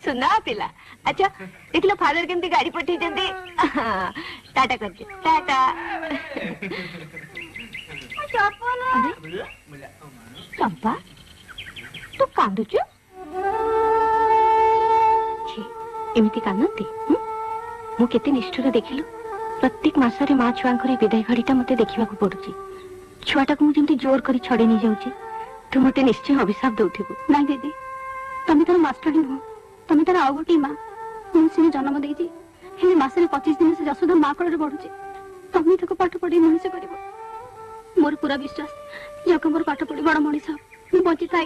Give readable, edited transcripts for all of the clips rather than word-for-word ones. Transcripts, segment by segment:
सुना पिला। अच्छा देख लो फादर केमती गाड़ी पठी जंदी। टाटा कर दे टाटा। चंपा तू कांदुचु एमती कांदती मु केते निष्ठुर देखिलु प्रत्येक मासरे माँ छुआंकर विदाय घड़ीटा मते देखा पड़ुची छुआटा को मुझे जोर कर छड़े नहीं जाऊँ तू मते निश्चय अभिशाप दौथिबु ना दीदी तमें तार मास्टर नुह तमें तार आउ गोटे माँ मुझे जन्म देती हे मासरे 25 दिन से जसोदा माँ कड़े बढ़ुची तमें ताको पाठ पढ़ी मनीष कर मोर पूरा विश्वास जग मोर पाठ पढ़ी बड़ मनीष बची था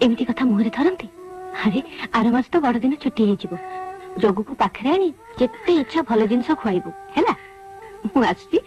एमती कथा मुहरे धरती अरे आर मास तो बड़ दिन छुट्टी हो जगू को पाखे आनी जिते इच्छा भल जिनस खुआबू है मु आसी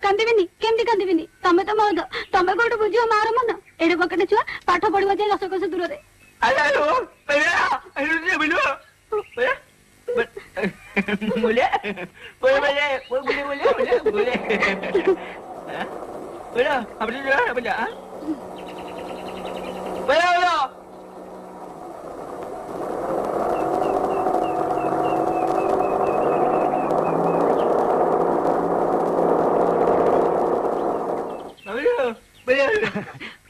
कांदिबिनी केमती कांदिबिनी तमे तो मौद तमे कोठे बुझियो मार मन एडे बकेटे छुआ पाठ पढिबा जे लस कस दूर रे आयो आयो जे बिलो बोले अपने जो है बजा बोलो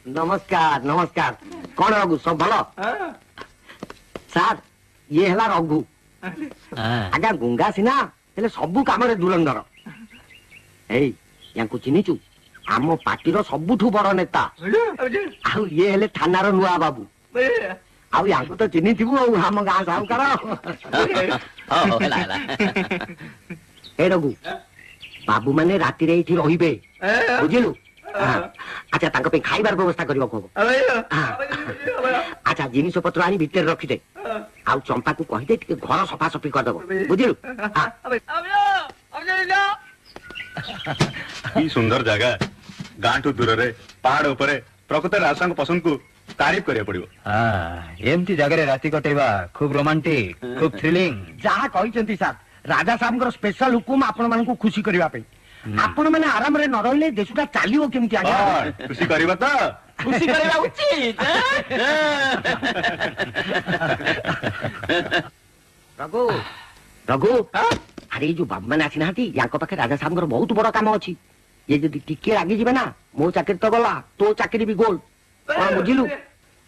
नमस्कार नमस्कार कौन रघु सब भल सार ये है रघु आज्ञा गुंगा सीना हेले सबू काम धुरंधर या चिन्हीचु आम पार्टी सबुठू बड़ नेता आउ ये हेले थानार नुआ बाबू आउ या तो चिन्ही थी आम गाँ साहूकार ए रघु बाबू माने राति रे इठी रहिबे बुझिलु अच्छा तांको पे खाइबार व्यवस्था करबो को अच्छा जिनिस पत्र आनी भीतर रखि दे आउ चंपा को कहि दे कि घर सफा सफी कर देबो बुझिलु ई सुंदर जगह गांठू दूर रे पहाड़ ऊपर प्रकृति रासंग पसंद को तारीफ करिया पड़िबो हां एमती जगह रे राती कटेबा खूब रोमांटिक खूब थ्रिलिंग जहा कहिसंती साहब राजा साहब को स्पेशल हुकुम आपण मन को खुशी करबा पे आपण माने आराम रे न रहले देशटा चालियो केमती आगे खुशी करबा त खुशी करबा उचित रघु रघु अरे जो बाबू माने आसी नाती याको पाखे राजा साहब को बहुत बड़ काम अछि ये जदी टिके लागी जिबे ना मो चाकरी तो गला तो चाकरी भी गोल कोन बुझिलु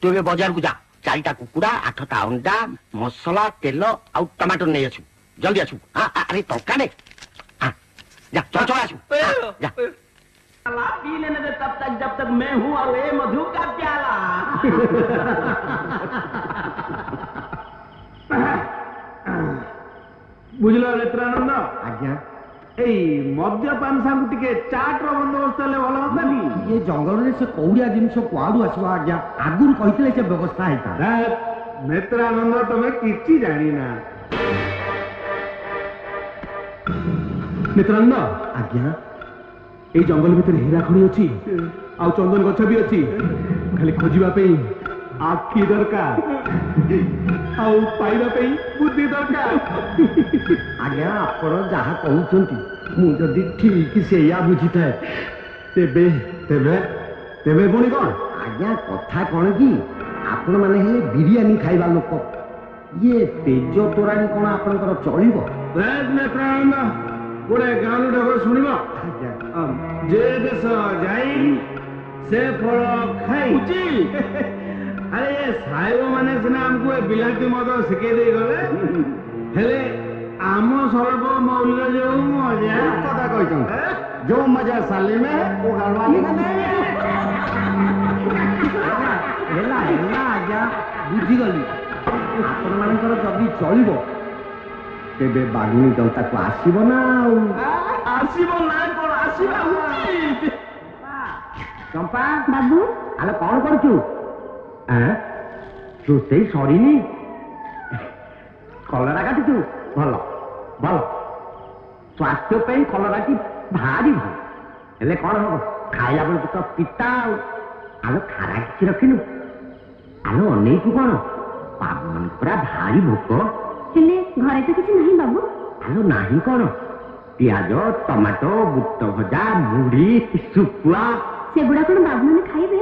तू बे बाजार को जा 4टा कुकुड़ा 8टा अंडा मसाला तेल आ टमाटर नै आछु जल्दी आछु अरे टका ने जा चल आछु जा पी लेने दे तब तक जब तक मैं हूँ और ये मधु का प्याला बुझलो नेत्रानंद आज्ञा ए मद्यपान सामु टिके चाट रो बंदोबस्त ले भलो होतनी ये जंगल रे से कौड़िया जिंस कुआडू आसीबा आज्ञा आगुर कहितले से व्यवस्था हैता नेत्रानंद तमे किछि जानी ना नेत्रानंद आज्ञा ए जंगल भीतर हीरा खणी अछि आ चंदन गछ भी अछि खाली खोजिबा पे आखी दरकार आ पाइबा पे बुद्धि दरकार आज्ञा आपण जहा कहउछंती मु जदी ठीक से या बुझी थाए तेबे तेबे तेबे पुणी कोन आज्ञा कथा कोन की आपण माने हेले बिरयानी खाइबा लोक ये तेज तोरानी कोन आपनकर चलिबो वेद नेत्रानंद गोटे गानु ढग शुणिब जे देश जाई से फल खाई अरे ये साहेब माने सिना हमको बिलाती मद शिखे दे गले हेले आम सर्व मौल्य जो मजा कथा कहछन जो मजा साले में वो गलवानी में हेला हेला आज्ञा बुझी गली आपण मानकर जदी चलिबो तेबे बागुनी दौता को आसीबो ना आसीबो ना ଆସିବା ଉଚିତ। ଚମ୍ପା ବାବୁ ଆଲୋ କଣ କରୁଛୁ? ରୋଷେଇ ସରିନି? କଲରା କାଟୁଛୁ? ଭଲ ଭଲ, ସ୍ୱାସ୍ଥ୍ୟ ପାଇଁ କଲରାଟି ଭାରି ଭଲ। ହେଲେ କଣ ହବ, ଖାଇଲା ବେଳକୁ ତ ପିତା ଆଉ। ଆଲୋ ଖାରା କିଛି ରଖିନୁ? ଆଲୋ ଅନେଇଛୁ କଣ? ବାବୁମାନଙ୍କୁ ପୁରା ଭାରି ଭୋକ। ହେଲେ ଘରେ ତ କିଛି ନାହିଁ ବାବୁ। ଆଲୋ ନାହିଁ କଣ, ପିଆଜ, ଟମାଟୋ, ବୁଟ ଭଜା, ମୁଢି, ଶୁଖୁଆ। ସେଗୁଡା କଣ ବାବୁ ମାନେ ଖାଇବେ?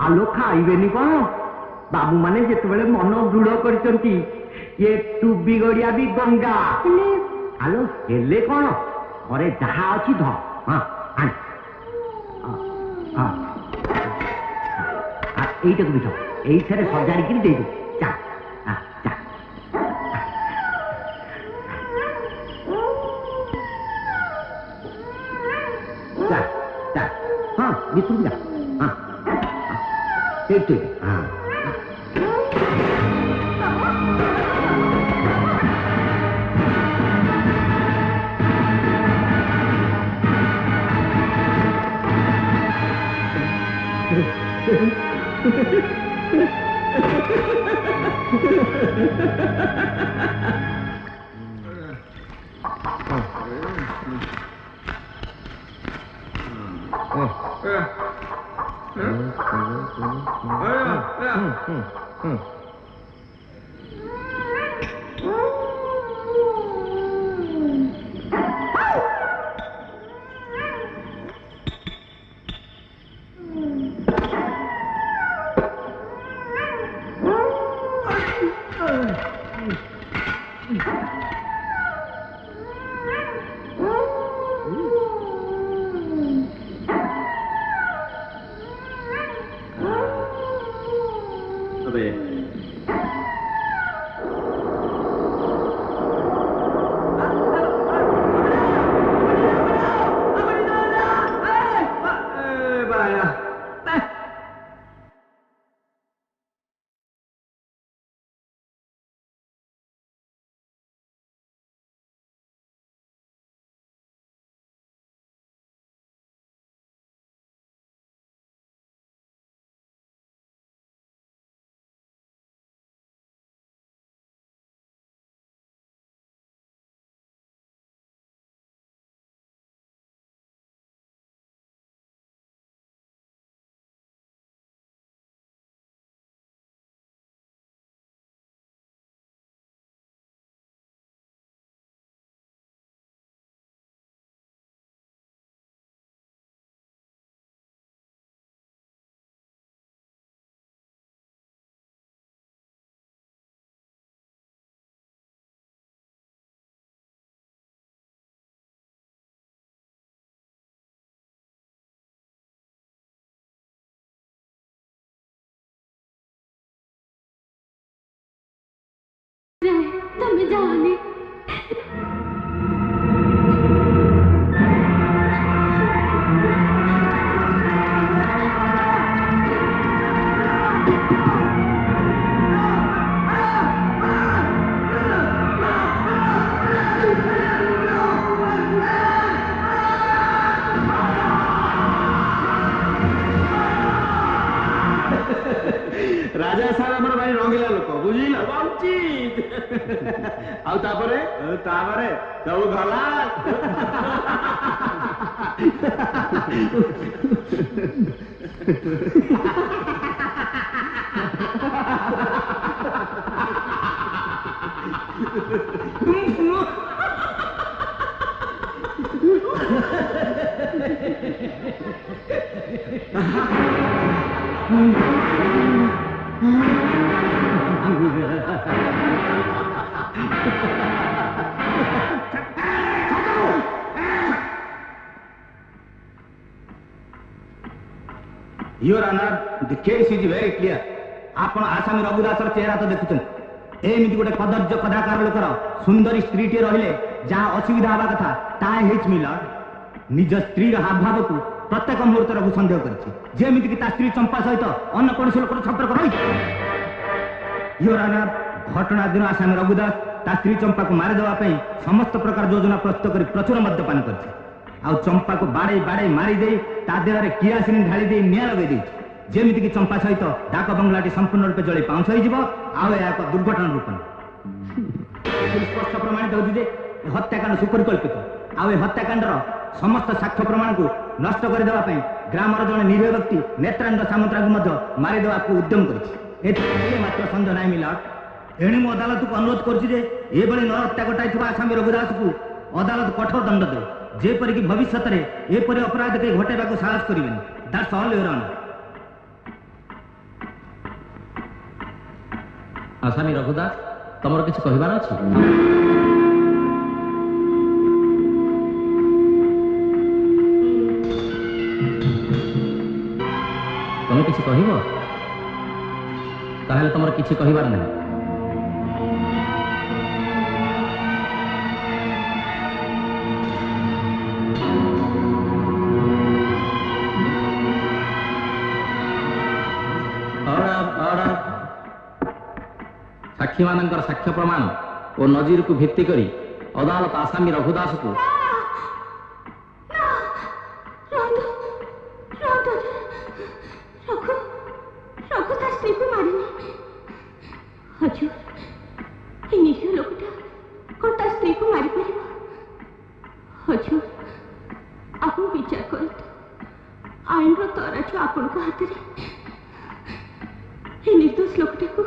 ଆଲୋ ଖାଇବେନି କଣ, ବାବୁ ମାନେ ଯେତେବେଳେ ମନ ଦୃଢ କରିଛନ୍ତି ଏ ତୁ ବିଗଡିଆ ବି ଗଙ୍ଗା। ହେଲେ ଆଲୋ ହେଲେ କଣ, ଘରେ ଯାହା ଅଛି ଧ। ହଁ ଆଣ। এইটাକୁ ବି ଧ, এইଥିରେ ସଜାଡ଼ିକିରି ଦେଇଦେ। ଚା ଚା ଚା ଚା, ହଁ ଭିତରକୁ ଯା। ହଁ ঠিক ঠিক, হ্যাঁ। ତମେ ଯାଅନି। ରାଜା ସାହେବ ଆମର ଭାରି ରଙ୍ଗିଲା ଲୋକ, ବୁଝିଲ? ଉଚିତ। ଆଉ ତାପରେ ତାପରେ ସବୁ ଗଲା। Your Honor, the case is very clear. ଆପଣ ଆସାମୀ ରଘୁଦାସର ଚେହେରା ତ ଦେଖୁଛନ୍ତି। ଏମିତି ଗୋଟେ କଦର୍ଯ୍ୟ କଦାକାର ଲୋକର ସୁନ୍ଦରୀ ସ୍ତ୍ରୀଟିଏ ରହିଲେ ଯାହା ଅସୁବିଧା ହେବା କଥା ତାହା ହେଇଛି ମିଲର। ନିଜ ସ୍ତ୍ରୀର ହାବଭାବକୁ ପ୍ରତ୍ୟେକ ମୁହୂର୍ତ୍ତରେ ରଘୁ ସନ୍ଦେହ କରିଛି, ଯେମିତିକି ତା ସ୍ତ୍ରୀ ଚମ୍ପା ସହିତ ଅନ୍ୟ କୌଣସି ଲୋକର ସମ୍ପର୍କ ରହିଛି। ୟୋର ଅନର, ଘଟଣା ଦିନ ଆସାମୀ ରଘୁଦାସ ତା ସ୍ତ୍ରୀ ଚମ୍ପାକୁ ମାରିଦେବା ପାଇଁ ସମସ୍ତ ପ୍ରକାର ଯୋଜନା ପ୍ରସ୍ତୁତ କରି ପ୍ରଚୁର ମଦ୍ୟପାନ କରିଛି। ଆଉ ଚମ୍ପାକୁ ବାଡ଼େଇ ବାଡ଼େଇ ମାରି ଦେଇ ତା ଦେହରେ କିରାସିନି ଢାଳି ଦେଇ ନିଆଁ ଲଗେଇ ଦେଇଛି, ଯେମିତିକି ଚମ୍ପା ସହିତ ଡାକ ବଙ୍ଗଳାଟି ସମ୍ପୂର୍ଣ୍ଣ ରୂପେ ଜଳି ପାଉଁଶ ହେଇଯିବ। ଆଉ ଏହା ଏକ ଦୁର୍ଘଟଣା ରୂପ ନେବ। ସ୍ପଷ୍ଟ ପ୍ରମାଣିତ ହେଉଛି ଯେ ଏ ହତ୍ୟାକାଣ୍ଡ ସୁପରିକଳ୍ପିତ। ଆଉ ଏ ହତ୍ୟାକାଣ୍ଡର ସମସ୍ତ ସାକ୍ଷ୍ୟ ପ୍ରମାଣକୁ ନଷ୍ଟ କରିଦେବା ପାଇଁ ଗ୍ରାମର ଜଣେ ନିରୀହ ବ୍ୟକ୍ତି ନେତ୍ରାନନ୍ଦ ସାମନ୍ତରାୟଙ୍କୁ ମଧ୍ୟ ମାରିଦେବାକୁ ଉଦ୍ୟମ କରିଛି। ଏଥିରେ ମାତ୍ର ସନ୍ଦେହ ନାହିଁ ମିଲର୍ଡ। ଏଣୁ ମୁଁ ଅଦାଲତକୁ ଅନୁରୋଧ କରୁଛି ଯେ ଏଭଳି ନରହତ୍ୟା ଘଟାଇଥିବା ଆସାମୀ ରଘୁଦାସକୁ ଅଦାଲତ କଠୋର ଦଣ୍ଡ ଦେଉ, ଯେପରିକି ଭବିଷ୍ୟତରେ ଏପରି ଅପରାଧ କେହି ଘଟାଇବାକୁ ସାହସ କରିବେନି। That's all your honour. ଆସାମୀ ରଘୁଦାସ, ତମର କିଛି କହିବାର ଅଛି? ତମେ କିଛି କହିବ? ତାହେଲେ ତମର କିଛି କହିବାର ନାହିଁ। ସାକ୍ଷୀମାନଙ୍କର ସାକ୍ଷ୍ୟ ପ୍ରମାଣ ଓ ନଜିରକୁ ଭିତ୍ତି କରି ଅଦାଲତ ଆସାମୀ ରଘୁଦାସକୁ ଆଇନର ତରାଜୁ ଆପଣଙ୍କ ହାତରେ। ଏ ନିର୍ଦ୍ଦୋଷ ଲୋକଟାକୁ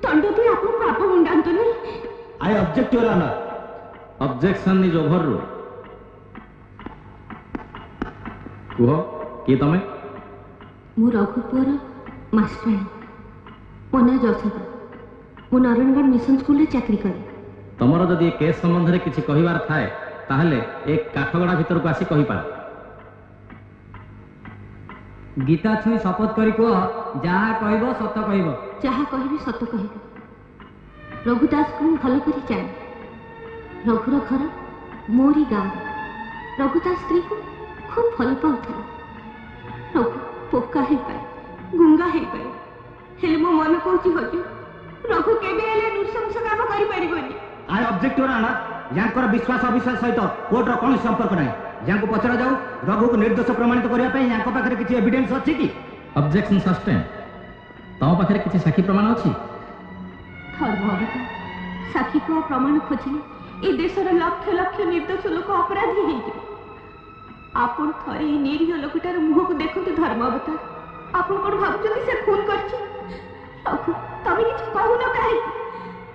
ଦଣ୍ଡ ଦେଇ ଆପଣ ପାପ ମୁଣ୍ଡାନ୍ତୁନି। I object, Your Honor. Objection is over rule. କୁହ, କିଏ ତମେ? ମୁଁ ରଘୁପୁଅର ମାଷ୍ଟରାଣୀ। ମୋ ନାଁ ଯଶୋଦା। ମୁଁ ନାରାୟଣଗଡ଼ ମିଶନ ସ୍କୁଲରେ ଚାକିରି କରେ। ତମର ଯଦି ଏ କେସ୍ ସମ୍ବନ୍ଧରେ କିଛି କହିବାର ଥାଏ ତାହେଲେ ଏ କାଠଗଡ଼ା ଭିତରକୁ ଆସି କହିପାର। ଗୀତା ଛୁଇଁ ଶପଥ କରି କୁହ, ଯାହା କହିବ ସତ କହିବ। ଯାହା କହିବି ସତ କହିବି। ରଘୁଦାସକୁ ମୁଁ ଭଲ କରି ଜାଣେ। ରଘୁର ଘର ମୋରି ଗାଁ। ରଘୁ ତା ସ୍ତ୍ରୀକୁ ଖୁବ୍ ଭଲ ପାଉଥିଲା। ରଘୁ ପୋକା ହେଇପାରେ, ଗୁଙ୍ଗା ହେଇପାରେ, ହେଲେ ମୋ ମନ କହୁଛି ହଜୁର, ରଘୁ କେବେ ହେଲେ ନୃଶଂସ କାମ କରିପାରିବନି। I object, Your Honor. ୟାଙ୍କର ବିଶ୍ୱାସ ଅବିଶ୍ୱାସ ସହିତ କୋର୍ଟର କୌଣସି ସମ୍ପର୍କ ନାହିଁ। ୟାଙ୍କୁ ପଚରା ଯାଉ, ରଘୁକୁ ନିର୍ଦ୍ଦୋଷ ପ୍ରମାଣିତ କରିବା ପାଇଁ ୟାଙ୍କ ପାଖରେ କିଛି ଏଭିଡେନ୍ସ ଅଛି କି? ଅବଜେକ୍ସନ ସଷ୍ଟେନ୍। ତମ ପାଖରେ କିଛି ସାକ୍ଷୀ ପ୍ରମାଣ ଅଛି? ଧର୍ମ ଅବତାର ସାକ୍ଷୀକୁ ପ୍ରମାଣ ଖୋଜିଲେ ଏ ଦେଶର ଲକ୍ଷ ଲକ୍ଷ ନିର୍ଦ୍ଦୋଷ ଲୋକ ଅପରାଧୀ ହେଇଯିବେ। ଆପଣ ଥରେ ଏ ନିରୀହ ଲୋକଟାର ମୁହଁକୁ ଦେଖନ୍ତୁ ଧର୍ମ ଅବତାର। ଆପଣ କଣ ଭାବୁଛନ୍ତି ସେ ଖୁନ କରିଛି? ରଘୁ, ତମେ କିଛି କହୁନ କାହିଁକି?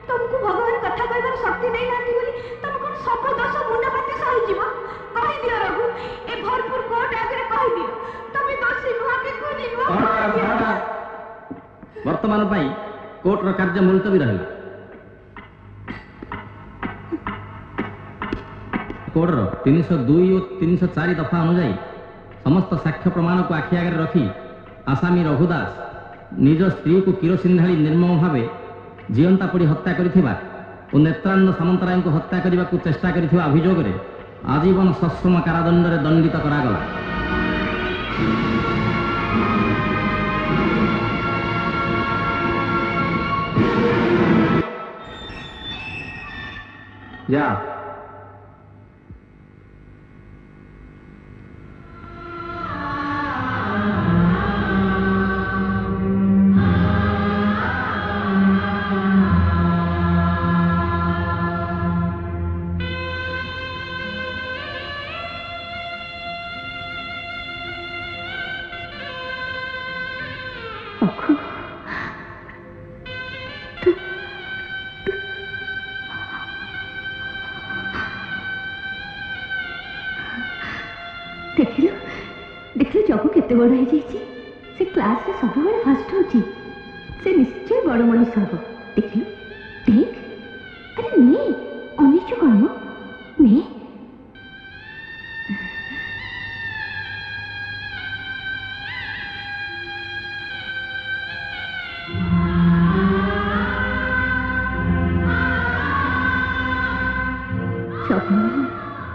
ତମକୁ ଭଗବାନ କଥା କହିବାର ଶକ୍ତି ଦେଇନାହାନ୍ତି ବୋଲି ତମେ କଣ ସବୁ ଦୋଷ ମୁଣ୍ଡ ପାତି ସହିଯିବ? କହିଦିଅ ରଘୁ, ଏ ଭରପୁର କୋର୍ଟ ଆଗରେ କହିଦିଅ ତମେ ଦୋଷୀ ନୁହଁ କି ଖୁନି ନୁହଁ। ବର୍ତ୍ତମାନ ପାଇଁ କୋର୍ଟର କାର୍ଯ୍ୟ ମୁଲତବୀ ରହିଲା। କୋର୍ଟର 302 ଓ 304 ଦଫା ଅନୁଯାୟୀ ସମସ୍ତ ସାକ୍ଷ୍ୟ ପ୍ରମାଣକୁ ଆଖି ଆଗରେ ରଖି ଆସାମୀ ରଘୁଦାସ ନିଜ ସ୍ତ୍ରୀକୁ କିରୋସିନ ଢାଳି ନିର୍ମମ ଭାବେ ଜିଅନ୍ତା ପୋଡ଼ି ହତ୍ୟା କରିଥିବା ଓ ନେତ୍ରାନନ୍ଦ ସାମନ୍ତରାୟଙ୍କୁ ହତ୍ୟା କରିବାକୁ ଚେଷ୍ଟା କରିଥିବା ଅଭିଯୋଗରେ ଆଜୀବନ ସଶ୍ରମ କାରାଦଣ୍ଡରେ ଦଣ୍ଡିତ କରାଗଲା। ଯା। ଦେଖିଲୁ ଦେଖିଲୁ ଜଗୁ କେତେ ବଡ଼ ହେଇଯାଇଛି। ସେ କ୍ଲାସରେ ସବୁବେଳେ ଫାଷ୍ଟ ହେଉଛି। ସେ ନିଶ୍ଚୟ ବଡ଼ ମଣିଷ ହବ। ଦେଖିଲୁ ଦେଖ, ଆରେ ନେ, ଅନେଇଛୁ କଣ ମ? ନେ।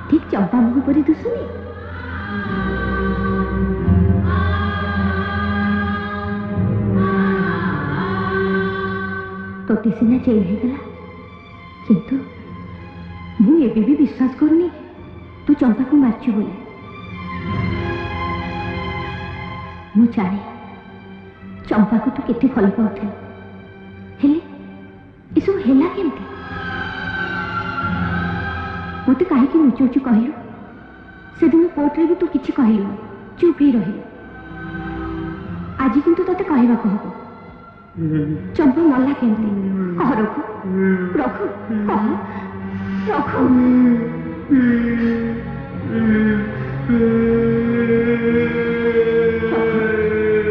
ଠିକ ଚମ୍ପା ମୁହଁ ପରି ଦୁଶୁନି? ତୋତେ ସିନା ଜେଲ୍ ହେଇଗଲା, କିନ୍ତୁ ମୁଁ ଏବେ ବି ବିଶ୍ୱାସ କରୁନି ତୁ ଚମ୍ପାକୁ ମାରିଛୁ ବୋଲି। ମୁଁ ଜାଣେ ଚମ୍ପାକୁ ତୁ କେତେ ଭଲ ପାଉଥିଲୁ, ହେଲେ ଏସବୁ ହେଲା କେମିତି? ମତେ କାହିଁକି ଲୁଚଉଛୁ କହିଲୁ? ସେଦିନ କୋର୍ଟରେ ବି ତୁ କିଛି କହିଲୁ, ଚୁପ୍ ହେଇ ରହିଲୁ। ଆଜି କିନ୍ତୁ ତତେ କହିବାକୁ ହବ, ଚମ୍ପା ମଲା କେମିତି? କହ ରଘୁ, ରଘୁ କହ, ରଘୁ।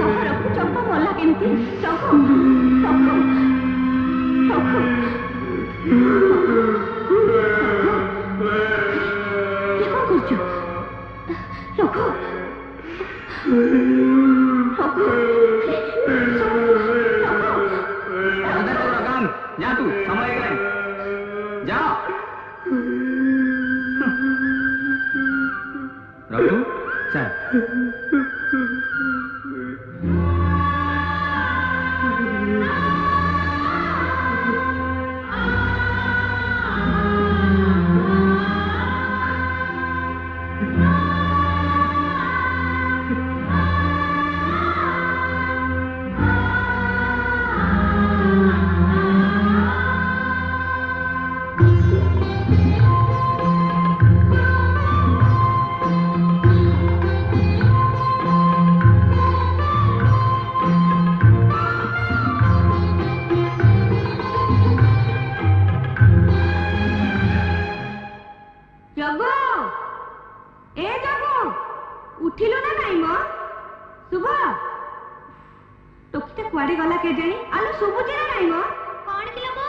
କହ ରଘୁ, ଚମ୍ପା ମଲା କେମିତି? ରଘୁ, ରଘୁ, ରଘୁ। ये कौन करছো? रघु, रघु, जा तू समय गए जा रघु चल। उठिलु ना नाई मो शुभ टोकीटा कुआडे गला के जानी आलो शुभुची ना नाई मो कोन किलो मो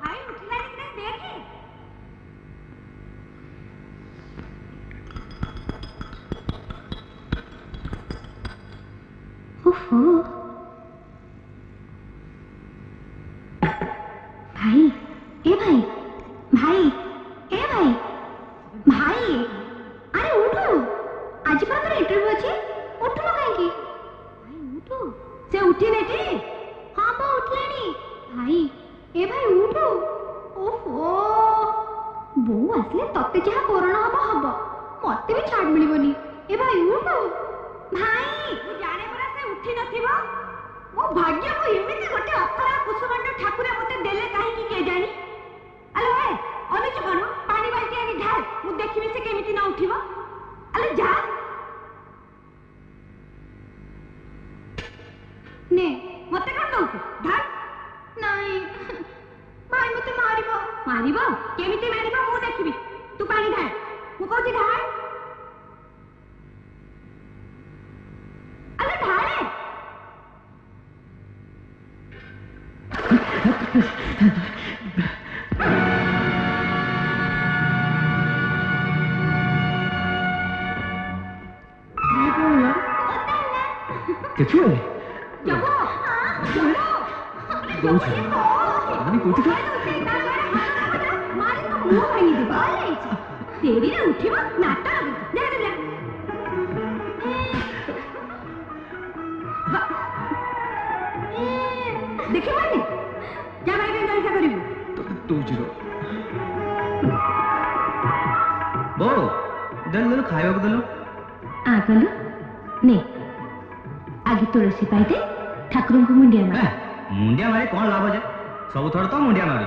भाई उठिला कि नहीं देखे ओहो भाई ए भाई भाई ए भाई भाई अरे उठो आज पर तो इंटरव्यू अछि उठलो काहे की भाई उठो से उठी नेटी हां बा उठलेनी भाई ए भाई उठो ओहो बो आसले तते जहा कोरोना हबो हबो मते भी छाड़ मिलिबनी ए भाई उठो भाई तू जाने परा से उठी नथिबो मो भाग्य को एमिति गोटे अपरा कुसुमंड ठाकुर मते देले काहे की के जानी अले ए अने चकनो पानी बाल्टी आगे ढाल मु देखिबे से केमिति ना उठिबो अले जा ने मते कोन दउ ढाल नहीं भाई मते मारिबो केमिति मारिबो मु देखिबी तू पानी ढाल मु कहू ढाल अले ढाल केचुए जबो गौ छ माने कोठी का मारी तो मुंह भांगी दे भाई तेरी रे उठिबो नाटा ले ले ले देखि माने जा भाई बे जलसा करिबो तू जीरो बो दल खाइबा को दलो आ गलो ने आगे तुलसी पाइते ठाकुर को मुंडिया मार मुंडिया मारे कौन लाभ जे सब थोड़ तो मुंडिया मारू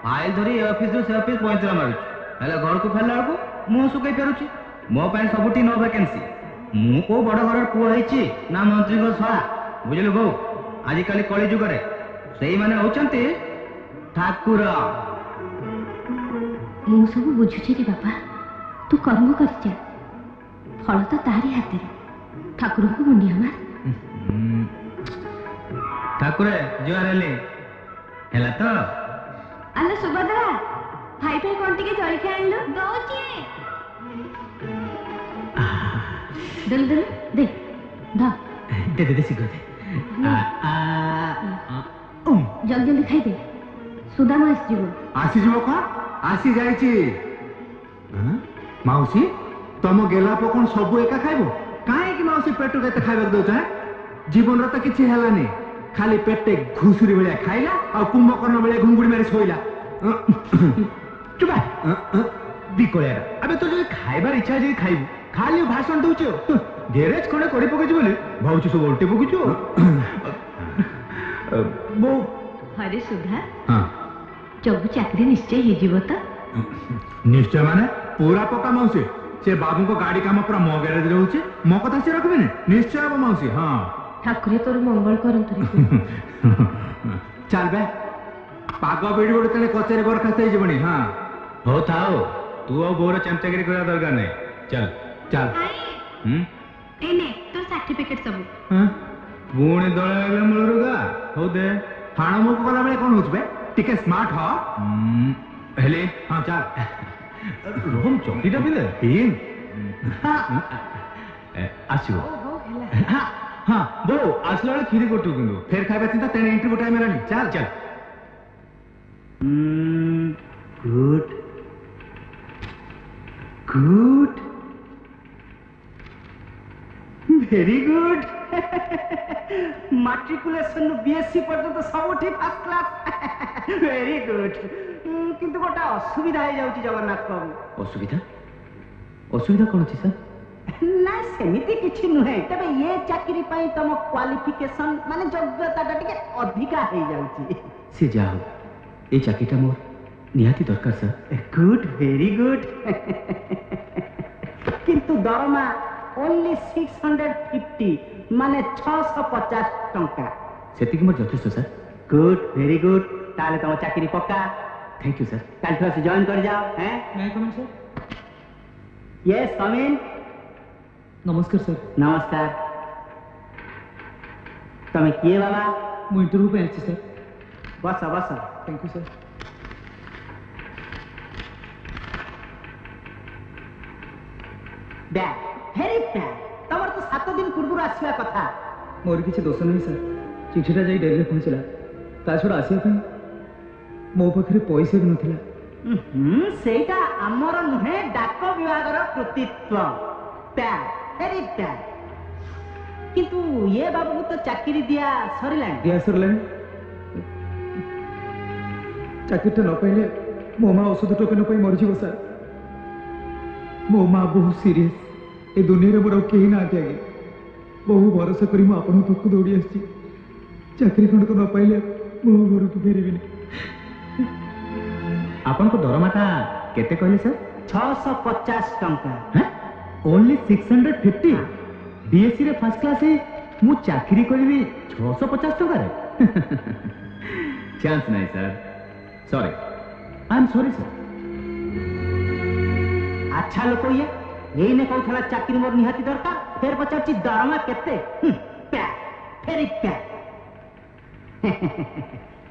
फाइल धरी ऑफिस से ऑफिस पहुंचला मारू हेले घर को फेरला को मुंह सुकई फेरुची मो पाई सबटी नो वैकेंसी मु को बड़ घर पुआ हेची ना मंत्री को सळा बुझलु बो आज काली कली जुग रे सेही माने होचंती ठाकुर मु सब बुझुची रे बाबा तू कर्म कर जा फल तो तारी हाथ रे ठाकुर को मुंडिया मार ठाकुर जुआर हेले हेला तो अल्ला सुभद्रा भाई भाई कोन टिके जलखे आनलो दउची दल दल दे धा दे सिगो दे जल्दी जल्दी खाई दे सुदामा आसी जीवो का आसी जाईची माउसी तम गेलाप कोन सब एका खाइबो काहे कि माउसी पेटु केते खाइबा दउछ जीवन रे तो किछि हेलानी खाली पेटे घुसुरी भलिया खाइला आ कुंभकर्ण भलिया घुंगुड़ी मारी सोइला चुप बिकोया अबे तो जो खाइबार इच्छा जे खाइबू ଖାଲି ଭାଷଣ ଦଉଛୁ ଗ୍ୟାରେଜ ଖଣ୍ଡେ କରି ପକେଇଛୁ ବୋଲି ଭାବୁଛୁ ସବୁ ଓଲଟି ପକେଇଛୁ ବୋଉ ହରେ ସୁଧା ହଁ ସବୁ ଚାକିରି ନିଶ୍ଚୟ ହେଇଯିବ ତ ନିଶ୍ଚୟ ମାନେ ପୁରା ପକା ମାଉସୀ ସେ ବାବୁଙ୍କ ଗାଡି କାମ ପୁରା ମୋ ଗ୍ୟାରେଜରେ ହଉଛି ମୋ କଥା ସେ ରଖିବେନି ନିଶ୍ଚୟ ହବ ମାଉସୀ ହଁ ଠାକୁରେ ତୋର ମଙ୍ଗଳ କରନ୍ତୁ ଚାଲ ବେ ପାଗ ବିଡି ଗୋଟେ ତେଣେ କଚେରୀ ବରଖାସ୍ତ ହେଇଯିବଣି ହଁ ହଉ ଥାଉ ତୁ ଆଉ ବୋଉର ଚାମଚାଗିରି କରିବା ଦରକାର ନାହିଁ ଚାଲ ଚାଲ ତୋର ସାର୍ଟିଫିକେଟ ସବୁ ପୁଣି ଦଳ ହେଲେ ମୂଳରୁ ଗା ହଉ ଦେ ହାଣ ମୁଖ କଲା ବେଳେ କଣ ହଉଛି ବେ ଟିକେ ସ୍ମାର୍ଟ ହ ହେଲେ ହଁ ଚାଲ ରୋହନ ଚଣ୍ଡୀଟା ପିଲେ ଆସିବ ହଁ ବୋଉ ଆସିଲା ବେଳେ କ୍ଷୀରି କରୁଛୁ କିନ୍ତୁ ଫେର ଖାଇବା ଚିନ୍ତା ତେଣେ ଇଣ୍ଟରଭ୍ୟୁ ଟାଇମ୍ ହେଲାଣି ଚାଲ ଚାଲ good good very good matriculation BSc পর্যন্ত সবুঠি ফার্স্ট ক্লাস ভেরি গুড কিন্তু গোটা অসুবিধা হয়ে যাଉଛି জগন্নাথ বাবু অসুবিধা অসুবিধা কোন আছে স্যার না সেমিতি কিছু নুহে তবে এ চাকরি পাই তম কোয়ালিফিকেশন মানে যোগ্যতাটা টিকে অধিকা হয়ে যাଉଛି সে যা হোক এই চাকরিটা মোর নিহাতি দরকার স্যার গুড ভেরি গুড কিন্তু দরমা only 650 মানে 650 টঙ্কা সেতিকি মোর যথেষ্ট স্যার গুড ভেরি গুড তাহলে তোমার চাকরি পক্কা থ্যাংক ইউ স্যার কালকে আসি জয়েন করে যাও হ্যাঁ স্যার ইয়েস কাম ইন নমস্কার স্যার নমস্কার তুমি কি বাবা ମୁଁ ଇଣ୍ଟରଭ୍ୟୁ ପାଇଁ ଆସିଛି ସାର୍ ବସ ବସ thank you sir bag very bag ତମର ତ 7 ଦିନ ପୂର୍ବରୁ ଆସିବା କଥା ମୋର କିଛି ଦୋଷ ନାହିଁ ସାର୍ ଚିଠିଟା ଯାଇ ଡେରିରେ ପହଞ୍ଚିଲା ତା ଛଡ଼ା ଆସିବା ପାଇଁ ମୋ ପାଖରେ ପଇସା ବି ନଥିଲା ସେଇଟା ଆମର ନୁହେଁ ଡାକ ବିଭାଗର କୃତିତ୍ୱ ପ୍ୟାଗ ଭେରି ପ୍ୟାଗ କିନ୍ତୁ ଏ ବାବୁକୁ ତ ଚାକିରି ଦିଆ ସରିଲାଣି ଦିଆ ସରିଲାଣି ଚାକିରିଟା ନ ପାଇଲେ ମୋ ମା ଔଷଧ ଟୋକନ ପାଇଁ ମରିଯିବ ସାର୍ ମୋ ମା ବହୁତ ସିରିୟସ୍ ଏ ଦୁନିଆରେ ମୋର ଆଉ କେହି ନାହାନ୍ତି ଆଜ୍ଞା ବହୁ ଭରସା କରି ମୁଁ ଆପଣଙ୍କ ପାଖକୁ ଦୌଡ଼ି ଆସିଛି ଚାକିରି ଖଣ୍ଡକ ନ ପାଇଲେ ମୋ ଘରକୁ ଫେରିବିନି ଆପଣଙ୍କ ଦରମାଟା କେତେ କହିଲେ ସାର୍ 650 ଟଙ୍କା ଓନ୍ଲି 650 ବିଏସସି ରେ ଫାର୍ଷ୍ଟ କ୍ଲାସ୍ ମୁଁ ଚାକିରି କରିବି 650 ଟଙ୍କାରେ ଚାନ୍ସ ନାହିଁ sir sorry I M sorry sir ଆଚ୍ଛା ଲୋକ ଇଏ ଏଇନେ କହୁଥିଲା ଚାକିରି ମୋର ନିହାତି ଦରକାର ଫେର ପଚାରୁଛି ଦରମା କେତେ ଫେରି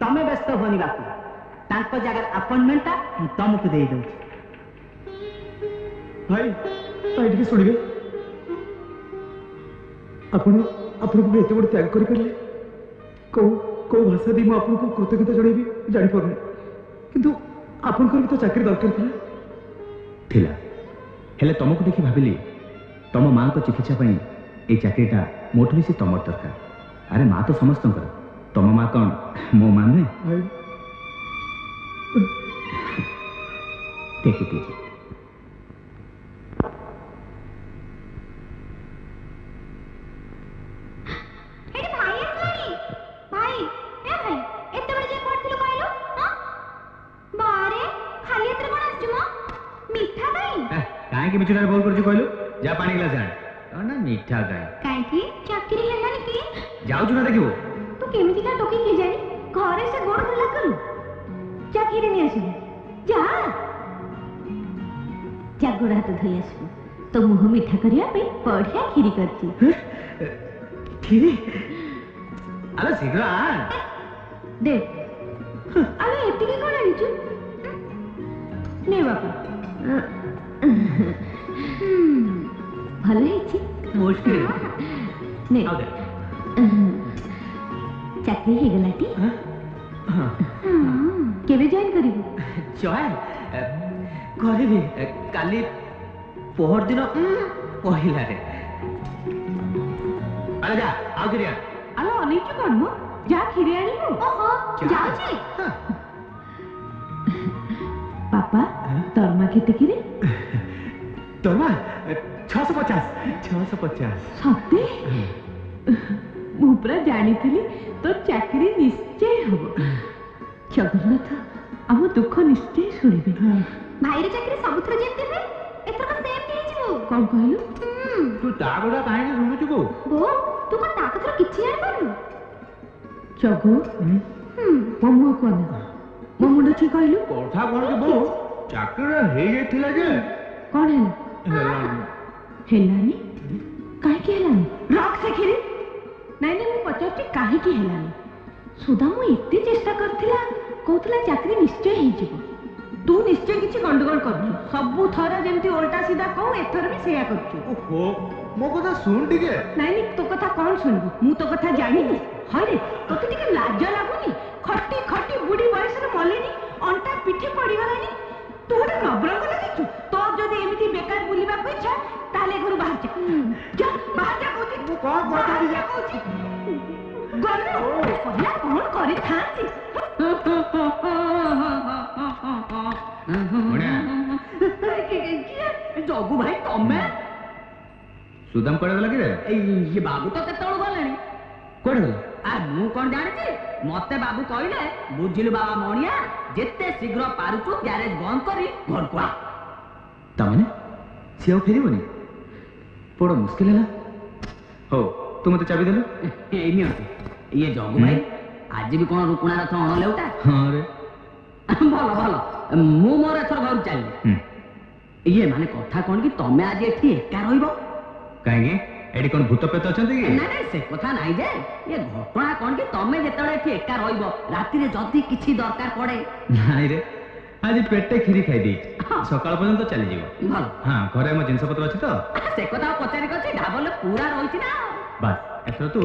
ତମେ ବ୍ୟସ୍ତ ହୁଅନି ବାପୁ ତାଙ୍କ ଜାଗାରେ ଆପଏଣ୍ଟମେଣ୍ଟଟା ମୁଁ ତମକୁ ଦେଇ ଦଉଛି ଭାଇ ଭାଇ ଟିକେ ଶୁଣିବେ ଆପଣ ଆପଣଙ୍କୁ ଏତେ ବଡ଼ ତ୍ୟାଗ କରିପାରିଲେ କୋଉ କୋଉ ଭାଷା ଦେଇ ମୁଁ ଆପଣଙ୍କୁ କୃତଜ୍ଞତା ଜଣାଇବି ଜାଣିପାରୁନି କିନ୍ତୁ ଆପଣଙ୍କର ବି ତ ଚାକିରି ଦରକାର ଥିଲା ହେଲେ ତମକୁ ଦେଖି ଭାବିଲି ତମ ମାଙ୍କ ଚିକିତ୍ସା ପାଇଁ এই ଚାକିରିଟା ମୋଠୁ ବେଶୀ ତମର ଦରକାର ଆରେ ମା ତ ସମସ୍ତଙ୍କର ତମ ମା କ'ଣ ମୋ ମା ନୁହେଁ ଦେଖି ଦେଖି କାହିଁକି ମିଛଟାରେ ବୋଲ କରୁଛୁ କହିଲୁ ଯା ପାଣି ଗ୍ଲାସ ଆଣ ନା ମିଠା କାହିଁକି ଚାକିରି ହେଲାନି କି ଯାଉଛୁ ନା ଦେଖିବୁ ତୁ କେମିତିକା ଟୋକି କିଏ ଜାଣି ଘରେ ସେ ଗୋଡ଼ ଖୋଲା କରୁ ଚାକିରି ନେଇ ଆସିବୁ ଯା ଯା ଗୋଡ଼ ହାତ ଧୋଇ ଆସିବୁ ତୋ ମୁହଁ ମିଠା କରିବା ପାଇଁ ବଢିଆ କ୍ଷୀରି କରିଛି କ୍ଷୀରି ଆରେ ଶୀଘ୍ର ଆଣ ଦେ ଆରେ ଏତିକି କ'ଣ ଆଣିଛୁ ନେ ବାପା ଭଲ ହେଇଛି ନେ ଚାକିରି ହେଇଗଲାଟି କେବେ ଜଏନ୍ କରିବୁ ଜଏନ୍ କରିବି କାଲି ପହର ଦିନ ପହିଲାରେ ଆରେ ଯା ଆଉ କ୍ଷୀରି ଆଣ ଆଲୋ ଅନେଇଛୁ କ'ଣ ମ ଯା କ୍ଷୀରି ଆଣିବୁ ଯାଉଛି ବାପା ଦରମା କେତେ କିରେ ଦରମା 650 650 ସତେ ମୁଁ ପୁରା ଜାଣିଥିଲି ତୋ ଚାକିରି ନିଶ୍ଚୟ ହବ। ଜଗନ୍ନାଥ ଆମ ଦୁଃଖ ନିଶ୍ଚୟ ଶୁଣିବେ। ଭାଇର ଚାକିରି ସବୁଥର ଯେମିତି ହୁଏ ଏଥର ସେମିତି ହେଇଯିବ। କଣ କହିଲୁ? ତୁ ତା କଥା କାହିଁକି ଶୁଣୁଛୁ ବୋଉ? ବୋଉ ତୁ କଣ ତା କଥାର କିଛି ଜାଣିପାରୁନୁ? ଜଗୁ ମୋ ମୁହଁକୁ ଅନା, ମୋ ମୁଣ୍ଡ ଠିକ କହିଲୁ। କଥା କଣ କି ବୋଉ? ଚାକିରି ହେଇଯାଇଥିଲା ଯେ କଣ ହେଲା? ହେଲାନି। ହେଲାନି? କାହିଁକି ହେଲାନି? ରଖ ସେଖିରି। ନାଇଁ ନାଇଁ ମୁଁ ପଚାରୁଛି କାହିଁକି ହେଲାନି? ସୁଧା ମୁଁ ଏତେ ଚେଷ୍ଟା କରିଥିଲା, କହୁଥିଲା ଚାକିରି ନିଶ୍ଚୟ ହେଇଯିବ। ତୁ ନିଶ୍ଚୟ କିଛି ଗଣ୍ଡଗୋଳ କରୁଛୁ। ସବୁ ଥର ଯେମିତି ଓଲଟା ସିଧା କହୁ ଏଥର ବି ସେଇଆ କରୁଛୁ। ଓହୋ ମୋ କଥା ଶୁଣ ଟିକେ। ନାଇଁ ନାଇଁ ତୋ କଥା କଣ ଶୁଣିବୁ? ମୁଁ ତୋ କଥା ଜାଣିନି। ହଇରେ ତୋତେ ଟିକେ ଲାଜ ଲାଗୁନି? ଖଟି ଖଟି ବୁଢୀ ବୟସରେ ମଲେଣି, ଅଣ୍ଟା ପିଠି ପଡିଗଲାଣି। ତୁ ଗୋଟେ ନବରଙ୍ଗ ଲାଗିଛୁ। ତୋ ଯଦି ଏମିତି ବେକାର ବୁଲିବାକୁ ଇଚ୍ଛା ତାହେଲେ ଘରୁ ବାହାର ଯା ବାହାର ଯା କହୁଛି। ମୁଁ କଣ କରିଥାନ୍ତି ଯେ? କହୁଛି ଗଲେ କହିଲା କଣ କରିଥାନ୍ତି? ଜଗୁ ଭାଇ ତମେ ସୁଦାମ କୁଆଡେ ଗଲା କି ରେ? ଇଏ ବାବୁ ତ କେତେବେଳୁ ଗଲେଣି। କୁଆଡେ ଗଲା? ମୁଁ କଣ ଜାଣିଛି? ମତେ ବାବୁ କହିଲେ, ବୁଝିଲୁ ବାବା ମଣିଆ, ଯେତେ ଶୀଘ୍ର ପାରୁଛୁ ଗ୍ୟାରେଜ ବନ୍ଦ କରି ଘରକୁ ଆ। ତାମାନେ ସିଏ ଆଉ ଫେରିବନି? ବଡ ମୁସ୍କିଲ ହେଲା। ହଉ ତୁ ମତେ ଚାବି ଦେଲୁ। ଏଇ ନିଅନ୍ତୁ। ଇଏ ଜଗୁ ଭାଇ ଆଜି ବି କଣ ରୁକୁଣା ରଥ ଅଣଲେଉଟା? ହଁ ରେ। ଭଲ ଭଲ। ମୁଁ ମୋର ଏଥର ଘରକୁ ଚାଲିଲି। ଇଏ ମାନେ କଥା କଣ କି ତମେ ଆଜି ଏଠି ଏକା ରହିବ? କାହିଁକି? ଏଠି କଣ ଭୂତ ପ୍ରେତ ଅଛନ୍ତି କି? ନାଇଁ ନାଇଁ ସେ କଥା ନାଇଁ ଯେ, ଇଏ ଘଟଣା କଣ କି ତମେ ଯେତେବେଳେ ଏଠି ଏକା ରହିବ, ରାତିରେ ଯଦି କିଛି ଦରକାର ପଡେ। ନାଇଁ ରେ, ଆଜି ପେଟେ କ୍ଷୀରି ଖାଇଦେଇଛି, ସକାଳ ପର୍ଯ୍ୟନ୍ତ ଚାଲିଯିବ। ଭଲ। ହଁ ଘରେ ଆମ ଜିନିଷ ପତ୍ର ଅଛି ତ? ସେ କଥା ପଚାରି ଅଛି, ଢାବଲେ ପୁରା ରହିଛି ନା। ବାସ୍ ଏଥର ତୁ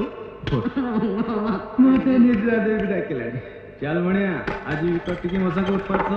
ମତେ ନିଦ୍ରା ଦେବି ଡାକିଲାଣି। ଚାଲ ଭଣିଆ ଆଜି ତ ଟିକେ ମଶାକୁ ଉତ୍ପାତ।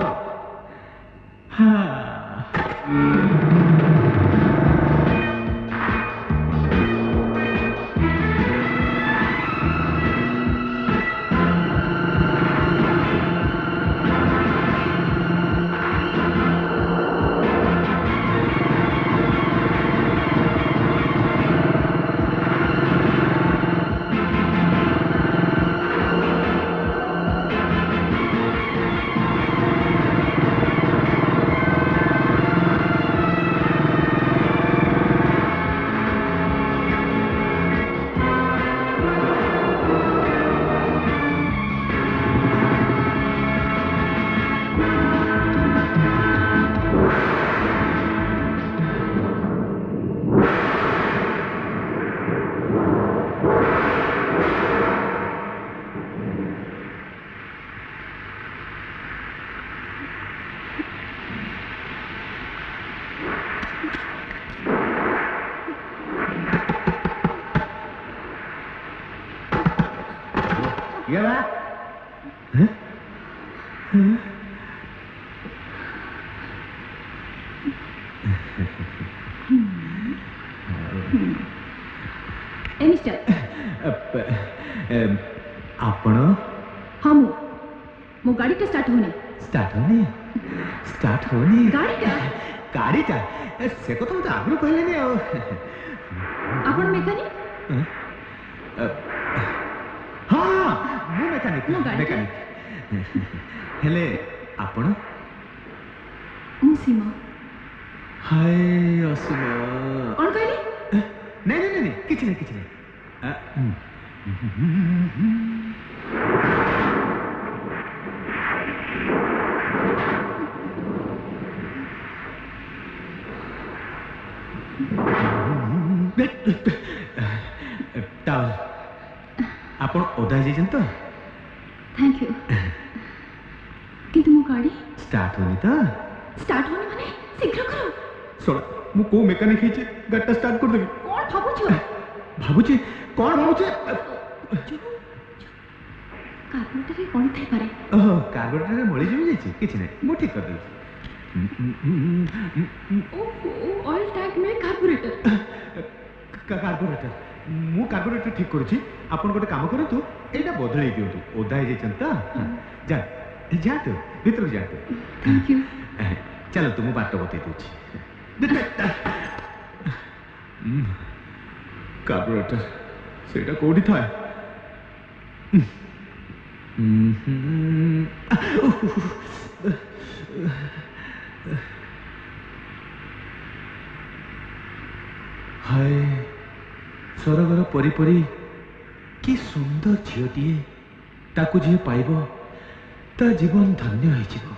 ଆପଣ? ହଁ ମୋ ଗାଡ଼ିଟା ଷ୍ଟାର୍ଟ ହଉନି। ଷ୍ଟାର୍ଟ ହଉନି? ଗାଡ଼ିଟା ସେ କଥା ମତେ ଆଗରୁ କହିଲେନି ଆଉ। ଆପଣ ମେକାନିକ? ହଁ ମୁଁ ମେକାନିକ। ହେଲେ ଆପଣ? ମୁଁ ସୀମା। ହାୟ ଅସୀମା। କଣ କହିଲେ? ନାଇଁ କିଛି ନାହିଁ। ଆପଣ ଓଦା ହେଇଯାଇଛନ୍ତି ତ? Thank you. କିନ୍ତୁ ମୋ ଗାଡ଼ି ଷ୍ଟାର୍ଟ ହଉନି ତ? ଷ୍ଟାର୍ଟ ହଉନି ମାନେ ଶୀଘ୍ର କର। ଶୁଣ ମୁଁ କୋଉ ମେକାନିକ ହେଇଛି, ଗାଡ଼ିଟା ଷ୍ଟାର୍ଟ କରିଦେବି। କଣ ଭାବୁଛୁ? କଣ ଭାବୁଛି? କାର୍ବୋରେଟରରେ କଣ ଥାଇପାରେ? ଓହୋ କାର୍ବୋରେଟରରେ ମଳି ଜମି ଯାଇଛି। କିଛି ନାହିଁ, ମୁଁ ଠିକ କରିଦେଉଛି। ଅଏଲ ଟ୍ୟାଙ୍କ ନୁହେଁ, କାର୍ବୋରେଟର। କାର୍ବୋରେଟର ମୁଁ କାର୍ବୋରେଟର ଠିକ କରୁଛି। ଆପଣ ଗୋଟେ କାମ କରନ୍ତୁ, ଏଇଟା ବଦଳେଇ ଦିଅନ୍ତୁ। ଓଦା ହେଇଯାଇଛନ୍ତି ତ? ଯାଆନ୍ତୁ ଭିତରକୁ ଯାଆନ୍ତୁ। Thank you. ଚାଲନ୍ତୁ ମୁଁ ବାଟ ବତେଇ ଦଉଛି। कार्बोरेटर सेटा कोठी थाए हाय सरगर परी परी कि सुंदर झीटीए ताकू जी पाइब ता जीवन धन्य हो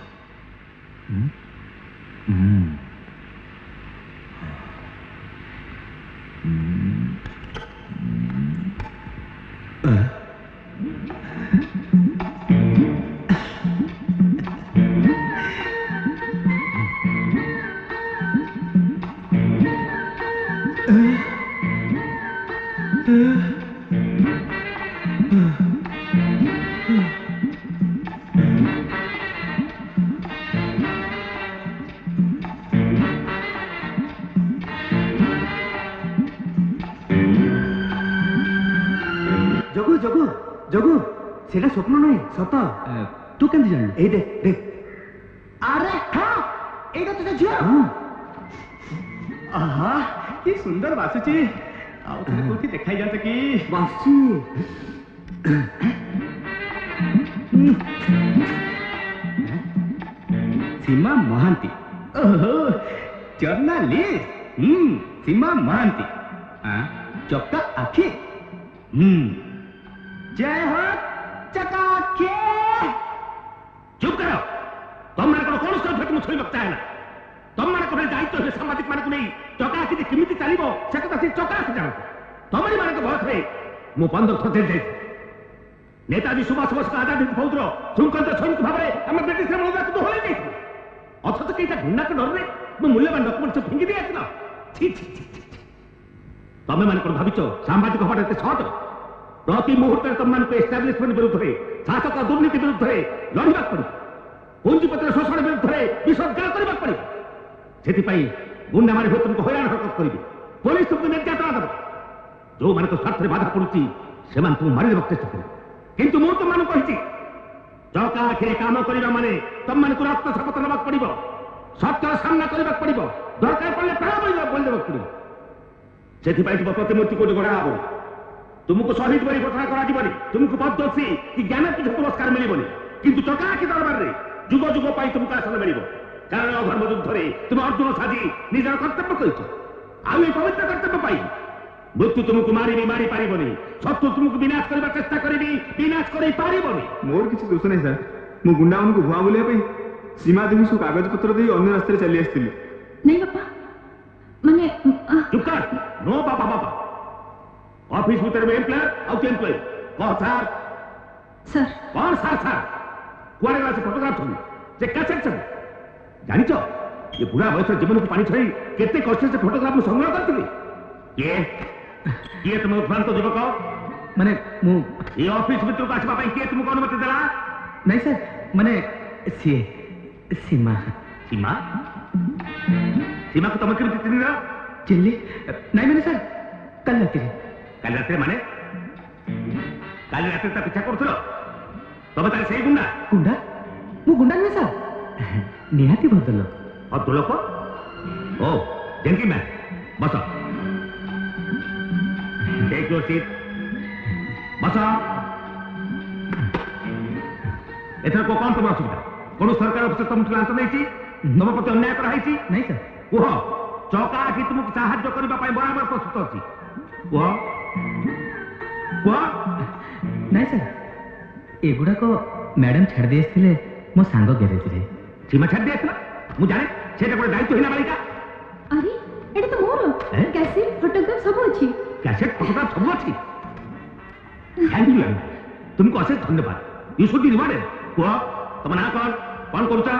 जगु जगु जगु सेटा स्वप्न नहीं सत तू केमती जान ए दे दे अरे हाँ एटा तुझे झियो आहा कि सुंदर बासुची आउ तने कोठी देखाई जात की बासुची सीमा महांती ओहो जर्नलिस्ट सीमा महांती चक्का आखी जय हो चकाके चुप करो तुम मैंने कौन कौन सा मुझे लगता है ना तुम मैंने कभी दायित्व है सामाजिक मानक नहीं चौका आखि केमिति चलिबो से कथा से चौका आखि जानो तमरी मानक बहस रे मु 15 थते दे नेताजी सुभाष बोस का आजादी फौजरो सुंकंत सैनिक भाबरे हम ब्रिटिश रे मुदा तो होले नहीं अथत केटा घुन्ना के डर रे मु मूल्यवान डॉक्यूमेंट से फिंगी दे आछला छी छी तमे माने कोन भाबिचो सामाजिक हवाटे ते छट प्रति मुहूर्त तुम मान एस्टाब्लिशमेंट विरुद्ध शासक दुर्नीति विरुद्ध लड़वा पड़ो पुंजीपत्र शोषण विरुद्ध विसर्जन करने पड़ो से गुंडा मारे हुए तुमको हैरान हरकत करेंगे पुलिस तुमको निर्यातना देव जो मान स्वार्थ में बाधा पड़ुची से तुम मारिदेव चेष्टा कर किंतु मु तुम मान चौका आखिरे काम करवा माने तुम मान रक्त शपथ नवाक पड़ो सत्यर सामना करने पड़ो दरकार पड़े प्राण बलिदेव पड़ो से प्रतिमूर्ति को गढ़ा हम तुमको शहीद बड़ी घोषणा करा तुमको पद्मश्री कि ज्ञानपीठ पुरस्कार मिलबनी किंतु चकाकी दरबार रे जुग जुग पाई तुमको आसन मिल कारण अधर्म युद्ध रे तुम अर्जुन साजी निजर कर्तव्य कर पवित्र कर्तव्य पाई मृत्यु तुमको मारी मारी पारिबनी शत्रु तुमको विनाश करने चेष्टा करी विनाश कर पारिबनी मोर किसी दोष नहीं सर मु गुंडा उनको भुआ बुलिया सीमा देवी सु कागज पत्र दे अन्य रास्ते चली आसती नहीं बापा माने चुप कर नो बाबा बाबा ऑफिस भीतर में एम्प्लॉयर आउ एम्प्लॉय कह सर सर कौन सर सर कुआरे गला से फोटोग्राफ छुई से कैसेट छुई जानी चो ये बुढ़ा बयस जीवन को पानी छई केते कष्ट से फोटोग्राफ में संग्रह करथिली ये तुम उद्भ्रांत युवक माने मु ये ऑफिस भीतर को आसबा पई के तुमको अनुमति देला नहीं सर माने सीए सीमा सीमा सीमा को तुम केमति चिन्ह चिल्ली नहीं मैंने सर कल रात माने काली रात ता पीछा करथलो तबे तार सेई गुंडा गुंडा मु गुंडा नहीं सर निहाती भद्र लोक ओ जेंटलमैन बस टेक योर सीट बस एथर को कौन तुम असुविधा कौन सरकार ऑफिसर तुम लांच नहीं तुम प्रति अन्याय कराई नहीं सर कुह चौका आखि तुमको साहाଯ୍य करने बराबर प्रस्तुत अच्छी कुह नहीं सर एगुड़ा को मैडम छाड़ दिए मो सांग गैरेज रे सीमा छाड़ दिया मु जाने सेटा गोटे दायित्व हिना बालिका अरे एटा तो मोर कैसेट फोटोग्राफ सब अछि कैसेट फोटोग्राफ सब अछि थैंक यू तुमको अशेष धन्यवाद यू शुड बी रिवार्डेड कुह तुम ना कौन करूचा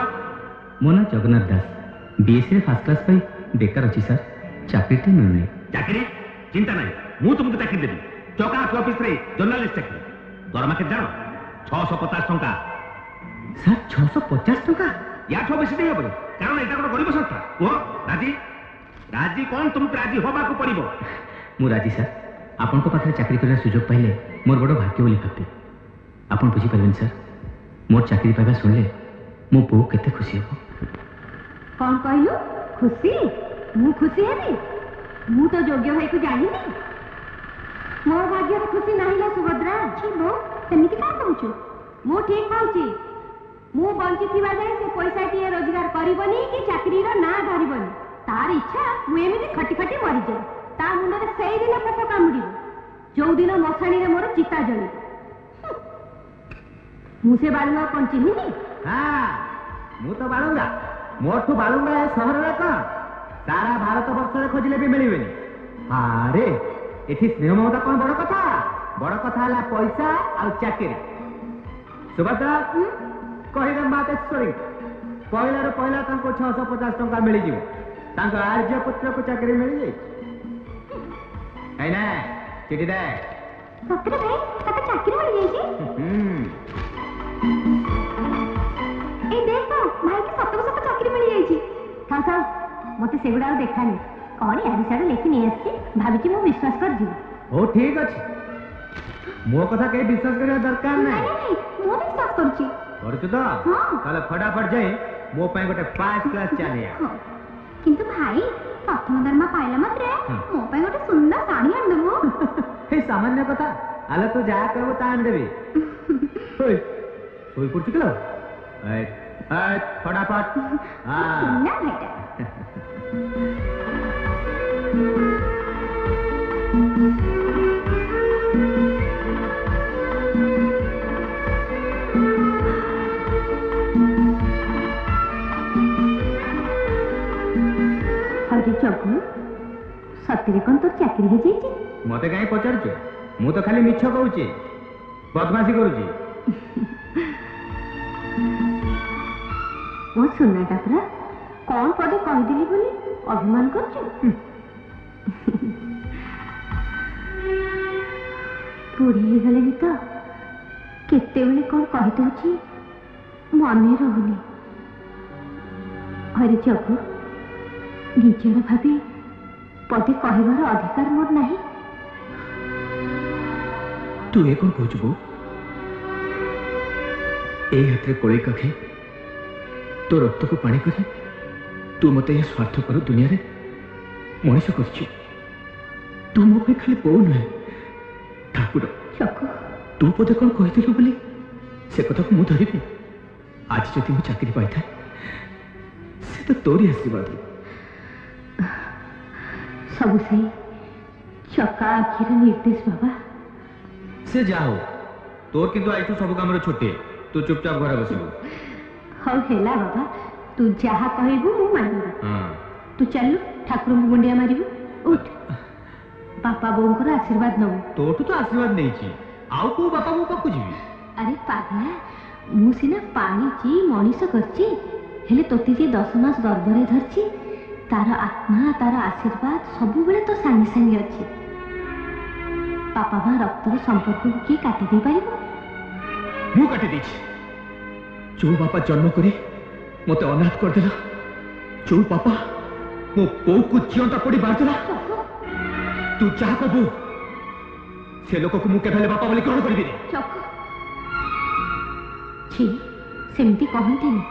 मो ना जगन्नाथ दास बीएससी फर्स्ट क्लास पाई बेकार अछि सर चाकरी मिलनी चाकरी चिंता नहीं मु तुमको चाकरी देबी चौका ऑफिस रे जर्नलिस्ट चाकरी दरमा के जानो 650 टंका सर 650 टंका या ठो बेसी नहीं होबे कारण एटा कोनो गरीब संस्था ओ राजी राजी कौन तुमको राजी होबा को पड़िबो मु राजी सर आपन को पाखरे चाकरी करने सुजोग पाइले मोर बड़ भाग्य बोली भाबते आपन बुझी परबेन सर मोर चाकरी पाइबा सुनले मो बो केते खुशी हो कौन कहलु खुशी मु खुशी हेबी मु तो योग्य भाई को जानी मो भाग्य खुशी नहीं सुभद्रा मो सेमिति का कहूछु मु ठीक कहूची मु बंची थिबा जाय से पैसा टिए रोजगार करबनी कि चाकरी रो ना धरबनी तार इच्छा मु एमिति खटी खटी मरि जाय ता मुंड रे सेई दिन पोक कामुडी जो दिन मसाणी रे मोर चिता जळी मु से बालुआ कोन चिन्हिनी हां मु तो बालुंगा मोठू बालुंगा ए शहर रे का सारा भारत वर्ष रे खोजले भी मिलिबेनी अरे एठी स्नेह ममता कोन बड़ कथा हला पैसा आ चाकरी सुभद्रा कहिरे मातेश्वरी पहला तांको 650 टंका मिली जीव तांको आर्य पुत्र को चाकरी मिली जाई है ना चिठी दे सत्र भाई ताका चाकरी मिली जाई ए देखो भाई के सत चाकरी मिली जाई था मते सेगुडा देखानी कौन यारी साडे लेखि नहीं आसी भाबिची मु विश्वास कर जी ओ ठीक अछि मो कथा के विश्वास करिया दरकार नहीं मु विश्वास करची करछु तो ताले फटाफट जाई मो पय गोटे 5 क्लास चालिया किंतु भाई प्रथम दरमा पाइला मात्रे मो पय गोटे सुंदर साड़ी आन देबो हे सामान्य कथा आले तो जा कहबो ता आन देबी ओय ओय पुरती केलो ए फटाफट हां ना बेटा अरे चकू सतरे कौन तो चाकरी हो जाई मते काई पचारछु मु तो खाली मिछ कहूची बदमाशी करूची वो सुनाटा पूरा कौन पदे कहीदेली बोली अभिमान करछु बुढ़ी हो गले तो केते बेले कौन कही दउची मने रहुनी अरे चकू निजर भाभी पदे कहबार अधिकार मोर नहीं तू ये कौन कहू बो ए हाथ कोड़े कखे तो रक्त को पानी कर तू मत यह स्वार्थपर दुनिया रे मनीष कर तू मो पे खाली पो नुहे ठाकुर तू पदे कौन कही बोली से कथा को मुझे धरबी आज जदि मुझे चाकरी पाई था से तो तोरी आशीर्वाद सब सही चका आखिर निर्देश बाबा से जाओ तोर किंतु आई सब काम रे छुट्टी तू चुपचाप घर बसिबो हौ हेला बाबा तू जहा कहबू मु मानिबो हां तू चलू ठाकुर को गुंडिया मारिबू उठ बापा बोंकर आशीर्वाद नबो तोटू तो आशीर्वाद नहीं छी आउ को बापा बो पाकु जीवी अरे पागला मु सिना पानी ची मनीष करची हेले तोती जे 10 मास गर्भरे धरची तार आत्मा तार आशीर्वाद सब बेले तो सांगे सांगे अछि पापा मां रक्तर संपर्क को की काटी दे पारिबो मु काटी देछि जो बापा जन्म करे मते अनाथ कर देला जो पापा मो पो को जियंता पड़ी बार देला तू चाह कबू से लोक को मु केबेले बापा बोली ग्रहण करबी चक छी सेमती कहंतेनी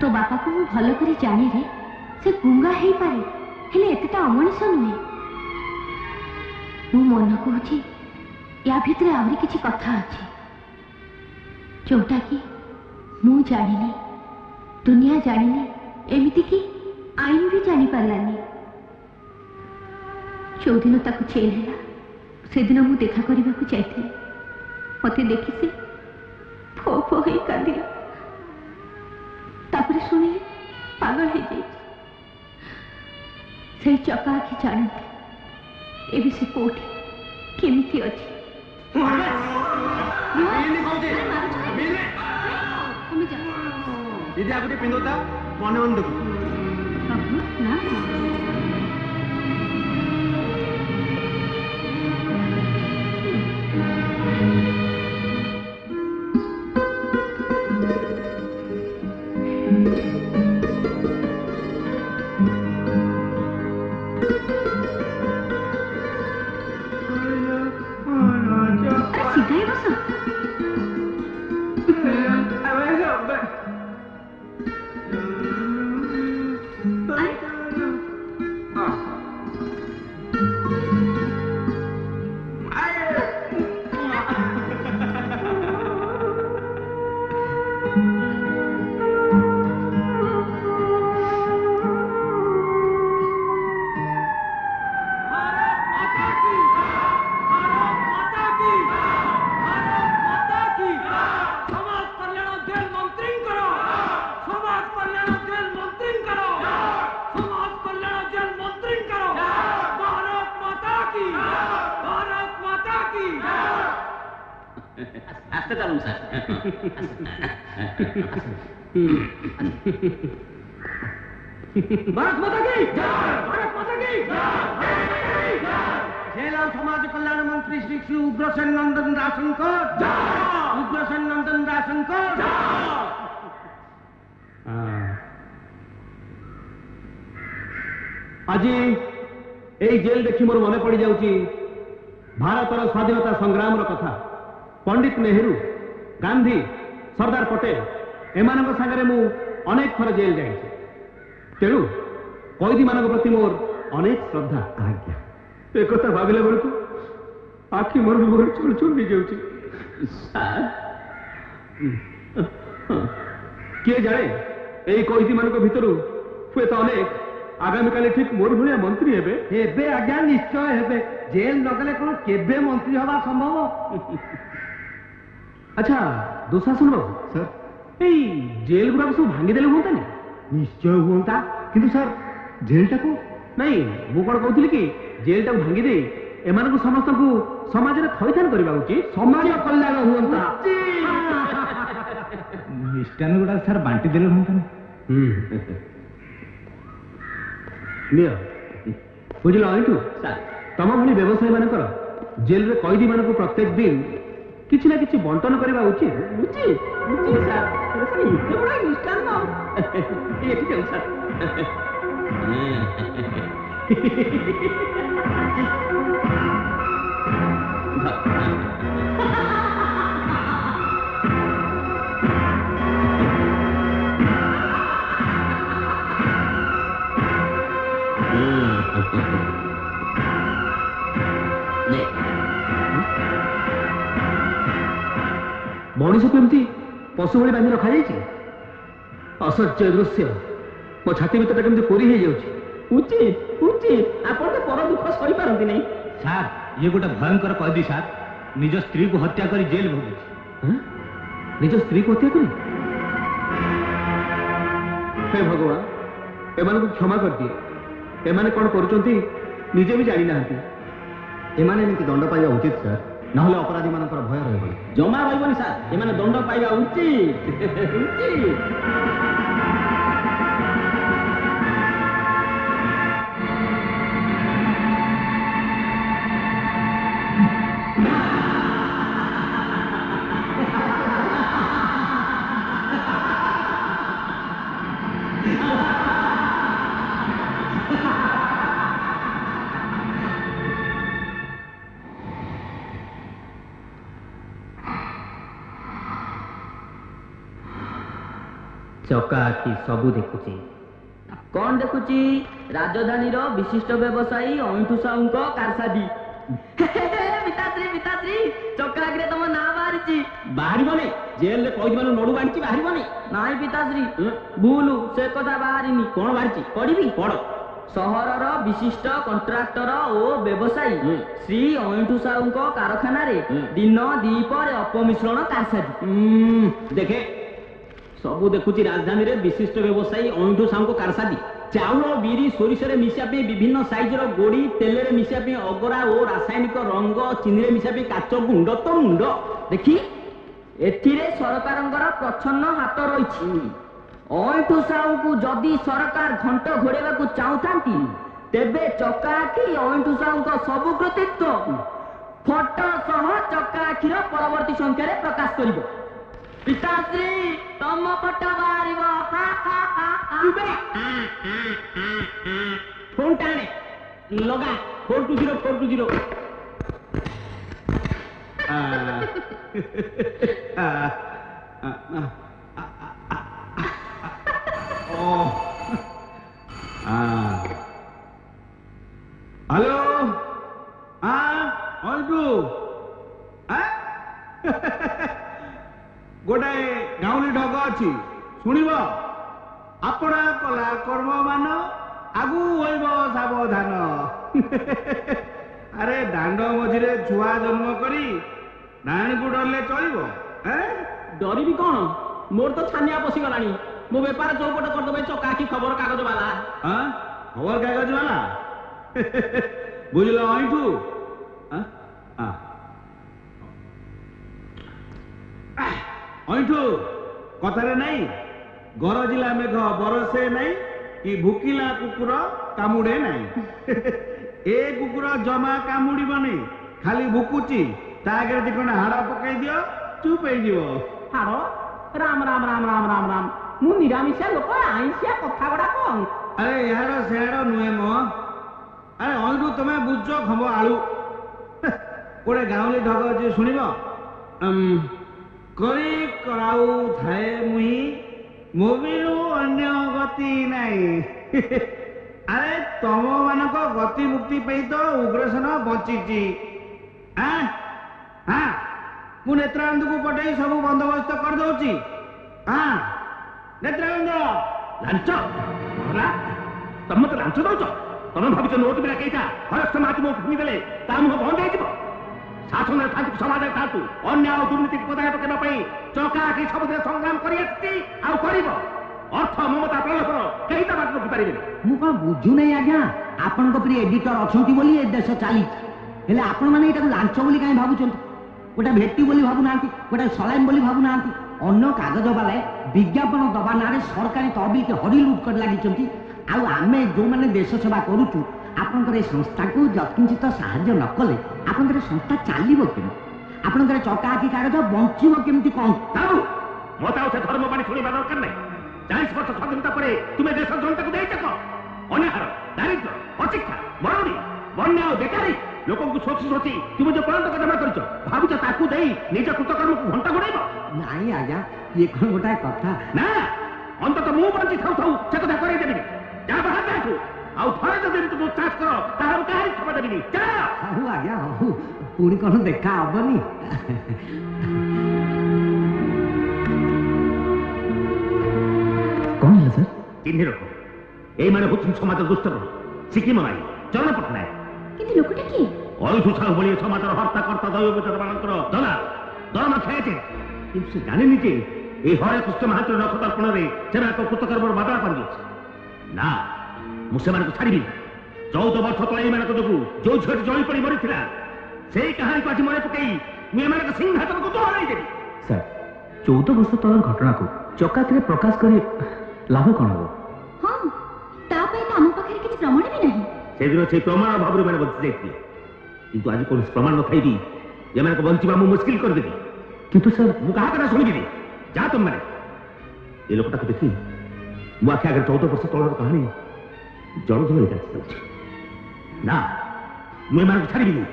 तो बापा को मु भलो करी जाने रे से गुंगा हेई पारे हेले एतेटा अमनिष नुहे मु मन कहूची या भितरे आवरी किछि कथा अछि जोटा कि मु जानिनी दुनिया जानिनी एमिति कि आईन भी जानी पारलानी जो दिन ताकु चेल हैला से दिन मु देखा करबा को चाहथिली मते देखि से फो फो हे कांदिला तापरे सुनिले पागल हे जाई से चका आखि जानते एबी से कोठी केमिति अछि दीदी आगुटे पिंदोता मने मन देखु ना আস্তে চালুন স্যার। भारत माता की भारत माता की জেলা সমাজ কল্যাণ মন্ত্রী শ্রী শ্রী উগ্রসেন নন্দন দাসঙ্কর উগ্রসেন নন্দন দাসঙ্কর আজি এই জেল দেখি মোর মনে পড়ি যাଉଛି ଭାରତର ସ୍ୱାଧୀନତା ସଂଗ୍ରାମର କଥା। ପଣ୍ଡିତ ନେହେରୁ, ଗାନ୍ଧୀ, ସର୍ଦ୍ଦାର ପଟେଲ ଏମାନଙ୍କ ସାଙ୍ଗରେ ମୁଁ ଅନେକ ଥର ଜେଲ ଯାଇଛି। ତେଣୁ କଏଦୀମାନଙ୍କ ପ୍ରତି ମୋର ଅନେକ ଶ୍ରଦ୍ଧା। ଆଜ୍ଞା, ଏକଥା ଭାବିଲା ବେଳକୁ ଆଖି ମୋର ଲୁହରେ ଚୁଳ ଚୁଳ ହେଇଯାଉଛି। କିଏ ଜାଣେ ଏଇ କଏଦୀମାନଙ୍କ ଭିତରୁ ହୁଏତ ଅନେକ ଆଗାମୀକାଲି ଠିକ ମୋର ଭଳିଆ ମନ୍ତ୍ରୀ ହେବେ। ଏବେ ଆଜ୍ଞା ନିଶ୍ଚୟ ହେବେ। ଜେଲ ନଗଲେ କଣ କେବେ ମନ୍ତ୍ରୀ ହବା ସମ୍ଭବ? ଆଚ୍ଛା ଦୁଶାସନ ବାବୁ, ସାର୍ ଏଇ ଜେଲ ଗୁଡାକ ସବୁ ଭାଙ୍ଗିଦେଲେ ହୁଅନ୍ତାନି? ନିଶ୍ଚୟ ହୁଅନ୍ତା, କିନ୍ତୁ ସାର୍ ଜେଲଟାକୁ ନାଇଁ, ମୁଁ କଣ କହୁଥିଲି କି ଜେଲଟାକୁ ଭାଙ୍ଗି ଦେଇ ଏମାନଙ୍କୁ ସମସ୍ତଙ୍କୁ ସମାଜରେ ଥଇଥାନ କରିବା ଉଚିତ। ସମାଜ କଲ୍ୟାଣ ହୁଅନ୍ତା। ମିଷ୍ଟାନ ଗୁଡାକ ସାର୍ ବାଣ୍ଟି ଦେଲେ ହୁଅନ୍ତାନି? ନିଅ, ବୁଝିଲ ଏଇଠୁ ତମ ଭଳି ବ୍ୟବସାୟୀ ମାନଙ୍କର ଜେଲରେ କଏଦୀ ମାନଙ୍କୁ ପ୍ରତ୍ୟେକ ଦିନ କିଛି ନା କିଛି ବଣ୍ଟନ କରିବା ଉଚିତ। ମଣିଷକୁ ଏମିତି ପଶୁ ଭଳି ବାନ୍ଧି ରଖାଯାଇଛି। ଅସହ୍ୟ ଦୃଶ୍ୟ ମୋ ଛାତି ଭିତରଟା କେମିତି ପୋରି ହେଇଯାଉଛି। ଆପଣ ତ ପର ଦୁଃଖ ସହିପାରନ୍ତି ନାହିଁ। ସାର୍ ଇଏ ଗୋଟେ ଭୟଙ୍କର କଏଦୀ ସାର୍, ନିଜ ସ୍ତ୍ରୀକୁ ହତ୍ୟା କରି ଜେଲ ଭୋଗୁଛି। ନିଜ ସ୍ତ୍ରୀକୁ ହତ୍ୟା କରି? ହେ ଭଗବାନ, ଏମାନଙ୍କୁ କ୍ଷମା କରିଦିଏ। ଏମାନେ କଣ କରୁଛନ୍ତି ନିଜେ ବି ଜାଣିନାହାନ୍ତି। ଏମାନେ ଏମିତି ଦଣ୍ଡ ପାଇବା ଉଚିତ ସାର୍, ନହେଲେ ଅପରାଧୀ ମାନଙ୍କର ଭୟ ରହିବ। ଜମା ରହିବନି ସାର୍, ଏମାନେ ଦଣ୍ଡ ପାଇବା ଉଚିତ। ଚକା ଆଖି ସବୁ ଦେଖୁଛି। କଣ ଦେଖୁଛି? ରାଜଧାନୀର ବିଶିଷ୍ଟ ବ୍ୟବସାୟୀ ଅଇଣ୍ଠୁ ସାହୁଙ୍କ କାରସାଦି। ପିତାଶ୍ରୀ, ଚକା ଆଖିରେ ତମ ନାଁ ବାହାରିଛି। ବାହାରିବନି? ଜେଲରେ କଏଦୀ ମାନଙ୍କୁ ନଡୁ ବାଣ୍ଟିଛି, ବାହାରିବନି? ନାଇଁ ପିତାଶ୍ରୀ, ଭୁଲ, ସେ କଥା ବାହାରିନି। କଣ ବାହାରିଛି? ପଢିବି? ପଢ। ସହରର ବିଶିଷ୍ଟ କଣ୍ଟ୍ରାକ୍ଟର ଓ ବ୍ୟବସାୟୀ ଶ୍ରୀ ଅଇଣ୍ଠୁ ସାହୁଙ୍କ କାରଖାନାରେ ଦିନ ଦ୍ୱିପହରେ ଅପମିଶ୍ରଣ କାରସାଦି। ଦେଖେ, ସବୁ ଦେଖୁଛି ରାଜଧାନୀରେ ବିଶିଷ୍ଟ ବ୍ୟବସାୟୀ ଅଇଣ୍ଠୁ ସାହୁଙ୍କ କାରସାଦି। ଚାଉଳ, ବିରି, ସୋରିଷରେ ମିଶିବା ପାଇଁ ବିଭିନ୍ନ ସାଇଜର ଗୋଡି, ତେଲରେ ମିଶିବା ପାଇଁ ଅଗରା ଓ ରାସାୟନିକ ରଙ୍ଗ, ଚିନିରେ ମିଶିବା ପାଇଁ କାଚ ଗୁଣ୍ଡ ତ ମୁଣ୍ଡ। ଦେଖି, ଏଥିରେ ସରକାରଙ୍କର ପ୍ରଚ୍ଛନ୍ନ ହାତ ରହିଛି। ଅଇଣ୍ଠୁ ସାହୁଙ୍କୁ ଯଦି ସରକାର ଘଣ୍ଟ ଘୋଡେଇବାକୁ ଚାହୁଁଥାନ୍ତି, ତେବେ ଚକା ଆଖି ଅଇଣ୍ଠୁ ସାହୁଙ୍କ ସବୁ କୃତିତ୍ୱ ଫଟୋ ସହ ଚକା ଆଖିର ପରବର୍ତ୍ତୀ ସଂଖ୍ୟାରେ ପ୍ରକାଶ କରିବ। ପିତାଶ୍ରୀ, ତମ ଫଟୋ ବାହାରିବ। ଫୋନ ଟାଣେ, ଲଗା 420 ହ୍ୟାଲୋ। ଅଇଣ୍ଠୁ, ଗୋଟାଏ ଗାଉଁଲି ଢଗ ଅଛି, ଶୁଣିବ? ଆପଣା କଲା କର୍ମ ମାନ ଆଗୁ ହୋଇବ ସାବଧାନ। ଆରେ ଦାଣ୍ଡ ମଝିରେ ଛୁଆ ଜନ୍ମ କରି ଡାହାଣୀକୁ ଡରିଲେ ଚଳିବ? ଡରିବି କଣ? ମୋର ତ ଛାନିଆ ପଶିଗଲାଣି। ମୋ ବେପାର ଚୌପଟ କରିଦେବେ ଚକା ଆଖି ଖବର କାଗଜ ବାଲା। ଖବର କାଗଜ ବାଲା? ବୁଝିଲ ଅଇଣ୍ଠୁ, ଅଇଠୁ କଥାରେ ନାଇଁ ଗରଜିଲା ମେଘ ବରସେ ନାଇଁ କି ଭୁକିଲା କୁକୁର କାମୁଡେ ନାଇଁ। ଏ କୁକୁର ଜମା କାମୁଡିବନି, ଖାଲି ଭୁକୁଛି। ତା ଆଗରେ ଦି ଖଣ୍ଡ ହାଡ଼ ପକାଇ ଦିଅ, ଚୁପ୍ ହେଇଯିବ। ହାଡ଼? ରାମ ରାମ ରାମ ରାମ ରାମ ରାମ, ମୁଁ ନିରାମିଷିଆ ଲୋକ, ଆଇଁଷିଆ କଥା ଗୁଡାକ। ଆରେ ଇଆଡ ସେଆଡ ନୁହେଁ ମ। ଆରେ ଅଇଠୁ ତମେ ବୁଝ ଖମ୍ବ ଆଳୁ। ଗୋଟେ ଗାଉଁଲି ଢଗ ଅଛି ଶୁଣିବ। କରି କରାଉ ଥାଏ ମୁହିଁ, ମୋବିରୁ ଅନ୍ୟ ଗତି ନାହିଁ। ଆରେ ତମ ମାନଙ୍କ ଗତି ମୁକ୍ତି ପାଇଁ ତ ଉଗ୍ରସେନ ବଞ୍ଚିଛି। ମୁଁ ନେତ୍ରାନନ୍ଦକୁ ପଠେଇ ସବୁ ବନ୍ଦୋବସ୍ତ କରିଦଉଛି। ନେତ୍ରାନନ୍ଦ। ଲାଞ୍ଚ? ତମେ ମତେ ଲାଞ୍ଚ ଦଉଛ? ତମେ ଭାବୁଛ ନୋଟ ପିଲା କେଇଟା ହରସ୍ତ ମାତି ମୋ ଫିଙ୍ଗିଦେଲେ ତା ମୁହଁ ବନ୍ଦ ହେଇଯିବ? ଶାସନରେ ଥାନ୍ତୁ, ସମାଜରେ ଥାନ୍ତୁ, ଅନ୍ୟାୟ ଦୁର୍ନୀତି ପଦାରେ ପକେଇବା ପାଇଁ ଚକା ଆଖି ସବୁଥିରେ ସଂଗ୍ରାମ କରି ଆସିଛି, ଆଉ କରିବ। ଅର୍ଥ ମମତା ପ୍ରଲୋଭନ କେହି ତା ବାଟ ରଖିପାରିବେନି। ମୁଁ କଣ ବୁଝୁନାହିଁ ଆଜ୍ଞା, ଆପଣଙ୍କ ପ୍ରିୟ ଏଡିଟର ଅଛନ୍ତି ବୋଲି ଏ ଦେଶ ଚାଲିଛି। ହେଲେ ଆପଣମାନେ ଏଇଟାକୁ ଲାଞ୍ଚ ବୋଲି କାହିଁ ଭାବୁଛନ୍ତି? ଗୋଟେ ଭେଟି ବୋଲି ଭାବୁନାହାନ୍ତି, ଗୋଟେ ସଲାଇନ ବୋଲି ଭାବୁନାହାନ୍ତି। ଅନ୍ୟ କାଗଜ ବାଲାଏ ବିଜ୍ଞାପନ ଦବା ନାଁରେ ସରକାରୀ ତହବିଲ ହରି ଲୁଟ୍ କରି ଲାଗିଛନ୍ତି। ଆଉ ଆମେ ଯୋଉମାନେ ଦେଶ ସେବା କରୁଛୁ, ଆପଣଙ୍କର ଏ ସଂସ୍ଥାକୁ ଯତ୍କିଞ୍ଚିତ ସାହାଯ୍ୟ ନ କଲେ ଆପଣଙ୍କର ସଂସ୍ଥା ଚାଲିବ କେମିତି? ଆପଣଙ୍କର ଚକା ଆଖି କାଗଜ ବଞ୍ଚିବ କେମିତି? କଣ ଥାଉ, ମତେ ଆଉ ସେ ଧର୍ମ ବାଣୀ ଶୁଣିବା ଦରକାର ନାହିଁ। 40 ବର୍ଷ ସ୍ୱାଧୀନତା ପରେ ତୁମେ ଦେଶ ଜନତାକୁ ଦେଇଛ କଣ? ଅନାହାର, ଦାରିଦ୍ର୍ୟ, ଅଶିକ୍ଷା, ମରୁଡ଼ି, ବନ୍ୟା ଆଉ ବେକାରୀ, ଲୋକଙ୍କୁ ଶୋଷି ଶୋଷି ତୁମେ ଯୋଉ ପଳାନ୍ତକ ଜମା କରିଛ, ଭାବୁଛ ତାକୁ ଦେଇ ନିଜ କୃତକର୍ମକୁ ଘଣ୍ଟା ଘୋଡ଼େଇବ? ନାଇଁ ଆଜ୍ଞା, ଇଏ କଣ ଗୋଟାଏ କଥା? ନା, ଅନ୍ତତଃ ମୁଁ ବଞ୍ଚି ଥାଉ ଥାଉ ସେ କଥା କରେଇ ଦେବିନି। ଯା ବାହାର ଯାଠୁ, ଆଉ ଥରେ ଯଦି ଏମିତି ଦୁଃସାହସ କର ତାହେଲେ ମୁଁ କାହାରି କ୍ଷମା ଦେବିନି। ହଉ ଆଜ୍ଞା, ହଉ, ପୁଣି କଣ ଦେଖା ହବନି? କଣ ହେଲା ସାର୍? ଚିହ୍ନି ରଖ, ଏଇମାନେ ହଉଛନ୍ତି ସମାଜର ଦୁଷ୍ଟର ସିକିମ ନାଇଁ ଚରଣ ପଟ୍ଟନାୟକ। କିନ୍ତୁ ଲୋକଟା କିଏ? ଅଇଠୁ ସାହୁ ଭଳି ସମାଜର ହର୍ତ୍ତା କର୍ତ୍ତା ଦୈବବିଚାର ମାନଙ୍କର ଦରମା ଖାଇছে। କିନ୍ତୁ ସେ ଜାଣିନି ଯେ এই হরে কৃষ্ণ মহান্তের নখ দর্পণরে সেମାନଙ୍କ କୃତକର୍ମର ବାଦଳା କରିଦେଇଛି। ନା, ମୁଁ ସେମାନଙ୍କୁ ଛାଡ଼ିବି। 14 ବର୍ଷ ତଳେ ଏମାନଙ୍କ ଯୋଗୁଁ ଯୋଉ ଝିଅଟି ଜଳି ପଡ଼ି ମରିଥିଲା, ସେଇ କାହାଣୀକୁ ଆଜି ମନେ ପକେଇ ମୁଁ ଏମାନଙ୍କ ସିଂହାସନକୁ ଦୋହରାଇ ଦେବି। ସାର୍, 14 ବର୍ଷ ତଳର ଘଟଣାକୁ ଚକାତିରେ ପ୍ରକାଶ କରି ଲାଭ କ'ଣ ହବ? ହଁ, ତା ପାଇଁ ତ ଆମ ପାଖରେ କିଛି ପ୍ରମାଣ ବି ନାହିଁ। ସେଦିନ ସେଇ ପ୍ରମାଣ ଅଭାବରୁ ଏମାନେ ବଞ୍ଚି ଯାଇଥିଲେ। କିନ୍ତୁ ଆଜି କୌଣସି ପ୍ରମାଣ ନଥାଇ ବି ଏମାନଙ୍କୁ ବଞ୍ଚିବା ମୁଁ ମୁସ୍କିଲ କରିଦେବି। କିନ୍ତୁ ସାର୍, ମୁଁ କାହା କଥା ଶୁଣିବିନି। ଯା ତମମାନେ। ଏ ଲୋକଟାକୁ ଦେଖି ମୋ ଆଖି ଆଗରେ 14 ବର୍ଷ ତଳର କାହାଣୀ ଜଳ ଜଳ ଚାଲିଛି। ନା, ମୁଁ ଏମାନଙ୍କୁ ଛାଡ଼ିବିନି,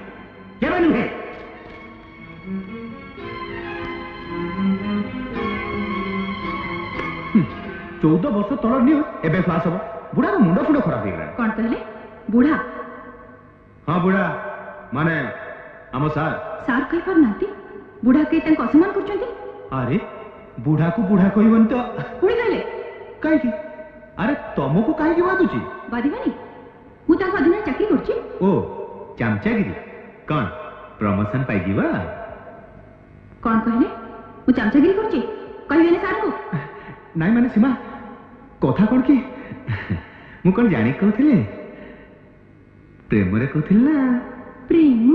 କେବେ ନୁହେଁ। 14 ବର୍ଷ ତଳ ନ୍ୟୁଜ୍ ଏବେ ଫ୍ଲାସ୍ ହବ। ବୁଢ଼ାର ମୁଣ୍ଡ ଫୁଣ୍ଡ ଖରାପ ହେଇଗଲାଣି। କ'ଣ କହିଲେ? ବୁଢ଼ା? ହଁ, ବୁଢ଼ା ମାନେ ଆମ ସାର୍। ସାର୍ କହିପାରୁନାହାନ୍ତି? ବୁଢ଼ା କେହି ତାଙ୍କୁ ଅସମ୍ମାନ କରୁଛନ୍ତି? ଆରେ ବୁଢ଼ାକୁ ବୁଢ଼ା କହିବନି ତ ପୁଣି କହିଲେ କାହିଁକି? ଆରେ ତମକୁ କାହିଁକି ବାଧୁଛି? ବାଧିବନି? ମୁଁ ତାଙ୍କ ଅଧୀନରେ ଚାକିରି କରୁଛି। ଓ, ଚାମଚାଗିରି କ'ଣ ପ୍ରମୋସନ ପାଇଯିବା? କ'ଣ କହିଲେ? ମୁଁ ଚାମଚାଗିରି କରୁଛି? କହିବେନି ସାର୍ଙ୍କୁ? ନାଇଁ ମାନେ ସୀମା, କଥା କ'ଣ କି, ମୁଁ କ'ଣ ଜାଣି କହୁଥିଲି? ପ୍ରେମରେ କହୁଥିଲି ନା। ପ୍ରେମ?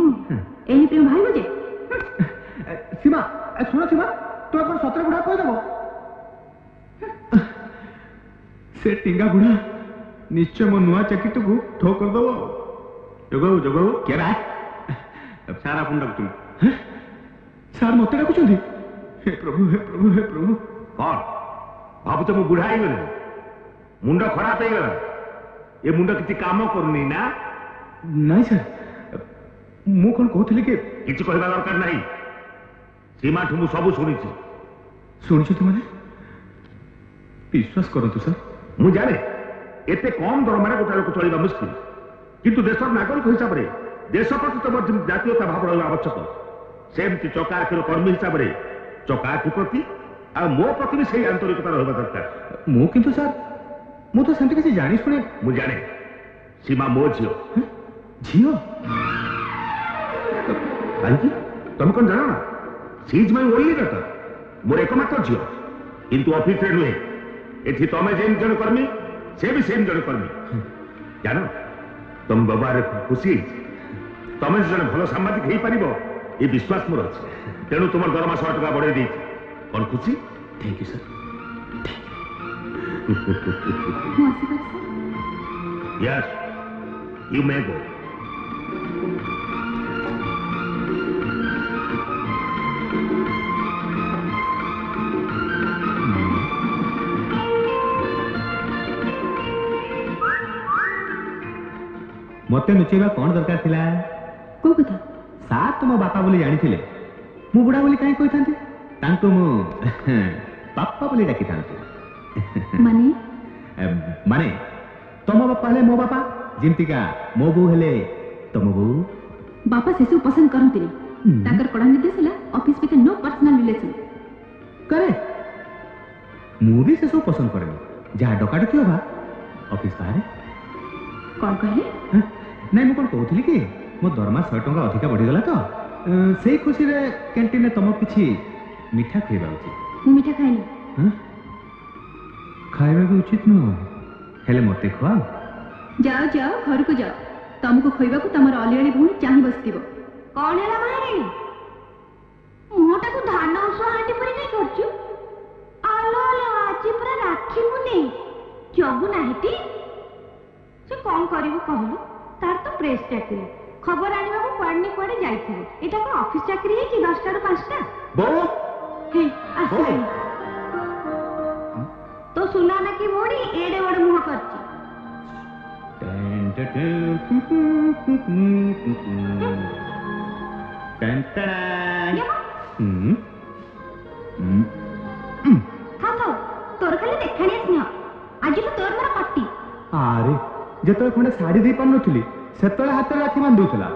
ଏହି ପ୍ରେମ ବାହାରିବ ଯେ। ସୀମା, ଶୁଣ ସୀମା, ତୁ କ'ଣ ସତରେ ବୁଢ଼ା କହିଦେବ? ସେ ଟିଙ୍ଗା ବୁଢ଼ା ନିଶ୍ଚୟ ମୋ ନୂଆ ଚାକିରିଟାକୁ ଠୋ କରିଦେବ। ଯୋଗଉ ଯୋଗଉ କେରା ସାର୍ ଆପଣ ଡାକୁଛନ୍ତି। ସାର୍ ମତେ ଡାକୁଛନ୍ତି? ହେ ପ୍ରଭୁ, ହେ ପ୍ରଭୁ, ହେ ପ୍ରଭୁ। କ'ଣ ଭାବୁଛ ମୁଁ ବୁଢ଼ା ହେଇଗଲି? ମୁଣ୍ଡ ଖରାପ ହେଇଗଲା? ଏ ମୁଣ୍ଡ କିଛି କାମ କରୁନି ନା? ନାଇଁ ସାର୍, ମୁଁ କ'ଣ କହୁଥିଲି କି? କିଛି କହିବା ଦରକାର ନାହିଁ। ସୀମାଠୁ ମୁଁ ସବୁ ଶୁଣିଛି। ଶୁଣିଛନ୍ତି ମାନେ? ବିଶ୍ୱାସ କରନ୍ତୁ ସାର୍, ମୁଁ ଜାଣେ ଏତେ କମ୍ ଦରମାରେ ଗୋଟେ ଲୋକ ଚଳିବା ମୁସ୍କିଲ। କିନ୍ତୁ ଦେଶର ନାଗରିକ ହିସାବରେ ଦେଶ ପ୍ରତି ତମର ଯେମିତି ଜାତୀୟତା ଭାବ ରହିବା ଆବଶ୍ୟକ, ସେମିତି ଚକା ଆଖିର କର୍ମୀ ହିସାବରେ ଚକା ଆଖି ପ୍ରତି ଆଉ ମୋ ପ୍ରତି ବି ସେଇ ଆନ୍ତରିକତା ରହିବା ଦରକାର। ମୁଁ କିନ୍ତୁ ସାର୍, ମୁଁ ତ ସେମିତି କିଛି ଜାଣି ଶୁଣି। ମୁଁ ଜାଣେ ସୀମା ମୋ ଝିଅ। ଝିଅ? କାହିଁକି ତମେ କ'ଣ ଜାଣ ନା? C is my only daughter, ମୋର ଏକମାତ୍ର ଝିଅ। କିନ୍ତୁ ଅଫିସରେ ନୁହେଁ, ଏଠି ତମେ ଯେମିତି ଜଣେ କର୍ମୀ, ସେ ବି ସେମିତି ଜଣେ କର୍ମୀ। ଜାଣ, ତମ ବ୍ୟବହାରରେ ଖୁସି ହେଇଛି। ତମେ ଜଣେ ଭଲ ସାମ୍ବାଦିକ ହେଇପାରିବ ଏ ବିଶ୍ୱାସ ମୋର ଅଛି। ତେଣୁ ତୁମର ଦରମା 100 ଟଙ୍କା ବଢେଇ ଦେଇଛି। କଣ ଖୁସି? Thank you sir. ମୁଁ ଆସିପାରେ sir? Yes you may go. ମତେ ଲୁଚେଇବା କଣ ଦରକାର ଥିଲା? କୋଉ କଥା? ସାର୍ ତୁମ ବାପା ବୋଲି ଜାଣିଥିଲେ ମୁଁ ବୁଢା ବୋଲି କାହିଁ କହିଥାନ୍ତି? ତାଙ୍କୁ ମୁଁ ବାପା ବୋଲି ଡାକିଥାନ୍ତି। ମାନେ ମାନେ ତମ ବାପା ହେଲେ ମୋ ବାପା, ଯେମିତିକା ମୋ ବୋଉ ହେଲେ ତମ ବୋଉ। ବାପା ସେସବୁ ପସନ୍ଦ କରନ୍ତିନି। ତାଙ୍କର କଡ଼ା ନିର୍ଦ୍ଦେଶ ହେଲା ଅଫିସ ଭିତରେ नो पर्सनल रिलेशन। କରେ ମୁଁ ବି ସେସବୁ ପସନ୍ଦ କରେନି। ଯାହା ଡକାଡକି ହବା ଅଫିସ ବାହାରେ। କଣ କହିଲେ? ନାଇଁ ମୁଁ କଣ କହୁଥିଲି କି ମୋ ଦରମା 100 ଟଙ୍କା ଅଧିକା ବଢିଗଲା ତ ସେଇ ଖୁସିରେ କ୍ୟାଣ୍ଟିନରେ ତମ କିଛି ମିଠା ଖୁଆଇବା ଉଚିତ। ମୁଁ ମିଠା ଖାଇନି। ଖାଇବା ବି ଉଚିତ ନୁହଁ, ହେଲେ ମତେ ଖୁଆଅ। ଯାଅ ଯାଅ ଘରକୁ ଯାଅ। ତମକୁ ଖୋଇବାକୁ ତମର ଅଲିଆଳି ଭଉଣୀ ଚାହିଁ ବସିଥିବ। କଣ ହେଲା ମହାରାଣୀ? ମୁହଁଟାକୁ ଧାନ ଉଷୁଆ ହାଣ୍ଡି ପରି କାଇଁ କରୁଛୁ? ଆଲୋ ଆଲୋ ଆଜି ପୁରା ରାକ୍ଷୀ ମୁନି ଜଗୁ ନାହିଁଟି। ସେ କଣ କରିବୁ କହିଲୁ? ତାର ତ ପ୍ରେସ୍ ଚାକିରି, ଖବର ଆଣିବାକୁ କୁଆଡେ ନି କୁଆଡେ ଯାଇଥିବ। ଏଇଟା କଣ ଅଫିସ ଚାକିରି ହେଇଛି 10ଟାରୁ 5ଟା? ବୋଉ ଆସିଲାଣି ତ ସୁନା ନାକି ଭଉଣୀ ଏଡେ ବଡ ମୁହଁ କରିଛି। ଥାଉ ତୋର ଖାଲି ଦେଖାଣିଆ ସ୍ନେହ। ଆଜି ତ ତୋର ମୋର କଟି। ଆରେ ଯେତେବେଳେ ଖଣ୍ଡେ ଶାଢୀ ଦେଇ ପାରୁନଥିଲି ସେତେବେଳେ ହାତରେ ରାକ୍ଷୀ ବାନ୍ଧି ଦଉଥିଲା,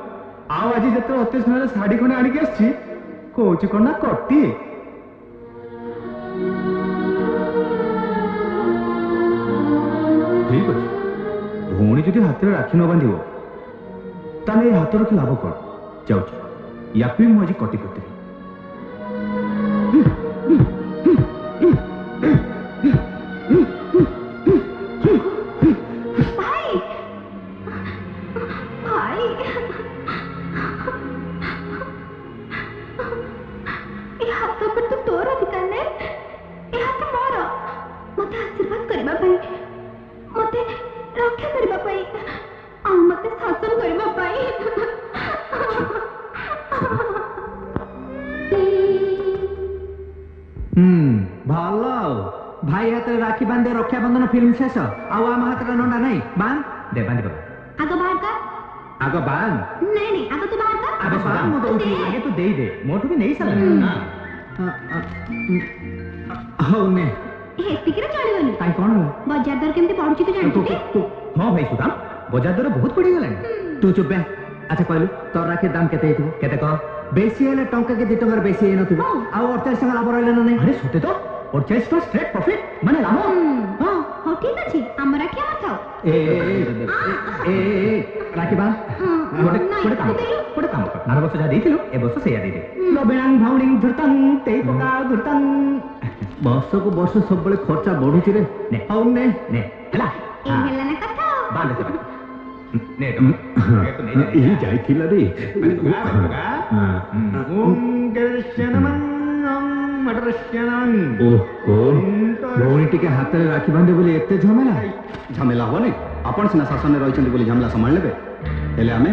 ଆଉ ଆଜି ଯେତେବେଳେ ଅତି ସ୍ନେହରେ ଶାଢୀ ଖଣ୍ଡେ ଆଣିକି ଆସିଛି କହୁଛି କଣ ନା କଟି। ଠିକ ଅଛି, ଭଉଣୀ ଯଦି ହାତରେ ରାକ୍ଷୀ ନ ବାନ୍ଧିବ ତାହେଲେ ଏ ହାତ ରଖି ଲାଭ କଣ? ଯାଉଛି ୟାକୁ ବି ମୁଁ ଆଜି କଟି କରିଦେବି। ଭଲ ଭାଇ ହାତରେ ରାକ୍ଷୀ ବାନ୍ଧେ ରକ୍ଷାବନ୍ଧନ ଫିଲ୍ମ ଶେଷ। ଆଉ ଆମ ହାତରେ ନଣ୍ଡା ନାହିଁ। ବାନ୍ଧ ଦେ ବାନ୍ଧି ପକା। ଆଗ ବାହାର କର। ଆଗ ବାନ୍ଧ। ନାଇଁ ନାଇଁ ଆଗ ତୁ ବାହାର କର। ଆବେ ବାନ୍ଧ, ମୁଁ ଦଉଛି। ଆଗେ ତୁ ଦେଇ ଦେ, ମୋଠୁ ବି ନେଇ ସାରିଲାଣି। ହଉ ନେ। ଏତିକିରେ ଚଳିବନି। କାଇଁ କଣ ହେଲା? ବଜାର ଦର କେମିତି ପଡୁଛି ତୁ ଜାଣିଛୁ କି? ହଁ ଭାଇ ସୁଦାମ, ବଜାର ଦର ବହୁତ ବଢିଗଲାଣି। ତୁ ଚୁପ ବେ। ଆଚ୍ଛା କହିଲୁ ତୋର ରାକ୍ଷୀର ଦାମ କେତେ ହେଇଥିବ? କେତେ କହ? ବେଶୀ ହେଲେ ଟଙ୍କା କି 2 ଟଙ୍କାର ବେଶୀ ହେଇନଥିବ। ଆଉ 48 ଟଙ୍କା ଲାଭ ରହିଲା ନା ନାଇଁ? ଆରେ ସତେ ତ 48 ଟଙ୍କା ଷ୍ଟ୍ରେଟ୍ ପ୍ରଫିଟ୍, ମାନେ ଲାଭ। ହଁ ହଉ ଠିକ ଅଛି, ଆମ ରାକ୍ଷୀ ଆମର ଥାଉ। ରାକ୍ଷୀ ବାନ୍ଧ। ଗୋଟେ କାମ କର, ଆର ବର୍ଷ ଯାହା ଦେଇଥିଲୁ ଏ ବର୍ଷ ସେଇଆ ଦେଇଦେ। ଲବେଣାଙ୍ଗ ଭାଉଣିଂ ଧୃତଂ ତେଇ ପକା ଧୃତଂ। ବର୍ଷକୁ ବର୍ଷ ସବୁବେଳେ ଖର୍ଚ୍ଚା ବଢୁଛି ରେ। ହଉ ନେ ନେ ହେଲା। ଏ ହେଲା ନା କଥା। ବାନ୍ଧ ଦେ ଯାଇଥିଲା ରେ। ଭଉଣୀ ଟିକେ ହାତରେ ରାକ୍ଷୀ ବାନ୍ଧେ ବୋଲି ଏତେ ଝାମେଲା? ଝାମେଲା ହବନି, ଆପଣ ସିନା ଶାସନରେ ରହିଛନ୍ତି ବୋଲି ଝାମେଲା ସମ୍ଭାଳି ନେବେ, ହେଲେ ଆମେ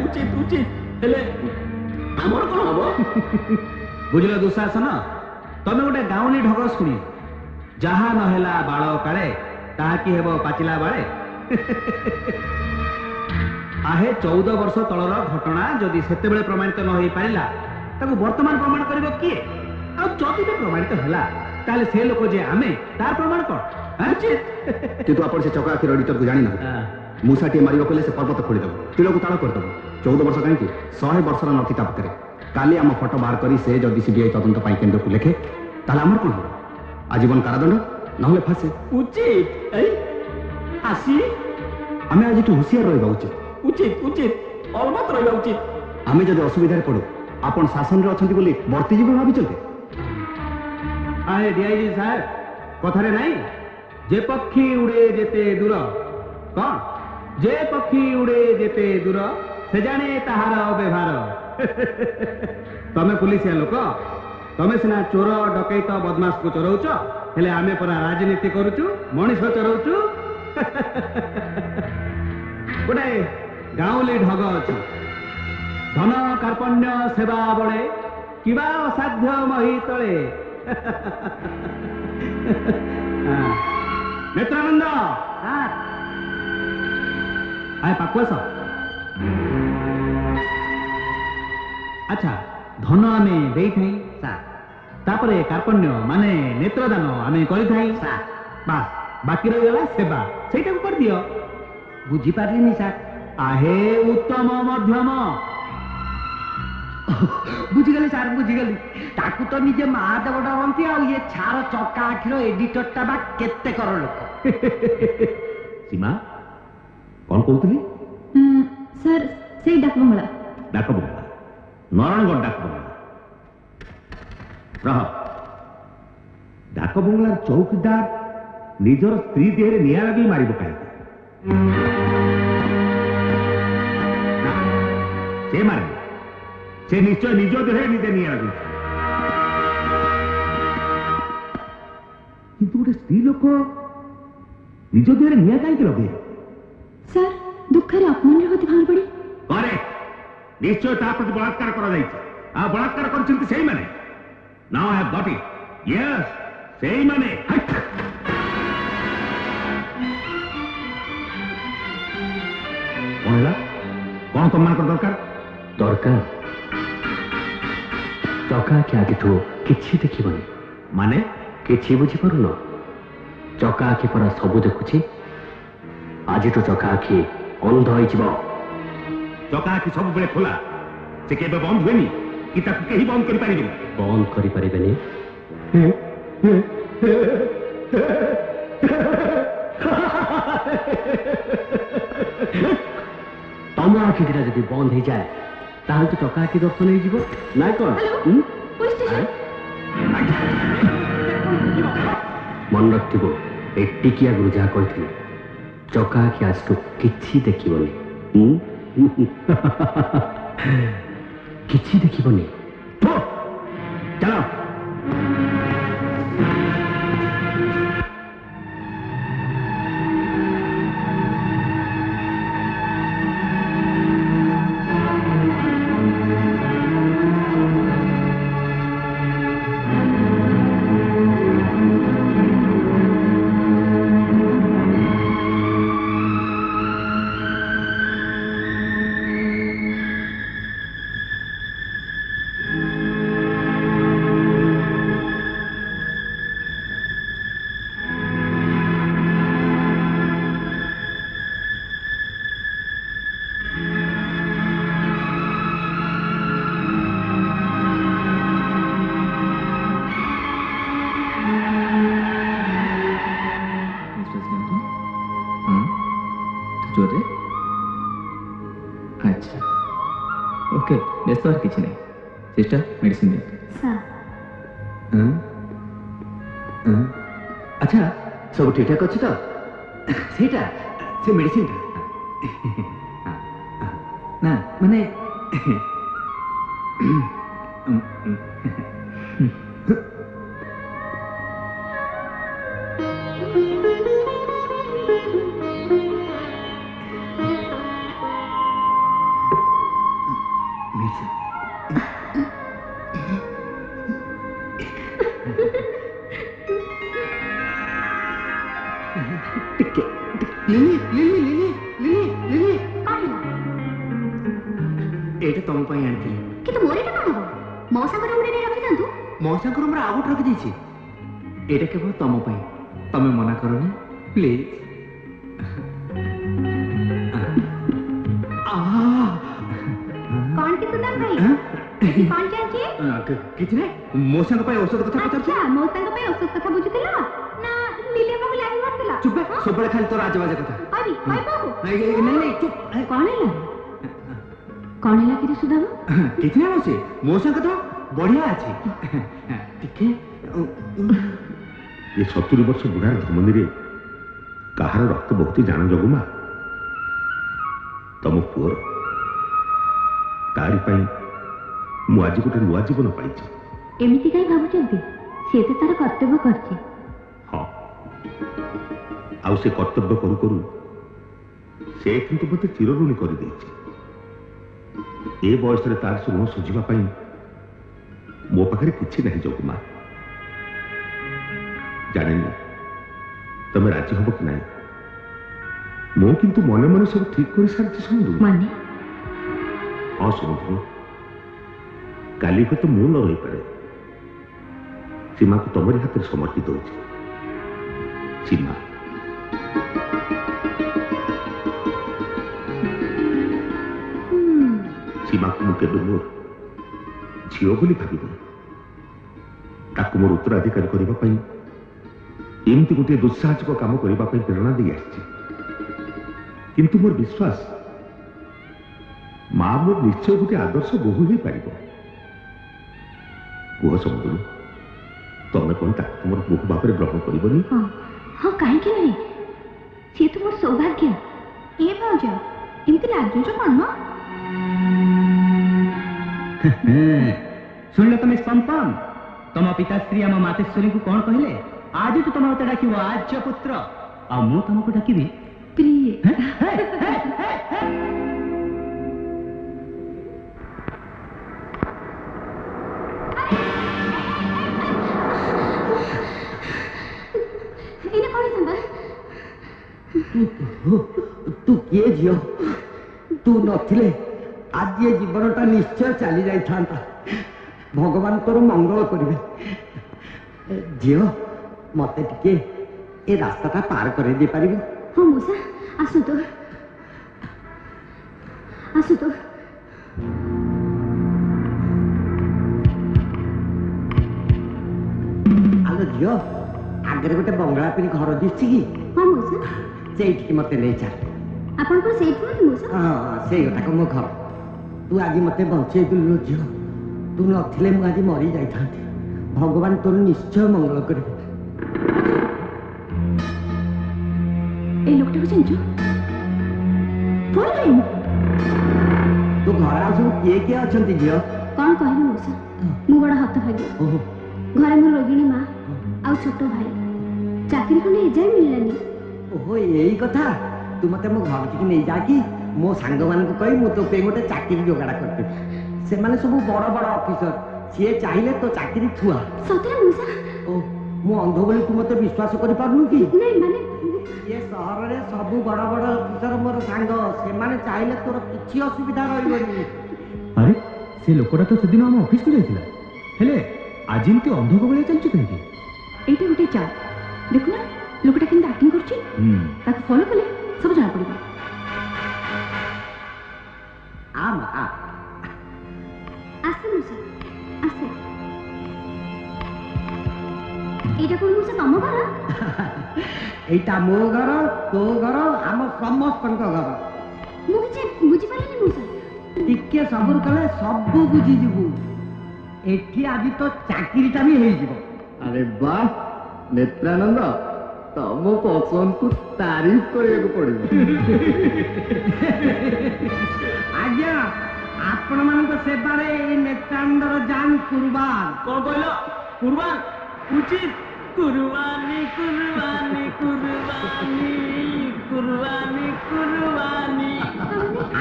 ହେଲେ ଆମର କଣ ହବ? ବୁଝିଲ ଦୁଃଶାସନ, ତମେ ଗୋଟେ ଗାଉଁଲି ଢଗ ଶୁଣି ଯାହା ନହେଲା ବାଳ କାଳେ ତାହା କି ହେବ ପାଚିଲା ବାଳେ। ଆହେ 14 ବର୍ଷ ତଳର ଘଟଣା ଯଦି ସେତେବେଳେ ପ୍ରମାଣିତ ନ ହେଇପାରିଲା ତାକୁ ବର୍ତ୍ତମାନ ପ୍ରମାଣ କରିବ କିଏ? ଆଉ ଯଦି ବି ପ୍ରମାଣିତ ହେଲା ତାହେଲେ ସେ ଲୋକ ଯେ ଆମେ ତାର ପ୍ରମାଣ କଣ? କିନ୍ତୁ ଆପଣ ସେ ଚକା ଆଖିର ଏଡିଟରକୁ ଜାଣିନାହାନ୍ତି। ମୂଷାଟିଏ ମାରିବାକୁ ହେଲେ ସେ ପର୍ବତ ଖୋଳିଦେବ, ତିଳକୁ ତାଳ କରିଦେବ। 14 ବର୍ଷ କାହିଁକି 100 ବର୍ଷର ନଥି ତା ପାଖରେ। କାଲି ଆମ ଫଟୋ ବାହାର କରି ସେ ଯଦି ସିବିଆଇ ତଦନ୍ତ ପାଇଁ କେନ୍ଦ୍ରକୁ ଲେଖେ ତାହେଲେ ଆମର କଣ ହବ? ଆଜୀବନ କାରାଦଣ୍ଡ, ନହେଲେ ଫାଶୀ। ଆସି ଆମେ ଆଜିଠୁ ହୁସିଆର ରହିବା ଉଚିତ। ଅଲବତ ରହିବା ଉଚିତ। ଆମେ ଯଦି ଅସୁବିଧାରେ ପଡୁ ଆପଣ ଶାସନରେ ଅଛନ୍ତି ବୋଲି ବର୍ତ୍ତିଯିବେ ଭାବିଛନ୍ତି? ଆରେ ଡିଆଇଜି ସାହେବ, କଥାରେ ନାହିଁ ଯେ ପକ୍ଷୀ ଉଡେ ଯେତେ ଦୂର, କଣ ଯେ ପକ୍ଷୀ ଉଡେ ଯେତେ ଦୂର से जाने ताहार व्यवहार तमे पुलिसिया लोक तमे सिना चोर डकैत बदमाश को चोरौच हेले आमे परा राजनीति करूचु मनीष चोरौचु गोटे गाँवली ढग अछि धन कार्पण्य सेवा बळे किबा असाध्य मही तळे नेत्रानंद आए पाकुआस अच्छा धन आमे देई थाई तापरे कार्पण्य माने नेत्रदान आमे करि थाई बस बाकी रहि गला सेवा सेटा को कर दियो बुझी पारलिनी सा आहे उत्तम मध्यम बुझीगली सार बुझीगली ताकू तो निजे महादेव डरती आ ये छार चका आखिर एडिटरटा बा केते कर लोक सीमा कौन कहतली सर से डाक बंगला नारायणगढ़ डाक बंगला रह डाक बंगलार चौकीदार निजर स्त्री देह निया लगे मार कहीं से मारे से निश्चय निज देह निजे निया लगे किंतु गोटे स्त्री लोक निज देह निया कहीं लगे सर दुखरे अपमान होती भांग पड़ी अरे निश्चय ता प्रति बलात्कार करा जाइছে आ बलात्कार करछन्ति सेही माने now I have got it yes सेही माने कोनला कोन सम्मान कर दरकार चका क्या किथु किछि देखिबनी माने किछि बुझी परुन चका आखि परा सब देखुछि आज तो चका आखि अंध होइछिबो चका आखि सब बेले खोला से केबे बंद हुएनी कि ताकू केही बंद करि पारिबे बंद करि पारिबेनी तम आखि दिरा जदि बंद हो जाए ताहले तो चका आखि दर्शन हो जीवो नाइ कोन पुलिस स्टेशन मन रखिबो ए टिकिया गुरु जा कहिथिले चका आखि आज तो किछि देखिबनी किछि देखिबनी तो चलो अच्छा ओके बेस तो किसी नहीं सिस्टर मेडिसिन दे अच्छा सब ठीक ठाक अच्छी तो सेटा से मेडिसिन ना माने एटा तुम पई आनथिली किंतु मोरे के मानबो मौसा को रूम रे रखि दंतु मौसा को हमरा आउट रख देछि एटा केवल तुम पई तमे मना करनी प्लीज कौन के सुदान भाई कौन चाहिए किछ नै मौसा को पई औषध कथा पचार अच्छा मौसा को पई औषध कथा बुझुतिला ना लीले बाबू लाइन मारतिला चुप सबले खाली तो राजवाजा कथा अभी बाबू नहीं चुप कौन है कौन है कि सुदाम कितने मौसी मौसा का तो बढ़िया अच्छी ठीक है ये 70 वर्ष बुढ़ार धमनी रे कहार रक्त बहुत जान जगुमा तुम पुअर तारी पाई मु आज गोटे नुआ जीवन पाइछि। एमिति काई भाबुचंती से तो तार कर्तव्य करछि। हाँ आउ से कर्तव्य करू करू से किंतु मते चिरऋणी कर देछि। ए बयस रे तार ऋण सुझिबा पाई मो पाखरे किछि नहीं जोगुमा। जानेनी तमे राजी हबो कि नहीं? मो किंतु मने मने सब ठीक कर सारछि समुद्र। माने हाँ समुद्र काली को तो मु न रही पारे। सीमा को तमरी हाथ में समर्पित होछि। सीमा सीमा को मुझे मोर झील बोली भावी ताकू मोर उत्तराधिकारी करने एमती गोटे दुस्साहसिक काम करने प्रेरणा दे आछि। किंतु मोर विश्वास मां मोर निश्चय गोटे आदर्श बोहू हो पार। कुह समुद्र तमें कौन तुम बोहू भाव में ग्रहण करनी? हाँ हाँ कहीं नहीं सी तो मोर सौभाग्य। ए भाउज एमती लागुच कौन सुन लो तुम संपम तुम पिताश्री आम मातेश्वरी को कौन कहले? आज तो तुम मत डाक आज पुत्र आ मु तुमको डाकबी प्रिय। तू किए झियो? तू नथिले आज ये जीवनटा निश्चय चली जाई थांता। भगवान तोर मंगल करिवे। झियो मते टिके ए रास्ताटा पार करे दे पारिबो? हाँ मौसा आसु तो आसु तो। आलो झियो आगे गोटे बंगला पी घर दिसछि कि? हाँ मौसा सेठी मते ले चल। आपण को सेठ मत मौसा? हाँ से गोटा मो घर। तू आज मते बंचे दिलु झियो। तू नथिले मु आज मरी जाई थांती। भगवान तोर निश्चय मंगल करिवे। ए लोकटा को चिन्हछु? फोन तू घर आ सब किए अछंती झियो? कौन कहबी मौसा मु बड़ हत भागी। ओहो घरे मोर रोगिणी माँ आ छोट भाई चाकरी खंडे एजाए मिललानी। ओहो यही कथा। तू मते मो घर ठीक नहीं जा कि मो सांग मान को कही मु तो पे गोटे चाकरी जोगाड़ करते। से माने सब बड़ बड़ ऑफिसर सीए चाहिए तो चाकरी थुआ। सतरे मौसा? ओ मु अंध बोली तू मते विश्वास करि पारनु कि? नहीं माने ये शहर रे सब बड़ बड़ ऑफिसर मोर सांग से माने चाहिए तोर किछि असुविधा रहइबनी। अरे से लोकटा तो सेदिन हम ऑफिस को जाइतिला हेले आज इनके अंधक बेले चलछि कहीं? एटा गोटे चाल देखु ना लोकटा केन एक्टिंग करछि। ताको फॉलो कले सब जाना पड़िबो। आम आ आसे मौसा आसे। एटा कोन मौसा तम घर? एटा मो घर तो घर आम समस्त घर। मु किछि बुझि पालिनी मौसा। टिके सबुर कले सब बुझी जीवु। एठी आज तो चाकरीटा भी हेई जीवो। अरे वाह नेत्रानंद तम पसंद को तारीफ करने को पड़े। आज्ञा आपण मान सेवारे नेत्रानंदर जान कुर्बान। कौन कहलो कुर्बान? उचित कुर्बानी कुर्बानी कुर्बानी कुर्बानी कुर्बानी।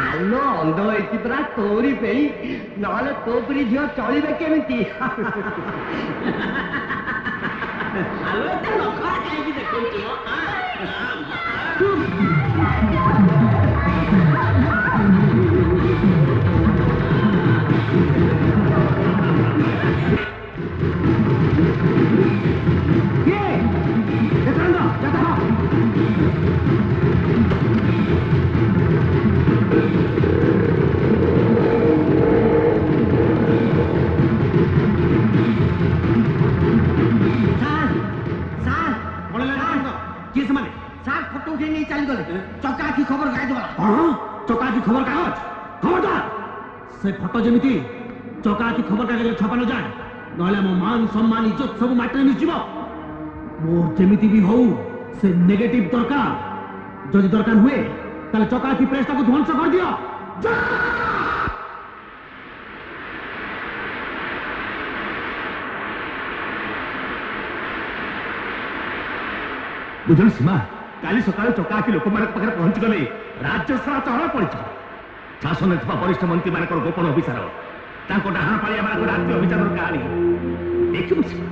आलो अंध होई पूरा तोरी पेली नहले तो परी झियो चलिबे केमिति? आलो ते नखरा काई देखुछु? चका की खबर गाय दवा। चका की खबर कागज खबरदार से फटो जमिति चका की खबर कागज छपा न जाए नहले मो मान सम्मान इज्जत सब माटे मिसिबो। मोर जेमिति भी हो से नेगेटिव दरकार जदि दरकार हुए ताले चका की प्रेस को ध्वंस कर दियो। ବୁଝୁନ ସୀମା, କାଲି ସକାଳେ ଚକାଆଖି ଲୋକମାନଙ୍କ ପାଖରେ ପହଞ୍ଚିଗଲେ ରାଜ୍ୟ ସାରା ଚହଳ ପଡ଼ିଯିବ। ଶାସନରେ ଥିବା ବରିଷ୍ଠ ମନ୍ତ୍ରୀମାନଙ୍କର ଗୋପନ ଅଫିସର, ତାଙ୍କ ଡାହାଣ ପାଳିଆମାନଙ୍କ ରାଜ୍ୟ ଅଭିଯାନର କାହାଣୀ ଦେଖିବୁ ସୀମା।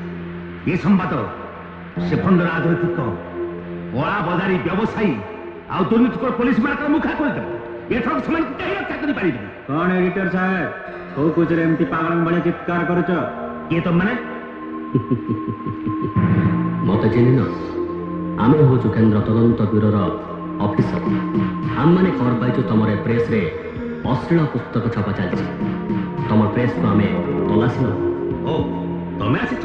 ଏ ସମ୍ବାଦ ସେ ଭଣ୍ଡ ରାଜନୈତିକ, କଳା ବଜାରୀ ବ୍ୟବସାୟୀ ଆଉ ଦୁର୍ନୀତିକର ପୋଲିସ ମାନଙ୍କର ମୁଖା ଖୋଲିଦେବ। ଏଥରକ ସେମାନଙ୍କୁ କେହି ରକ୍ଷା କରିପାରିବେନି। କଣ ଏଡିଟର ସାହେବ, କୋଉ କୁଚରେ ଏମିତି ପାଗଳଙ୍କ ଭଳିଆ ଚିତ୍କାର କରୁଛ? କିଏ ତମମାନେ? ମତେ ଚିହ୍ନିନ? ଆମେ ହଉଛୁ କେନ୍ଦ୍ର ତଦନ୍ତ ବ୍ୟୁରୋର ଅଫିସର। ଆମମାନେ ଖବର ପାଇଛୁ ତମର ଏ ପ୍ରେସରେ ଅଶ୍ଳୀଳ ପୁସ୍ତକ ଛପା ଚାଲିଛି। ତମର ପ୍ରେସକୁ ଆମେ ତଲାସି ନବୁ। ଓ ତମେ ଆସିଛ?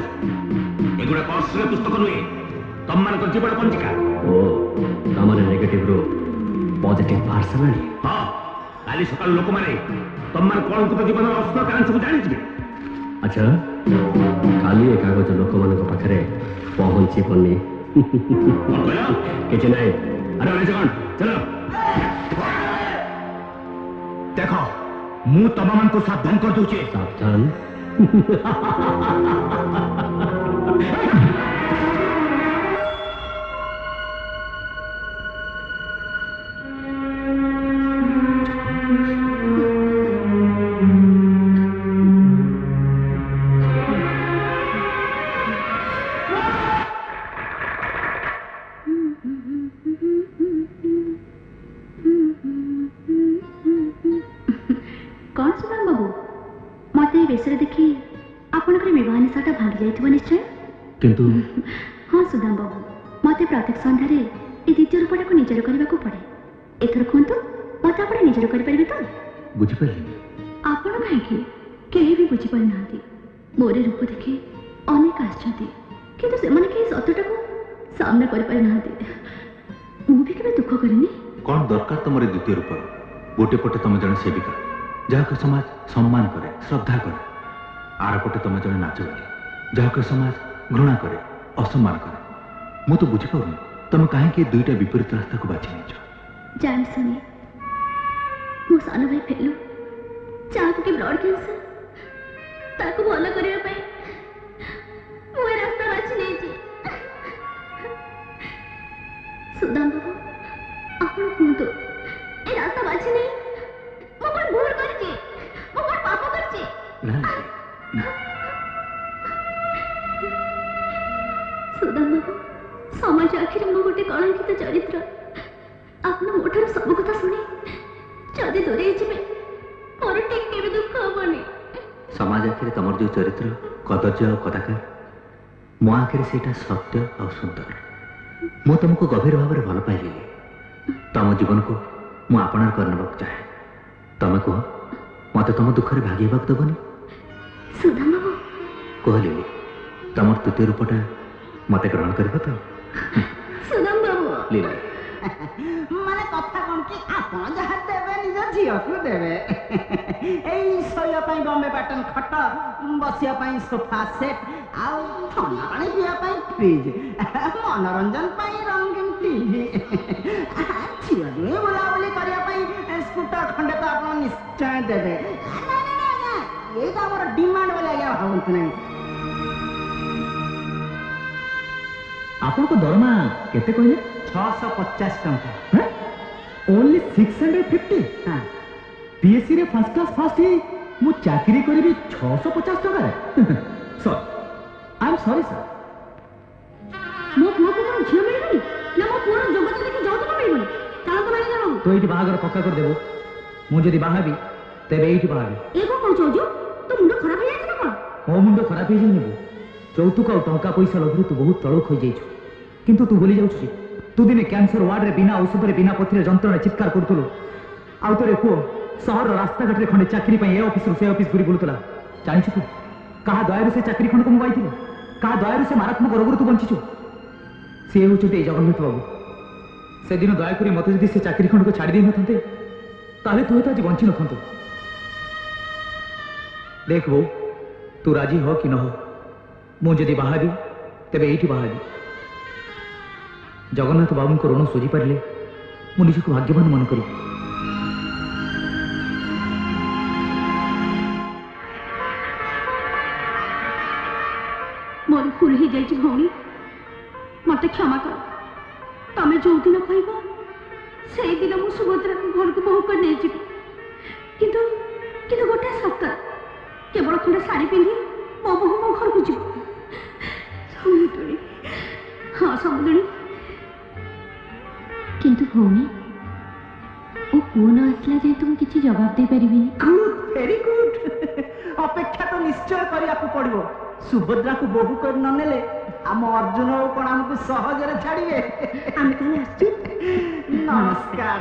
ଏଗୁଡାକ ଅଶ୍ଳୀଳ ପୁସ୍ତକ ନୁହେଁ, ତମମାନଙ୍କର ଜୀବନ ପଞ୍ଜିକା। ଓ ତମର ନେଗେଟିଭରୁ ପଜିଟିଭ ବାହାରି ସାରିଲାଣି। ହଁ, କାଲି ସକାଳୁ ଲୋକମାନେ ତମମାନଙ୍କ କଳଙ୍କିତ ଜୀବନର ଅଶ୍ଳୀଳ କାହାଣୀ ସବୁ ଜାଣିଯିବେ। ଆଚ୍ଛା, କାଲି ଏ କାଗଜ ଲୋକମାନଙ୍କ ପାଖରେ ପହଞ୍ଚିବନି। କଣ କହିଲ? କିଛି ନାହିଁ। ଆରେ ଅନେକ କଣ ଚାଲ। ଦେଖ, ମୁଁ ତମମାନଙ୍କୁ ସାବଧାନ କରିଦଉଛି। ସାବଧାନ। कौन सुदाम बाबू, मत बेसरे देखी आपणकर विवाह निशाटा भांगी जाइथिबो निश्चय। किंतु हाँ सुदाम बाबू, मत प्रत्येक संध्यारे ए द्वितीय रूपटा को निजर करबाको पड़े। एथर कहंतु मत आपण निजर करि परिबे तो? बुझि पाइलिनी। आपण काहेकि केही भी बुझि पारि नांती। मोरे रूप देखि अनेक आछंती, किंतु से माने के सत्यटा को सामना करि पारि नांती। मु भी केबे दुख करिनी। कौन दरकार तुम द्वितीय रूप? गोटे पटे तुम जन सेविका जहाँ समाज सम्मान करे, श्रद्धा करे, आर पटे तुम जन नाचगारी जहाँ समाज घृणा करे, असम्मान करे। मु तो बुझीपार तुम कहीं दुईटा विपरीत रास्ता को बाछी नहीं। जान सुनी, मो सान भाई फेलु चाहू के ब्लड कैंसर ताको भल करबा पई मो ए रास्ता बाछी नै छी। सुदाम बाबू, आपण कुंतो ए रास्ता बाछी नै मो कोन भूल करछि, मो कोन पाप करछि? ना सुदाम बाबू, समाज आखिर मो गोटे कलंकित चरित्र। आपण मोठर सब कथा सुनी जदि दूरे जिबे मोर टिके भी दुख हबनी। समाज आखिर तुम जो चरित्र कदर्य और कदाकार, मो आखिर से सत्य और सुंदर। मु तुमको गभीर भाव में भल पाइली। तुम जीवन को मु आपणार करने चाहे। तुम कह मत तुम दुख में भागी होगा दबनी? सुदाम बाबू कहली तुम तृतीय रूपटा मत ग्रहण कर तो? सुदाम बाबू लीला माने कथा कोन कि आपण जहा देबे निज झियो को देबे। एई सोया पई बॉम्बे पैटर्न खट, बसिया पई सोफा सेट, आउ ठंडा पानी पिया पई फ्रिज, मनोरंजन पई रंगीन टीवी, झियो दुई बुलाबुली करिया पई स्कूटर खंडे तो आपण निश्चय देबे। ना ना ना, ये तो हमर डिमांड वाला गया भावंत नहीं। आपण को दरमा केते कहले? 650 टंका। ओनली 650? हां, पीएससी रे फर्स्ट क्लास फास्ट ही मु चाकरी करबी 650 टका रे। Sir I am sorry sir. मो पुआ को कोन झियो मिलबनी ना मो पुआ जगत देखि जाउ तो मिलबनी। चाल तो मारी जाऊ तो एठी बाहागर पक्का कर देबो। मु जदी बाहाबी तेबे एठी बाहाबी। ए को कहू जो तो मुंड खराब हो जाय ना कोन? मो मुंड खराब हे जेबो। चौतुक और टंका पैसा लोभरे तू बहुत तळक होई जाइछु। किंतु तू भूली जाउछु तू दिने कैंसर वार्ड रे बिना औषध रे बिना पथरे जंत्रणा चित्कार करतुलो। आउ तोरे पुओ शहर रास्ता घाट रे खंडे चाकरी पई ए ऑफिस रो से ऑफिस घुरी बुलुतला। जानिछु तू कहा दयारु से चाकरी खंड को मुबाइथिले? कहा दयारु से मारात्मक रोग तू बंचिछु? से होचते जगन्नाथ बाबू। से दिन दया करी मते जदी से चाकरी खंड को छाड़ी दे नथंते ताले तू तो आज बंची नथंतो। देख बो, तू राजी हो कि न हो, मु जदी बाहाबी तेबे एठी बाहाबी। जगन्नाथ बाबू को ऋण सुझी पारे मु निजक भाग्यवान मन करी। मोर भूल ही जाइछि भौणी, मते क्षमा कर। तमे जो दिन कहब से दिन मु सुभद्रा घर को बहु कर नहीं जीव किंतु किंतु गोटे सत केवल खंडे शाढ़ी पिंधि मो बहु मो घर को जीव समुद्री हाँ समुद्री किंतु भौणी ओ पुओ न आसला जाए तुम किसी जवाब दे परिबिनी। गुड वेरी गुड अपेक्षा तो निश्चय करिया को पड़िबो सुभद्रा को बहु कर न नेले आम अर्जुन कोन हमको सहज रे छाड़िबे हम तो आछी नमस्कार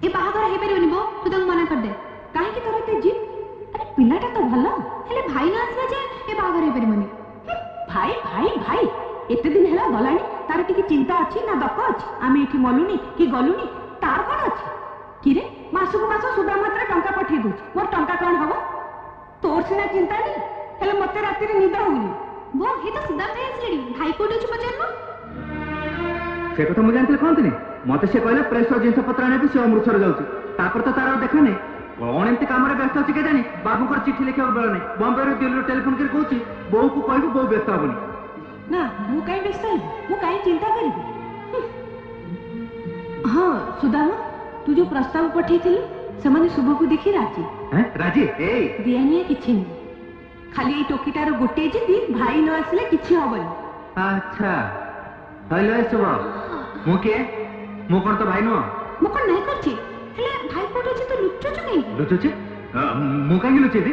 ए बाहागर हे परिबनी बो तू तंग मना कर दे काहे कि तोर ते जिद अरे पिलाटा तो भलो हेले भाई ना आसला जे ए बाहागर हे परिबनी भाई भाई भाई एते दिन हेला गलानी तार टिके चिंता अछि ना दक अछि आमे एठी मलुनी कि गलुनी तार कोन अछि कि रे मासुको मास सुदा मात्रा टंका पठे दउछ मोर टंका कोन हबो तोर सिना चिंता नी हेले मते राती रे निदा होनी बो हे तो सुदा पे आसलेडी भाई कोडी छु पचरनो से कथा मु जानते कोन तनी मते से कहले प्रेस जिंस पत्र आने से अमृतसर जाउची तापर तो तार देखा नहीं कौन एमती काम रे व्यस्त अछि के जानी बाबू को चिट्ठी लिखे बेल नहीं बॉम्बे रे दिल्ली टेलीफोन कर कहूची बो को कहबो बो व्यस्त होबनी ना मु काई व्यस्त है मु काई चिंता करी हाँ सुदामा तू जो प्रस्ताव पठे थी समाने शुभ को देखी राजी हैं राजी ए दियानी किछि नहीं खाली ए टोकीटार गोटे जिदी भाई न आसले किछि होबनी अच्छा हेलो शुभ मु के मु कोन तो भाई नो मु कोन नहीं करछि हेले भाई कोठे छी तो लुच्चो छु नहीं लुच्चो छी मु काई लुच्चे दे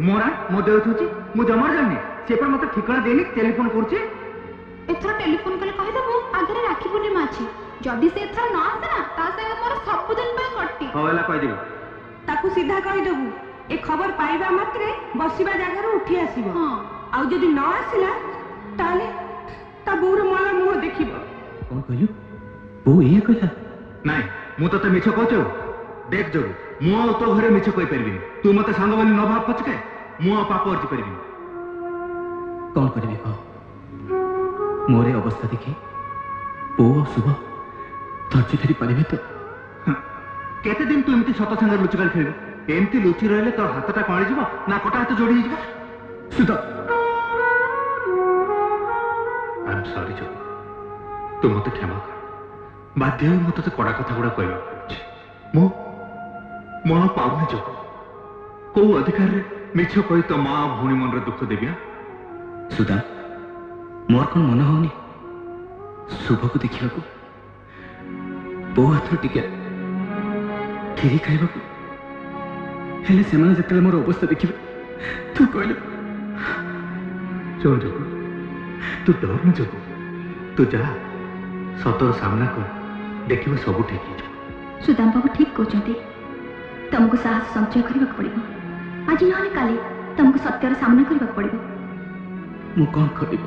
मोरा मो देउ छी मु जमर जानि से पर मते ठिकाना देनी टेलीफोन करछि एथरा टेलीफोन कले कहि दबो आगरे राखी पूर्णिमा अछि जदी से एथरा न आसे ना ता संगे मोर सब दिन पे कट्टी होला कहि देबो ताकू सीधा कहि दबो ए खबर पाइबा मात्रे बसिबा जागा रो उठी आसीबो हां आ जदी न आसिला ताले ता बौर मला मुह देखिबो कोन कहलु बो ए कहला नाही मु तते मिछ कहचो देख जो मु तो घरे मिछ कहि परबी तू मते सांग बनी न भाव पचके मु पाप अर्जी परबी कोन करबी कह मोरे अवस्था देखि ओ शुभ धैर्य धरी पारिबे तो केते दिन तू एमती सत संग लुचकाल खेलबे एमती लुचि रहले तो हाथटा कळि जीव ना कोटा हाथ जोड़ी जीव सुध आई एम सॉरी जो तू मते क्षमा कर बाध्य हो मते कड़ा कथा गुडा कहबा मो मन पाउनी जो को अधिकार रे मिछ कहि तो मां भूणी मन रे दुख देबिया सुधा मोर कोन मन होनी शुभ को देखिबा को बो हाथ टिके खिरी खाइबा को हेले सेमाने जतले मोर अवस्था देखिबे तू कहले चल जो तू डर न जो तू जा सतर सामना कर देखिबो सब ठीक हो सुदाम बाबू ठीक कहते तुमको साहस संचय करने पड़ो आज ना काली तुमको सत्यर सामना करने पड़ो मु कौन करी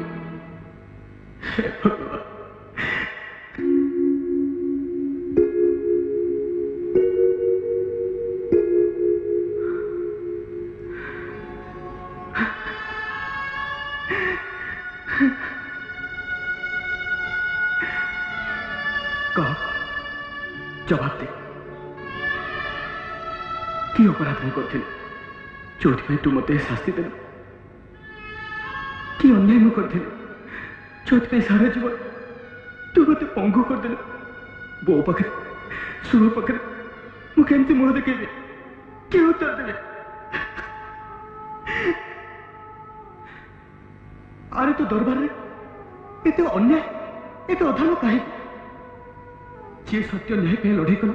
जवाब दे कि अपराध मु करथिल जोथि तू मते शास्ति देल कि अन्याय मु करथिल जोथि सारा जीवन तू मते पंगु कर देल बो पखरे सुनो पखरे मु केमती मुह देखेबे कि उत्तर देबे अरे तो दरबार रे एते अन्याय एते अधर्म काहे जे सत्य न्याय पे लड़ाई कल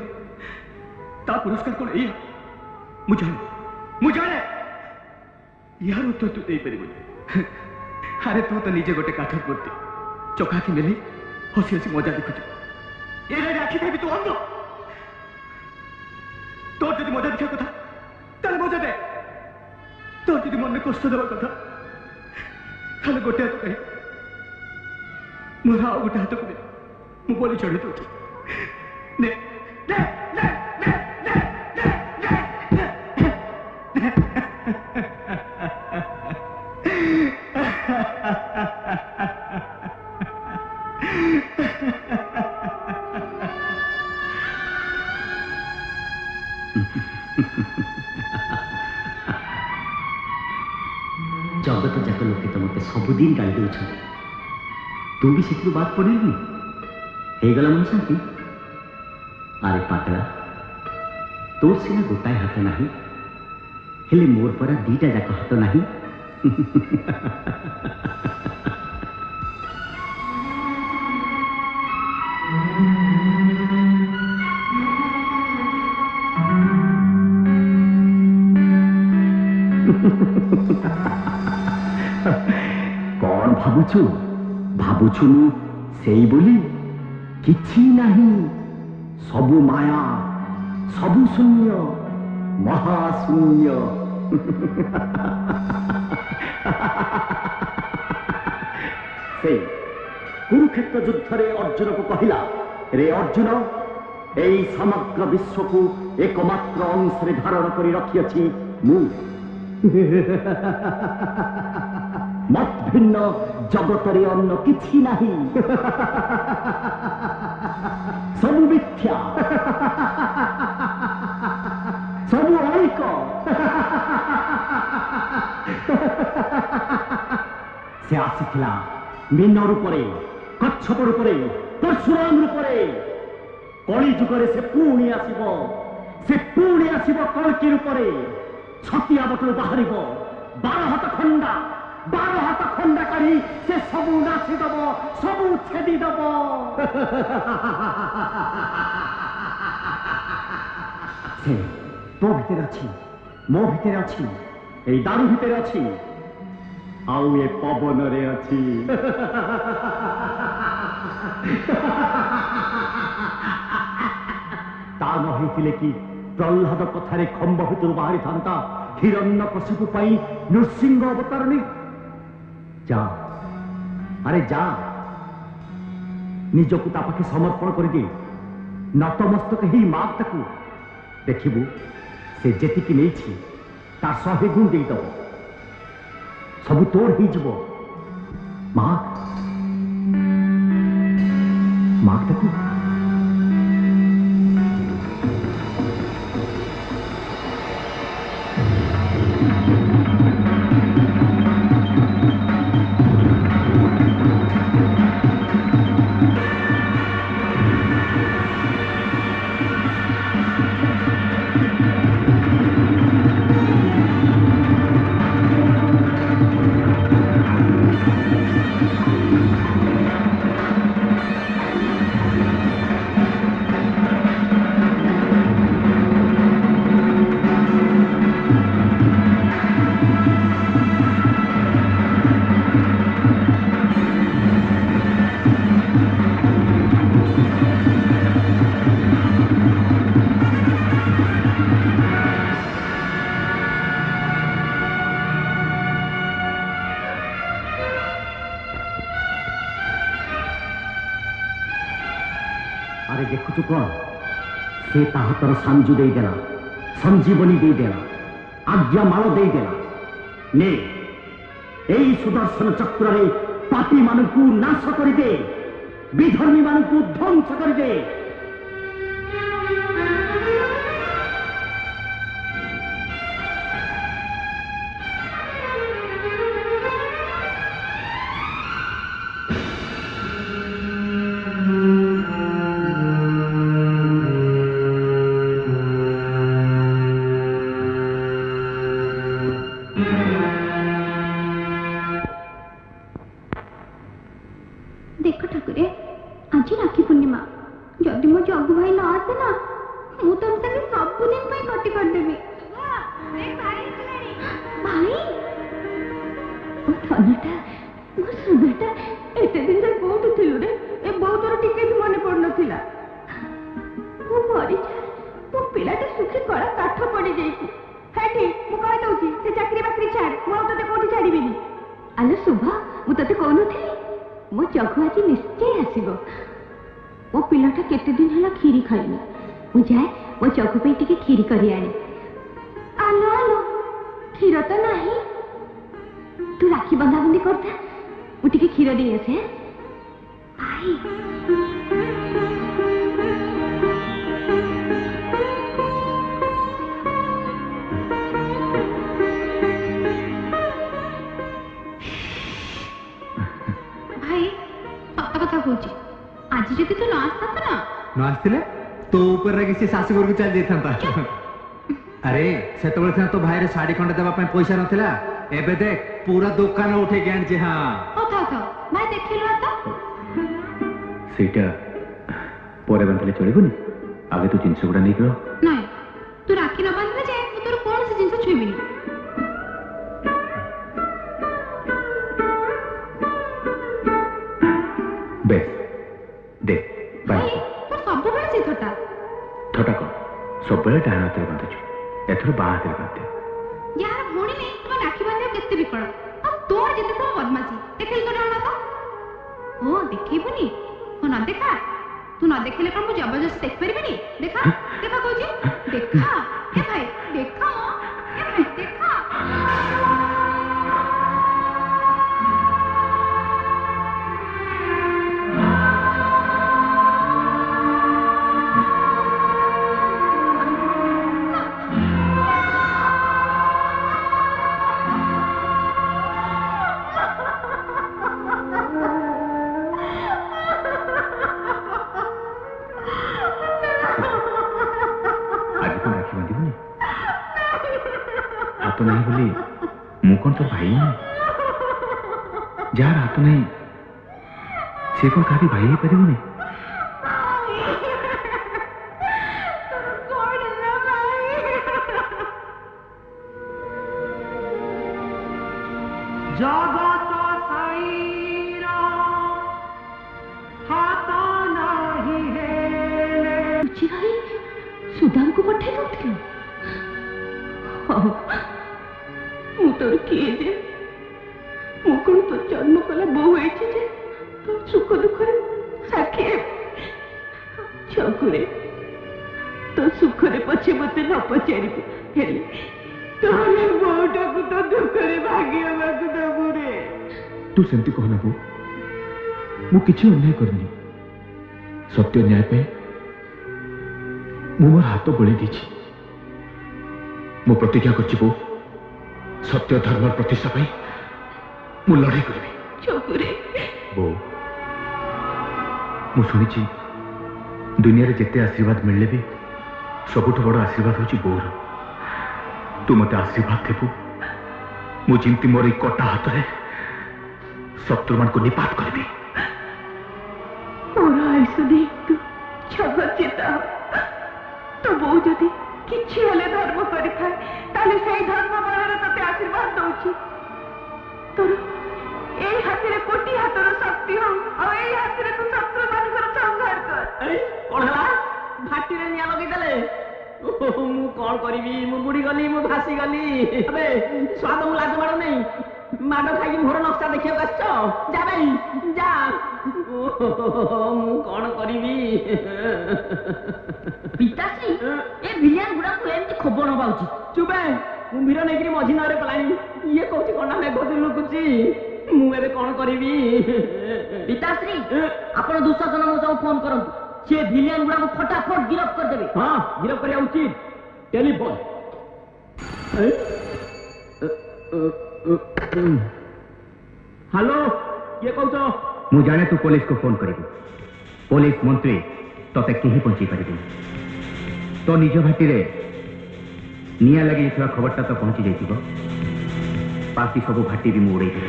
ता पुरस्कार कौन ए मुझे यार उत्तर तू दे पारिबो अरे तू तो निजे गोटे काठ मूर्ति चकाखी मेली हसी हसी मजा देखुच ए राखी देबी तू अंध तोर जदि मजा देखा कथा ताले मजा दे तोर जदि मन में कष्ट देवा कथा ताले गोटे हाथ कही मोर आ गोटे हाथ को मु बोली चढ़ी दउछ ने ने ने ने ने सबुदिन गाली दौरान तू भी से बात पड़ेगी गला मन शांति अरे पागला तोर सीना गोटाए हाथ नहीं हेले मोर परा दीटा जाक हाथ नहीं कौन भावुछु भावुछु से बोली किछि नहीं सबु माया सबु शून्य महाशून्य से कुरुक्षेत्र युद्ध रे अर्जुन को कहला रे अर्जुन एई समग्र विश्व को एकमात्र अंश रे धारण करी रखी अछि मु मत भिन्न जगत रे अन्य किछि नहीं सबु मिथ्या सबु अलिक से आसिथिला मीन रूपरे कच्छप रूपरे परशुराम रूपरे कली जुगरे से पुणी आसिब कल्की रूपरे छतिया बटू बाहर 12 हाथ खंडा काढ़ी से सबू नाचिदब सबू छेदीदब से तो भितर अच्छी मो भितर अच्छी ए दारू भितर अच्छी आउ ए पवन रे अच्छी ता नहिथिले कि प्रह्लाद कथारे खंब भितर बाहरी थांता हिरण्यकशिपु पाई नृसिंह अवतार नहीं जा अरे जा निजकु ता पाखे समर्पण कर दे नतमस्तक ही माग ताकू देखिबू से जेतिकी नहीं ता 100 गुण दे दब सब तोर ही जब माग ताकू अरे देखु कौन से हाथर सांजु देदेला संजीवनी देदेला आज्ञा माल देदेला ने एई सुदर्शन चक्र रे पापी मानकु नाश कर दे विधर्मी मानकु ध्वंस कर दे देखो ठाकुरे आज राखी पूर्णिमा जदि मो जगू भाई न आसे ना मु तुम संगे सब दिन पे कटी कर देबी भाई ओ थनटा मो सुनटा एते दिन से कोठ थिलु रे ए बहुत तोर टिके भी मने पड़ नथिला मु मरी मो पिलाटा सुखी कड़ा काठ पड़ी जाईची हेठी मु कहि दउची से चाकरी बाकरी छाड़ मु तते कोठी छाड़ीबिनी आले सुभा मु तते कोन थिली मो जगू आज निश्चय आसब मो पिलाटा केते दिन है खीरी खाइनी मु जाए मो जगू पे टिके खीरी करी आने आलो आलो क्षीर तो नहीं तू राखी बंधाबंधी करता मु टिके क्षीर दे आसे भाई न आसते तो ऊपर किसी शाशु घर को चल जाता अरे से तो भाई शाढ़ी खंडे देवाई पैसा नाला एबे देख पूरा दुकान उठे आनी हाँ भाई देखिलु ସେଇଟା ପରେ ବାନ୍ଧିଲେ ଚଳିବନି ଆଗେ ତୁ ଜିନିଷ ଗୁଡ଼ା ନେଇକି ରହ ନାଇଁ ତୁ ରାକ୍ଷୀ ନ ବାନ୍ଧିଲେ ଯେ ମୁଁ ତୋର କୌଣସି ଜିନିଷ ଛୁଇଁବିନି ବେଶ ଦେ ଭାଇ ତୋର ସବୁବେଳେ ସେଇ ଥଟା ଥଟା କଣ ସବୁବେଳେ ଡାହାଣ ହାତରେ ବାନ୍ଧୁଛୁ ଏଥର ବାଁ ହାତରେ ବାନ୍ଧେ ଯାହାର ଭଉଣୀ ନେଇ ତୁମେ ରାକ୍ଷୀ ବାନ୍ଧିବ କେତେ ବିକଳ ଆଉ ତୋର ଯେତେ ସବୁ ବଦମାସି ଦେଖିଲି ତ ଡାହାଣ ହାତ ଓ ଦେଖେଇବୁନି ଓ ନ ଦେଖା तू न देखले कौन मुझे जबरदस्त देख पारिबेनी देखा देखा कोजी देखा ए भाई देखा ए भाई देखा हाथ नहीं बोली मु कौन तो भाई नहीं जार हाथ नहीं से कौन कहा भाई ही पारिबनी जगत साईर हाथ नहीं है सुदाम को पठे दो ମୁଁ ତୋର କିଏ ଯେ ମୁଁ କଣ ତୋ ଜନ୍ମ କଲା ବୋଉ ହେଇଛି ଯେ ତୋ ସୁଖ ଦୁଃଖରେ ସାକ୍ଷୀ ଛଗୁରେ ତୋ ସୁଖରେ ପଛେ ମତେ ନ ପଚାରିବୁ ହେଲେ ତୋର ବୋଉଟାକୁ ତ ଦୁଃଖରେ ଭାଗି ହେବାକୁ ଦେବୁ ରେ तू सेमती कहना बो मु किछि अन्याय करनी सत्य न्याय पे मु मोर हाथ बळी दीछि मु प्रतिज्ञा करछि बो सत्य धर्म प्रतिष्ठा पाई मु लड़ाई करबी चोकुरे बो मु सुनिछि दुनिया रे जेते आशीर्वाद मिलले भी सबुठ बड़ आशीर्वाद होछि बोर तू मते आशीर्वाद देबू मु जिंती मोर कटा हाथ रे शत्रु मान को निपात करबी मोर आयुष देख तू जगचिता तो बहु जदि किछि हेले धर्म करि थाए ताले सेही धर्म बଳରେ तते आशीर्वाद दउछि तोर एई हाथरे कोटी हाथर शक्ति हो आ एई हाथरे तू शत्रु मानकर संहार कर ए कोन हला भाटी रे निया लगै देले मु कोन करबी मु बुडी गली मु भासी गली अबे स्वाद मु लाज मारो नहीं माडो खाई मोर नक्शा देखियो गछ जा भाई जा मु कोन करबी पिताश्री ए विलियन गुडा को एमती खबर नबाउची चुपे मु वीर नेगिरी मझी नरे पलानी ये कहूची कोना मेघ लुकुची मु एबे कोन करबी पिताश्री आपण दुशासन मो सब फोन करंतु से विलियन गुडा को फटाफट गिरफ्त कर देबे हां गिरफ्त करिया उचित टेलीफोन हेलो ये कहूच मु जाने तू पुलिस को फोन करिबू पुलिस मंत्री तते केही पहुंची पारिबे तो निज भाटी रे निया लगी थवा खबरटा तो पहुंची जाइथिबो बाकी सब भाटी भी मुड़े दे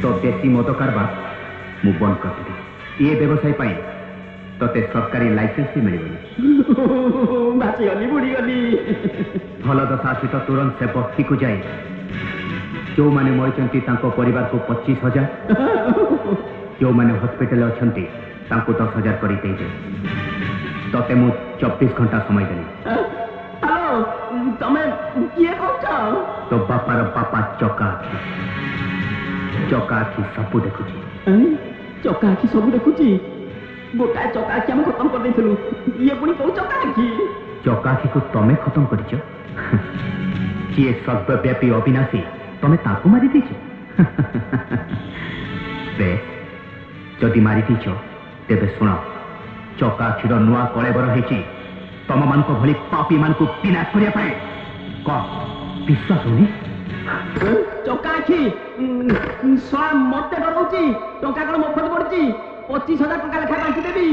तो देसी मद कारबार मु बंद कर देबी ये व्यवसाय पाई तते सरकारी लाइसेंस भी मिलिबनी बाची गली बुड़ी गली भल दशा आसी तो तुरंत से बस्ती को जाए जो माने मरिचंती तांको परिवार को 25,000 जो माने हॉस्पिटल अछंती तांको 10,000 करी दे दे तते मु 24 घंटा समय देली हेलो तमे किए कहछ तो बापार बापा चका आखि सब देखुची चका आखि सब देखुची गोटा चका आखि हम खत्म कर देथिलु ये पुनी कहू चका आखि को तमे खत्म करिछ किए सर्वव्यापी अविनाशी तमे ताकू मारी दीछ बे जदि मारी दीछ तेबे सुनो चका आखिर नुआ कलेबर हेची तम मान को भली पापी मान को विनाश करिया पाए क विश्वास होनी चका आखि स्वयं मते डरौची टंका कोन मफत पड़ची 25,000 ଟଙ୍କା ଲେଖା ବାଣ୍ଟି ଦେବି।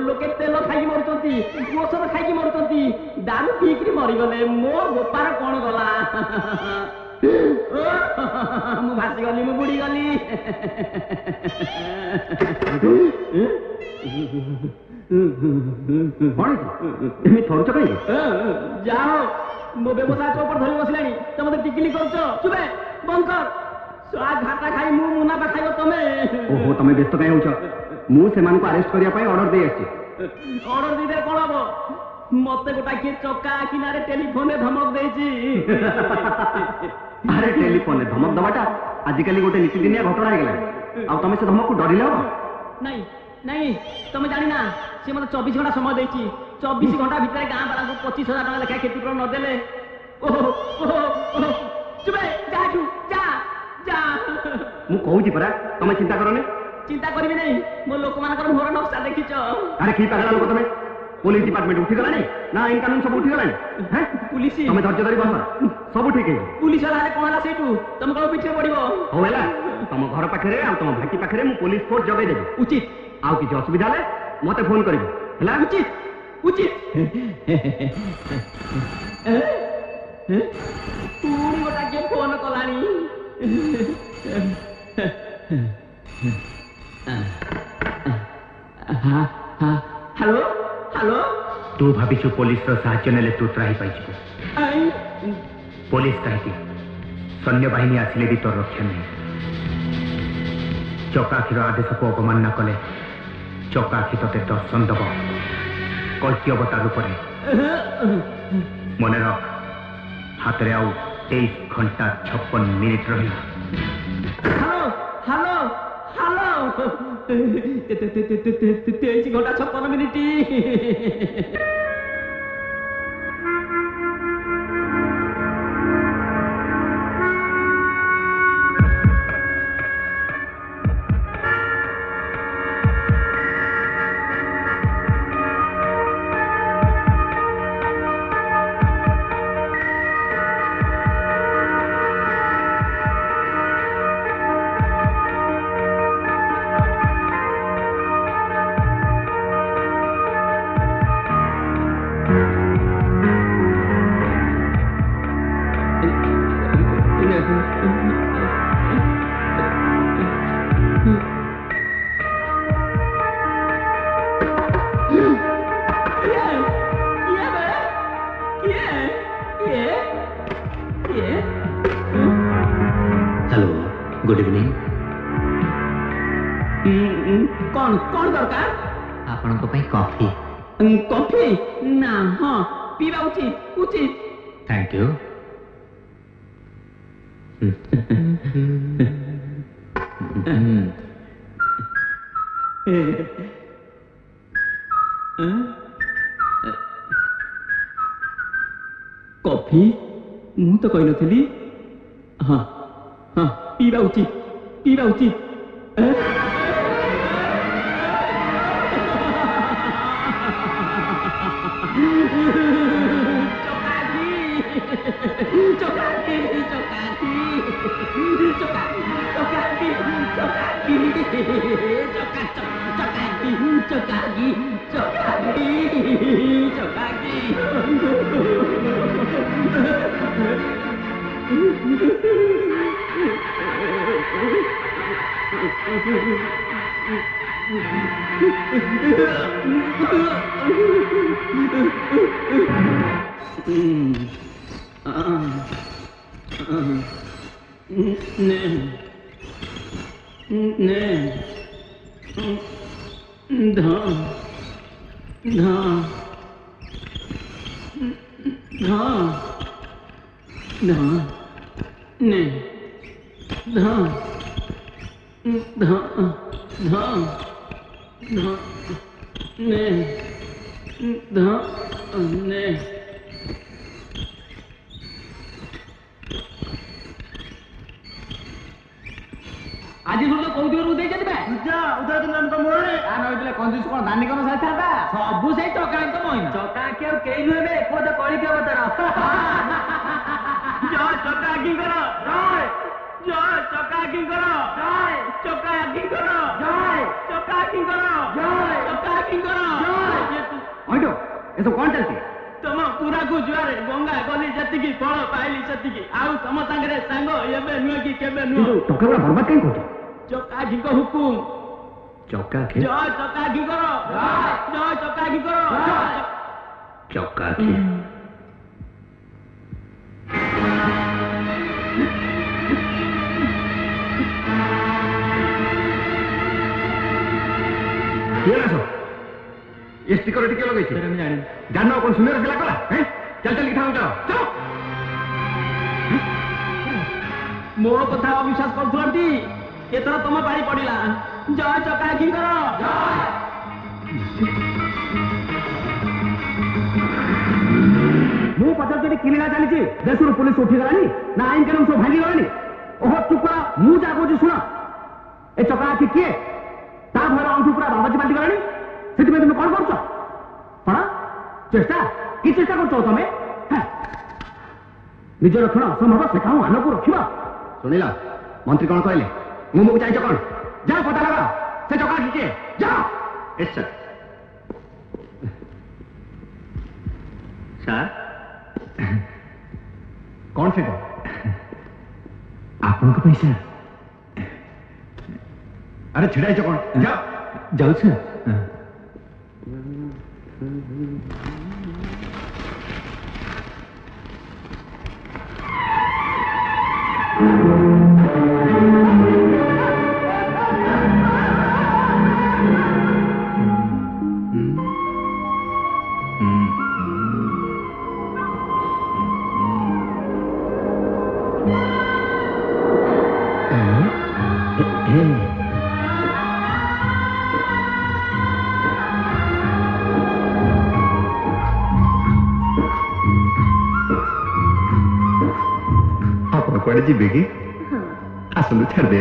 ଲୋକେ ତେଲ ଖାଇକି ମରୁଛନ୍ତି, ଔଷଧ ଖାଇକି ମରୁଛନ୍ତି, ଦାରୁ ପିଇକିରି ମରିଗଲେ, ମୋ ବେପାର କଣ ଗଲା? ମୁଁ ଭାସିଗଲି, ମୁଁ ବୁଡ଼ିଗଲି। ଏମିତି ଥରୁଛ କାହିଁକି? ଯାଅ, ମୋ ବ୍ୟବସାୟ ଚୌପଟ ଧରି ବସିଲାଣି, ତମେ ମତେ ଟିକିଲି କରୁଛ। ଚୁପେ, ବନ୍ଦ କର। ଘାଟା ଖାଇ ମୁଁ, ମୁନାଫା ଖାଇବ ତମେ। ଓହୋ, ତମେ ବ୍ୟସ୍ତ କାହିଁ ହଉଛ? ମୁଁ ସେମାନଙ୍କୁ ଆରେଷ୍ଟ କରିବା ପାଇଁ ଅର୍ଡର ଦେଇ ଆସିଛି। ଅର୍ଡର ଦେଇଦେଲେ କଣ ହବ? ମତେ ଗୋଟା କିଏ ଚକା କିନାରେ ଟେଲିଫୋନରେ ଧମକ ଦେଇଛି। ଆରେ ଟେଲିଫୋନରେ ଧମକ ଦବାଟା ଆଜିକାଲି ଗୋଟେ ନୀତିଦିନିଆ ଘଟଣା ହେଇଗଲାଣି। ଆଉ ତମେ ସେ ଧମକକୁ ଡରିଲେ ହବ? ନାଇଁ ନାଇଁ, ତମେ ଜାଣିନା, ସେ ମତେ 24 ଘଣ୍ଟା ସମୟ ଦେଇଛି। 24 ଘଣ୍ଟା ଭିତରେ ଗାଁ ବାଲାଙ୍କୁ 25,000 ଟଙ୍କା ଲେଖାଏଁ କ୍ଷତିପୂରଣ ନଦେଲେ, ଚୁପେ, ଯା ଏଠୁ, ଯା ଯା। ମୁଁ କହୁଛି ପରା, ତମେ ଚିନ୍ତା କରନି। ଚିନ୍ତା କରିବି ନାହିଁ, ମୋ ଲୋକମାନଙ୍କର ମୁହଁର ନକ୍ସା ଦେଖିଛ? ଆରେ କି ପାଗଳା ଲୋକ ତମେ? पुलिस डिपार्टमेंट उठीगलानी ना इन कानून सब उठीगलानी हैं पुलिस तमे धैर्य धरी बस सब ठीक है पुलिस वाला कोन हला सेटू तुम को पिठे पड़िबो हो होला तुम घर पाखरे आ तुम भाटी पाखरे मु पुलिस फोर्स जगै देबी उचित आउ किछ असुविधा ले मते फोन करिबो हला उचित उचित पूरी गोटा के फोन कलानी हाँ हाँ हेलो हेलो तू भाविछु पुलिस रो साहाय्य नेले तू त्राही पाइछु पुलिस कहिति सैन्य बाहिनी आसिले भी तोर रक्षा नहीं चकाखीर आदेश को अपमान न कले चकाखी तते दर्शन दब कल्कि अवतार रूप मन रख हाथ रे आउ 23 घंटा 56 मिनिट रहिला हेलो हेलो हेलो 23 घंटा 56 मिनिट हेलो गुड इवनिंग कौन कौन दरकार आपण को पई कॉफी कॉफी ना हां पीवा उचित उचित थैंक यू कॉफी मु तो कहि नथली हाँ हाँ पीवा उचित आज तो कौ दिन उदय जाते उदय दिन तो मोड़े आ नई कंजूस कौन दानी कौन साथ था सबू से चका तो महीना चका के कई नुहे को तो कली के अवतार जय चका की करो जय चका की करो जय चका की करो जय ଏସବୁ କ'ଣ ଚାଲିଛି? ତମ ପୁରାକୁ ଜୁଆରେ ଗଙ୍ଗା ଗଲି ଯେତିକି ଫଳ ପାଇଲି ସେତିକି ଆଉ ତମ ସାଙ୍ଗରେ ସାଙ୍ଗ ଏବେ ନୁହେଁ କି କେବେ ନୁହଁ। ଟଙ୍କା ଗୁଡ଼ା ବର୍ବାଦ କାହିଁ କହୁଛ? ଚକାଖିଙ୍କ ହୁକୁମ। ଚକାଖି ଜୟ ଚକାଖିଙ୍କର ଜୟ ଚକାଖିଙ୍କର ଚକାଖି ये स्टिकर टिके लगे जान कौन सुंदर से लागला हैं चल चल लिखा चलो चलो मो कथा अविश्वास करथुलटी एथर तुम पारी पड़िला जय चकाखी करो मु पचार किलिला चली देश पुलिस उठी गलानी ना आईन कानून सब भांगी गलानी ओह चुप करा मु जा कहूँ शुण ए चकाखी किए ता भर अंठू पूरा बाबाजी पाल्टी गलानी से तुम कौन कर कौन चेष्टा कि चेष्टा कर तुम निज रक्षण असंभव से कहूँ आन को रखा शुणिल मंत्री कौन कहले मुझे चाहिए कौन जाओ पता लगा से चका किए जाओ सर सर कौन से आपन को पैसा अरे छिड़ाई कौन जाओ जाओ सर कुआड़े जीवे कि आसतु छाड़ दे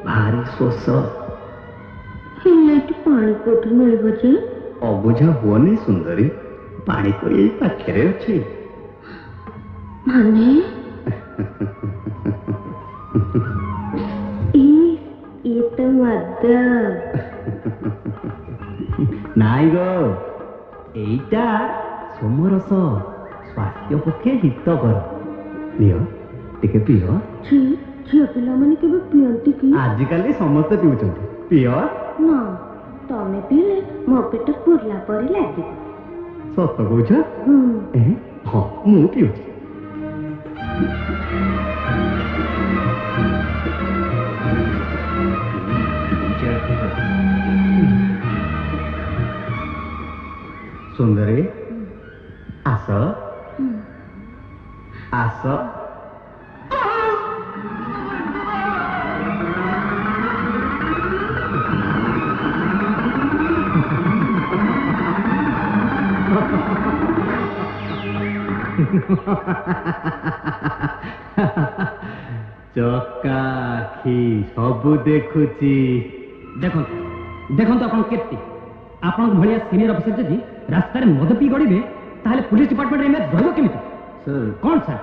भारी शोष पानी कोठ मिल अबुझा हुआ सुंदरी पानी तो यही पाखे अच्छे माने ये तो मद नाई गो एटा सोमरस स्वास्थ्य पक्षे हितकर पियो टिके पियो झील पिला माने केबे पियंती की आजिकाली समस्त पिउछंती पियो ना तमे पीले मो पेट पुरला परी लागे सत कहूछ हाँ मु पिउछि सुंदरी आस आस चकाखी सब देखुची देखो देखो आपन केते आपन भलिया सीनियर ऑफिसर जदी रास्ता रे मद पी गड़िबे ताले पुलिस डिपार्टमेंट रे इमेज रहबो केमिति सर कौन सर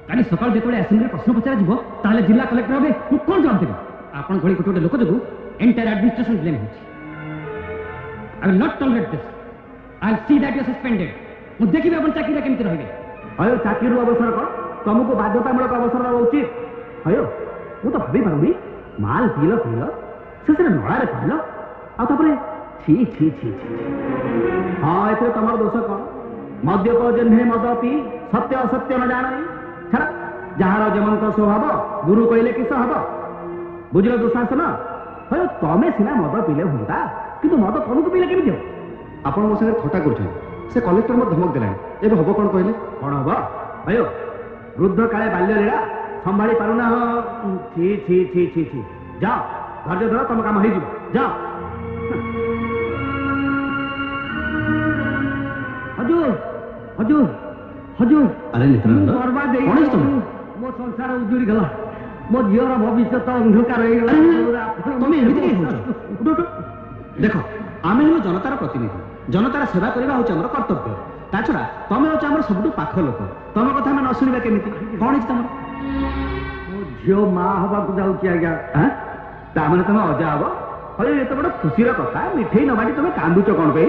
काली सकाल जेतबे असेंबली प्रश्न पचारा जिवो ताले जिला कलेक्टर होबे मु कोन जवाब देबे आपन घड़ी गोटे लोक जगु एंटायर एडमिनिस्ट्रेशन ब्लेम होची I will not tolerate this I will see that you are suspended मु देखिबे आपन चाकरी रे केमिति रहबे अयो चाकरी अवसर कर तुमको बाध्यतामूलक अवसर देवा उचित अयो मु तो भाभी पारुनी माल पील पील से नड़ारे पड़ल आपर छी छी छी छी हाँ ये तुम दोष कौन मद्यप जेन्हे मद पी सत्य असत्य न जान छाड़ जार जमंत स्वभाव गुरु कहले किस हम बुझल दुशासन ହଁ ତମେ ସିନା ମଦ ପିଇଲେ ହୁଅନ୍ତା କିନ୍ତୁ ମଦ ତମକୁ ପିଇଲେ କେମିତି ହବ? ଆପଣ ମୋ ସାଙ୍ଗରେ ଥଟ୍ଟା କରୁଛନ୍ତି। ସେ କଲେକ୍ଟର ମୋତେ ଧମକ ଦେଲାଣି। ଏବେ ହବ କ'ଣ କହିଲେ? କ'ଣ ହବ ଭାଇ? ବୃଦ୍ଧ କାଳେ ବାଲ୍ୟ ଲୀଳା ସମ୍ଭାଳି ପାରୁନା। ଛି ଛି ଛି ଛି ଛି। ଯାଅ ଧୈର୍ଯ୍ୟ ଧର, ତମ କାମ ହେଇଯିବ। ଯାଅ। ହଜୁର ହଜୁର ହଜୁର, ଆରେ ନିତ୍ୟାନନ୍ଦ, ବର୍ବାଦ କ'ଣ ହେଇଛି ତମେ? ମୋ ସଂସାର ଉଜୁଡ଼ି ଗଲା। ମୋ ଝିଅର ଭବିଷ୍ୟତ ଅନ୍ଧକାର ହେଇଗଲା। ତମେ ଏମିତି କାହିଁ ହଉଛ? ଦେଖ, ଆମେ ହେଲୁ ଜନତାର ପ୍ରତିନିଧି। ଜନତାର ସେବା କରିବା ହେଉଛି ଆମର କର୍ତ୍ତବ୍ୟ। ତା ଛଡ଼ା ତମେ ହଉଛି ଆମର ସବୁଠୁ ପାଖ ଲୋକ। ତମ କଥା ଆମେ ନ ଶୁଣିବା କେମିତି? କ'ଣ ହେଇଛି ତମର? ମୋ ଝିଅ ମା ହବାକୁ ଯାଉଛି ଆଜ୍ଞା। ତାମାନେ ତମେ ଅଜା ହବ? ହଇ, ଏତେ ବଡ଼ ଖୁସିର କଥା। ମିଠେଇ ନ ବାଟି ତମେ କାନ୍ଦୁଛ କ'ଣ ପାଇଁ?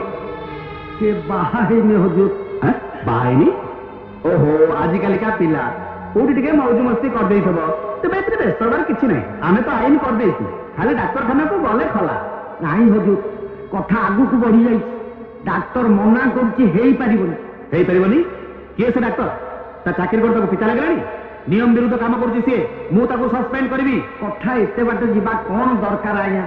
ସେ ବାହା ହେଇନି ହଜୁର। ବାହା ହେଇନି? ଓହୋ, ଆଜିକାଲିକା ପିଲା କୋଉଠି ଟିକେ ମଉଜ ମସ୍ତି କରିଦେଇଥିବ। ତେବେ ଏଥିରେ ବ୍ୟସ୍ତ ହବାର କିଛି ନାହିଁ। ଆମେ ତ ଆଇନ କରିଦେଇଛୁ, ଖାଲି ଡାକ୍ତରଖାନାକୁ ଗଲେ ଖଲା। ନାଇଁ ହଜୁର, କଥା ଆଗକୁ ବଢି ଯାଇଛି। ଡାକ୍ତର ମନା କରୁଛି, ହେଇପାରିବନି। ହେଇପାରିବନି? କିଏ ସେ ଡାକ୍ତର? ତା ଚାକିରି କରି ତାକୁ ପିତା ଲାଗିଲାଣି? ନିୟମ ବିରୁଦ୍ଧ କାମ କରୁଛି ସିଏ। ମୁଁ ତାକୁ ସସ୍ପେଣ୍ଡ କରିବି। କଥା ଏତେ ବାଟ ଯିବା କ'ଣ ଦରକାର ଆଜ୍ଞା?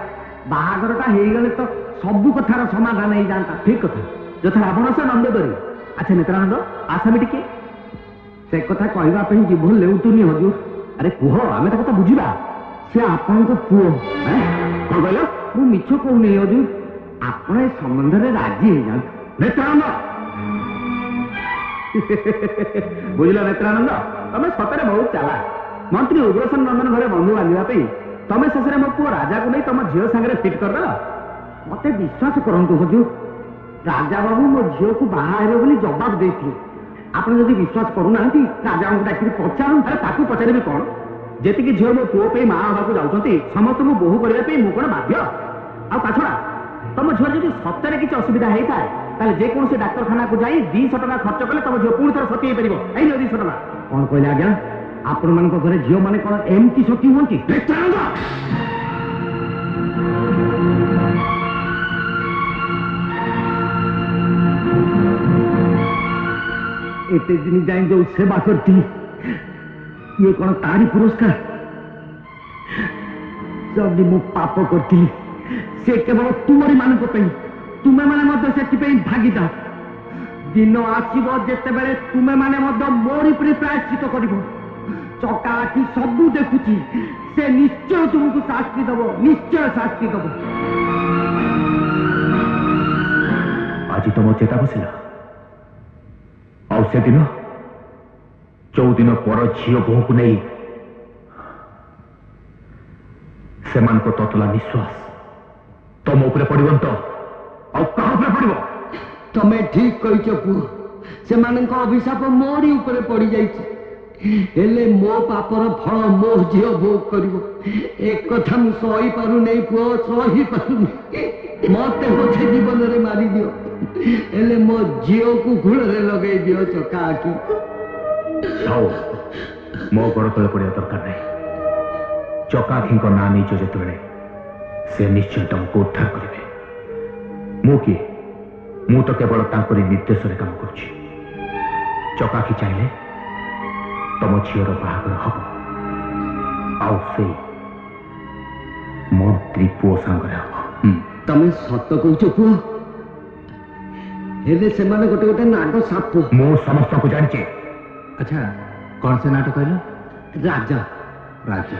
ବାହାଘରଟା ହେଇଗଲେ ତ ସବୁ କଥାର ସମାଧାନ ହେଇଯାଆନ୍ତା। ଠିକ କଥା, ଯଥା ରାବଣ ସେ ନନ୍ଦ ଧରି। ଆଚ୍ଛା ନେତ୍ରାନନ୍ଦ, ଆସାମୀ ଟିକେ ସେ କଥା କହିବା ପାଇଁ ଜିଭ ଲେଉଟୁନି ହଜୁର। ଆରେ କୁହ, ଆମେ ତା କଥା ବୁଝିବା। ସେ ଆପଣଙ୍କ ପୁଅ। କ'ଣ କହିଲ? ମୁଁ ମିଛ କହୁନି ହଜୁର। ଆପଣ ଏ ସମ୍ବନ୍ଧରେ ରାଜି ହେଇଯାଆନ୍ତୁ। ନେତ୍ରାନନ୍ଦ, ବୁଝିଲ ନେତ୍ରାନନ୍ଦ, ତମେ ସତରେ ବହୁତ ଚାଲାକ। ମନ୍ତ୍ରୀ ଉଗ୍ରସେନ ନନ୍ଦନ ଘରେ ବନ୍ଧୁ ବାନ୍ଧିବା ପାଇଁ ତମେ ଶେଷରେ ମୋ ପୁଅ ରାଜାକୁ ନେଇ ତମ ଝିଅ ସାଙ୍ଗରେ ଫିଟ୍ କରିଦେଲ। ମତେ ବିଶ୍ୱାସ କରନ୍ତୁ ହଜୁର, ରାଜା ବାବୁ ମୋ ଝିଅକୁ ବାହା ହେବେ ବୋଲି ଜବାବ ଦେଇଥିଲେ। ଆପଣ ଯଦି ବିଶ୍ୱାସ କରୁନାହାନ୍ତି, ରାଜାଙ୍କୁ ଡାକିକି ପଚାରନ୍ତୁ। ଆରେ ତାକୁ ପଚାରିବି କ'ଣ? ଯେତିକି ଝିଅ ମୋ ପୁଅ ପାଇଁ ମା ହେବାକୁ ଯାଉଛନ୍ତି, ସମସ୍ତଙ୍କୁ ବୋହୂ କରିବା ପାଇଁ ମୁଁ କ'ଣ ବାଧ୍ୟ? ଆଉ ତା ଛଡ଼ା ତମ ଝିଅ ଯଦି ସତରେ କିଛି ଅସୁବିଧା ହେଇଥାଏ, ତାହେଲେ ଯେକୌଣସି ଡାକ୍ତରଖାନାକୁ ଯାଇ 200 ଟଙ୍କା ଖର୍ଚ୍ଚ କଲେ ତମ ଝିଅ ପୁଣି ଥରେ ସତୀ ହେଇପାରିବ। ଏଇ 200 ଟଙ୍କା। କ'ଣ କହିଲେ ଆଜ୍ଞା? ଆପଣମାନଙ୍କ ଘରେ ଝିଅ ମାନେ କ'ଣ ଏମିତି ସତୀ ହୁଅନ୍ତି? ଏତେ ଦିନ ଯାଇ ଯୋଉ ସେବା କରିଥିଲି, ଇଏ କ'ଣ ତାରି ପୁରସ୍କାର? ଯଦି ମୁଁ ପାପ କରିଥିଲି, ସେ କେବଳ ତୁମରି ମାନଙ୍କ ପାଇଁ। ତୁମେ ମାନେ ମଧ୍ୟ ସେଥିପାଇଁ ଭାଗିଦାର। ଦିନ ଆସିବ ଯେତେବେଳେ ତୁମେ ମାନେ ମଧ୍ୟ ମୋରି ପରି ପ୍ରାୟଶ୍ଚିତ କରିବ। ଚକା ଆଖି ସବୁ ଦେଖୁଛି, ସେ ନିଶ୍ଚୟ ତୁମକୁ ଶାସ୍ତି ଦବ, ନିଶ୍ଚୟ ଶାସ୍ତି ଦବ। ଆଜି ତମ ଚେତା ବସିଲା। ଆଉ ସେଦିନ ଯୋଉଦିନ ପର ଝିଅ ବୋହୂକୁ ନେଇ ସେମାନଙ୍କ ତତଲା ନିଶ୍ୱାସ ତମ ଉପରେ ପଡ଼ିବନି ତ ଆଉ କାହା ଉପରେ ପଡ଼ିବ? ତମେ ଠିକ କହିଛ ପୁଅ। ସେମାନଙ୍କ ଅଭିଶାପ ମୋରି ଉପରେ ପଡ଼ିଯାଇଛି। ହେଲେ ମୋ ପାପର ଫଳ ମୋ ଝିଅ ଭୋଗ କରିବ। ଏକଥା ମୁଁ ସହିପାରୁନି ପୁଅ, ସହିପାରୁନି। ମତେ ପଛେ ଜୀବନରେ ମାରିଦିଅ, ହେଲେ ମୋ ଝିଅକୁ କୂଳରେ ଲଗେଇ ଦିଅ ଚକା ଆଖି। ହଉ, ମୋ ଗୋଡ଼ ତଳେ ପଡ଼ିବା ଦରକାର ନାହିଁ। ଚକା ଆଖିଙ୍କ ନାଁ ନେଇଛ ଯେତେବେଳେ, ସେ ନିଶ୍ଚୟ ତମକୁ ଉଦ୍ଧାର କରିବେ। ମୁଁ କିଏ? ମୁଁ ତ କେବଳ ତାଙ୍କରି ନିର୍ଦ୍ଦେଶରେ କାମ କରୁଛି। ଚକା ଆଖି ଚାହିଁଲେ ତମ ଝିଅର ବାହାଘର ହବ, ଆଉ ସେଇ ମନ୍ତ୍ରୀ ପୁଅ ସାଙ୍ଗରେ ହବ। ତମେ ସତ କହୁଛ ପୁଅ? ହେଲେ ସେମାନେ ଗୋଟେ ଗୋଟେ ନାଗ ସାପ। ମୁଁ ସମସ୍ତଙ୍କୁ ଜାଣିଛି। ଆଚ୍ଛା, କ'ଣ ସେ ନାଟ କହିଲ? ରାଜା। ରାଜା।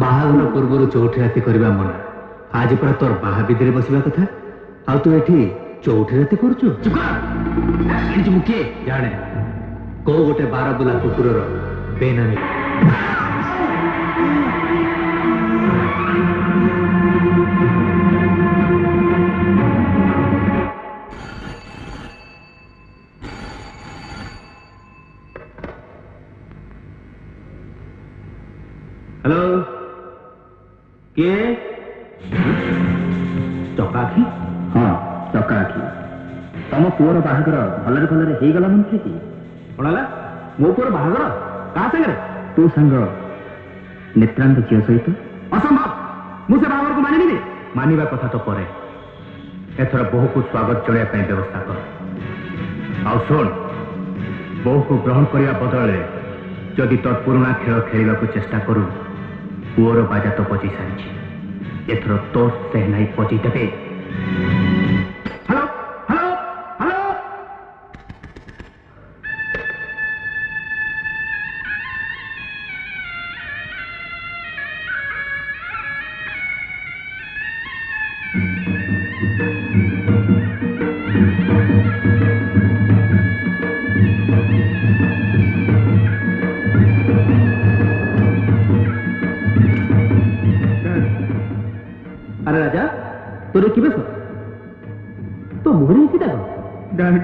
ବାହାଘର ପୂର୍ବରୁ ଚଉଠି ରାତି କରିବା ମନା। ଆଜି ପୁରା ତୋର ବାହା ବିଧିରେ ବସିବା କଥା, ଆଉ ତୁ ଏଠି ଚଉଠି ରାତି କରୁଛୁ? ଜାଣିଛୁ ମୁଁ କିଏ? ଜାଣେ, କୋଉ ଗୋଟେ ବାରବୁଲା କୁକୁରର ବେନାମୀ। ହ୍ୟାଲୋ, କିଏ? ଚକା ଆଖି? ହଁ, ଚକା ଆଖି। ତମ ପୁଅର ବାହାଘର ଭଲରେ ଭଲରେ ହେଇଗଲା ମନ୍ତ୍ରୀ କି? କ'ଣ ହେଲା? ମୋ ପୁଅର ବାହାଘର କାହା ସାଙ୍ଗରେ? ତୋ ସାଙ୍ଗ ନେତ୍ରାନ୍ତ ଝିଅ ସହିତ। ଅସମ୍ଭବ! ମୁଁ ସେ ବାହାଘରକୁ ମାନିବିନି। ମାନିବା କଥା ତ ପରେ, ଏଥର ବୋହୂକୁ ସ୍ୱାଗତ ଜଣାଇବା ପାଇଁ ବ୍ୟବସ୍ଥା କର। ଆଉ ଶୁଣ ବୋହୂକୁ ଗ୍ରହଣ କରିବା ବଦଳରେ ଯଦି ତୋର ପୁରୁଣା ଖେଳ ଖେଳିବାକୁ ଚେଷ୍ଟା କରୁ ପୁଅର ବାଜା ତ ବଜେଇ ସାରିଛି ଏଥର ତୋ ସେହନାଇ ବଜେଇ ଦେବେ। ହ୍ୟାଲୋ ହ୍ୟାଲୋ ହ୍ୟାଲୋ अरे राजा तोरे कि बेस तो मुहरे कि दाग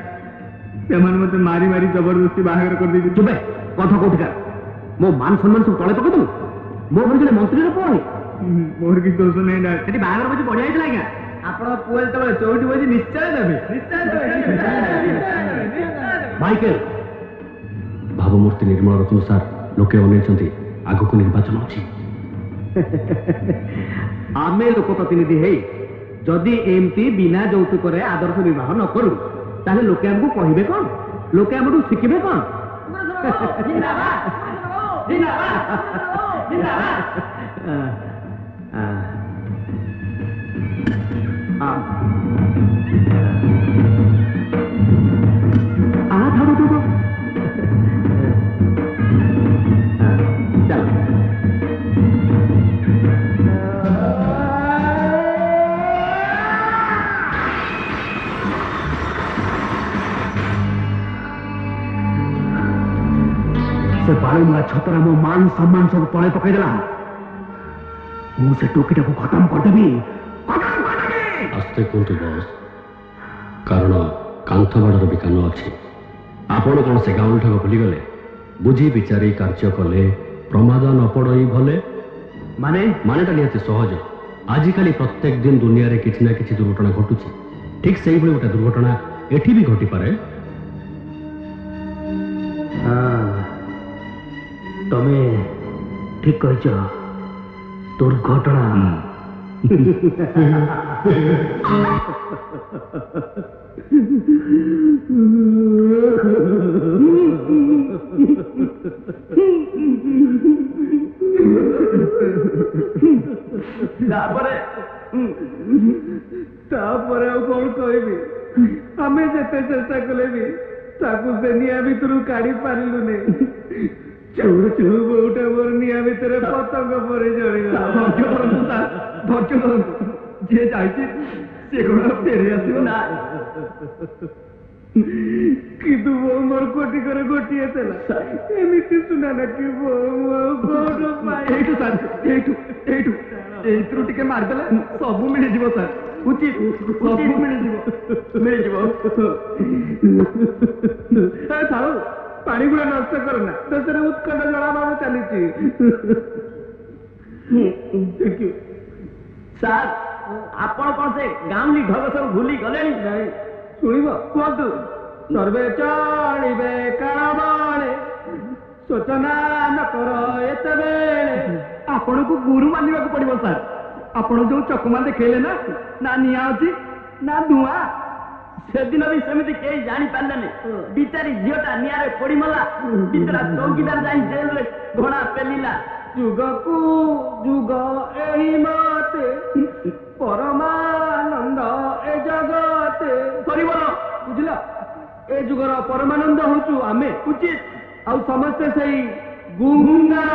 मत मारी मारी जबरदस्ती बाहर कर दी चुपे कथा कोठिका मो मान सम्मान सब तले पकड़ दू मो घर जने मंत्री रे पुआ मोर की दोष नहीं ना एटी बाहर बजे बढ़िया आइतला आज्ञा आपण पुआ तले 64 बजे निश्चय देबे माइकेल भावमूर्ति निर्मल रत्न सार लोके अनेचंती आगु को निर्वाचन अछि आमे लोक प्रतिनिधि है जदि एमती बिना यौतुक आदर्श विवाह न करू ताले लोके हमको कहिबे कौन लोके हमको शिखिबे कौन चलो से बालुआ छतरा मो मान सम्मान सब तले पकईदेला मुझे टोकीटा को खत्म करदेवी आस्ते कहतु बस कारण कांथ बाड़र भी कान अच्छी आपण कौन से गाँव ठाक भूलीगले बुझी विचारी कार्य कले प्रमाद न पड़ई भले माने मानेटा निहाती सहज आजिकाली प्रत्येक दिन दुनिया रे किछि ना किछि दुर्घटना घटुची ठीक सेही भली गोटे दुर्घटना एठी भी घटी पारे। तमे ठीक कह दुर्घटना तापरे कौन कहबी आमे जेते चेष्टा कले भी ताकू से निया भितर काढ़ी पारिलु नहीं चूड़ चूड़ बोटा मोर निया भितर पतंग परे जड़ीगला धैर्य धरंतु जे जाइछि से कोन फेरे आसीबो ना किंतु वो मोर कोटी करे गोटिए तेला एमिति सुना ना कि वो गोड पाए एठु सर एठु एथरु टिके मार देला सब मिले जीवो सर उचित सब मिले जीवो ए थाउ पानी गुड़ा नष्ट करना देशरे उत्कंठ जड़ा बाबू चली थैंक यू सर आपण कौन से गामली ढग सब भूली गले शुणव कहतु सर्वे चलिबे काणे सोचना न कर एत बेले आपण को गुरु मानिबा को पड़िबो सर आपण जो चकमा देखैले ना निया अछि ना धुआ से दिन भी सेमिति केही जानी पारलेनी बिचारी झियोटा नियारे पड़ी मला बिचरा चौकीदार जाई जेल रे घोड़ा पेलिला जुग को जुग एही माते परमानंद ए जगते सरी बोलो बुझला ए जुगर परमानंद होचु आमे उचित आ समस्ते सही गुंगा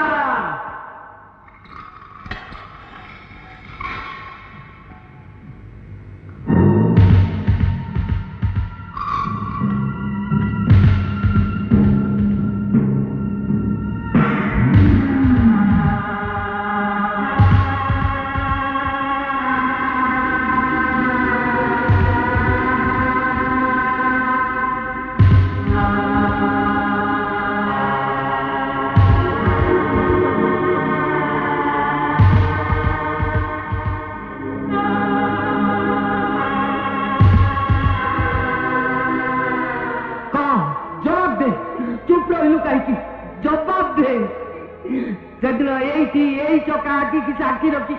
की साक्षी रखी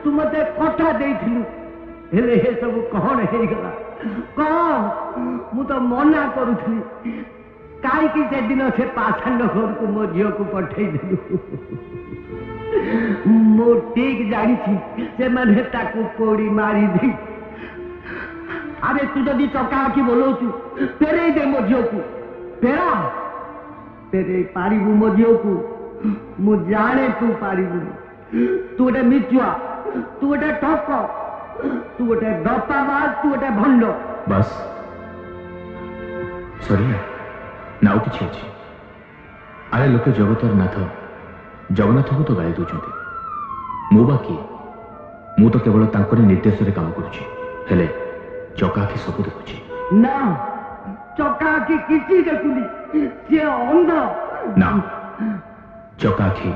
तू मत कथा दे सब कौन है ମୁଁ ତ ମନା କରୁଥିଲି କାହିଁକି ସେଦିନ ସେ ପାଷାଣ୍ଡ ଘରକୁ ମୋ ଝିଅକୁ ପଠେଇଦେଲୁ ମୁଁ ଠିକ ଜାଣିଛି ସେମାନେ ତାକୁ ପୋଡ଼ି ମାରିଦେଇ ଆରେ ତୁ ଯଦି ଚକା ଆଖି ବୋଲଉଛୁ ଫେରେଇ ଦେ ମୋ ଝିଅକୁ ଫେରା ଫେରେଇ ପାରିବୁ ମୋ ଝିଅକୁ ମୁଁ ଜାଣେ ତୁ ପାରିବୁନି ତୁ ଗୋଟେ ମିଛୁଆ ତୁ ଗୋଟେ ଠକ ତୁ ଗୋଟେ ଦପାବାଜ ତୁ ଗୋଟେ ଭଣ୍ଡ बस सरिया नाउ किछि अछि आरे लोके जगतर नाथ जगन्नाथ को तो गाई दउछंती मु बाकी मु तो केवल तांकर निर्देश रे काम करूछि हेले चका की सब देखुछि ना चका की किछि देखुनी से अंध ना चका की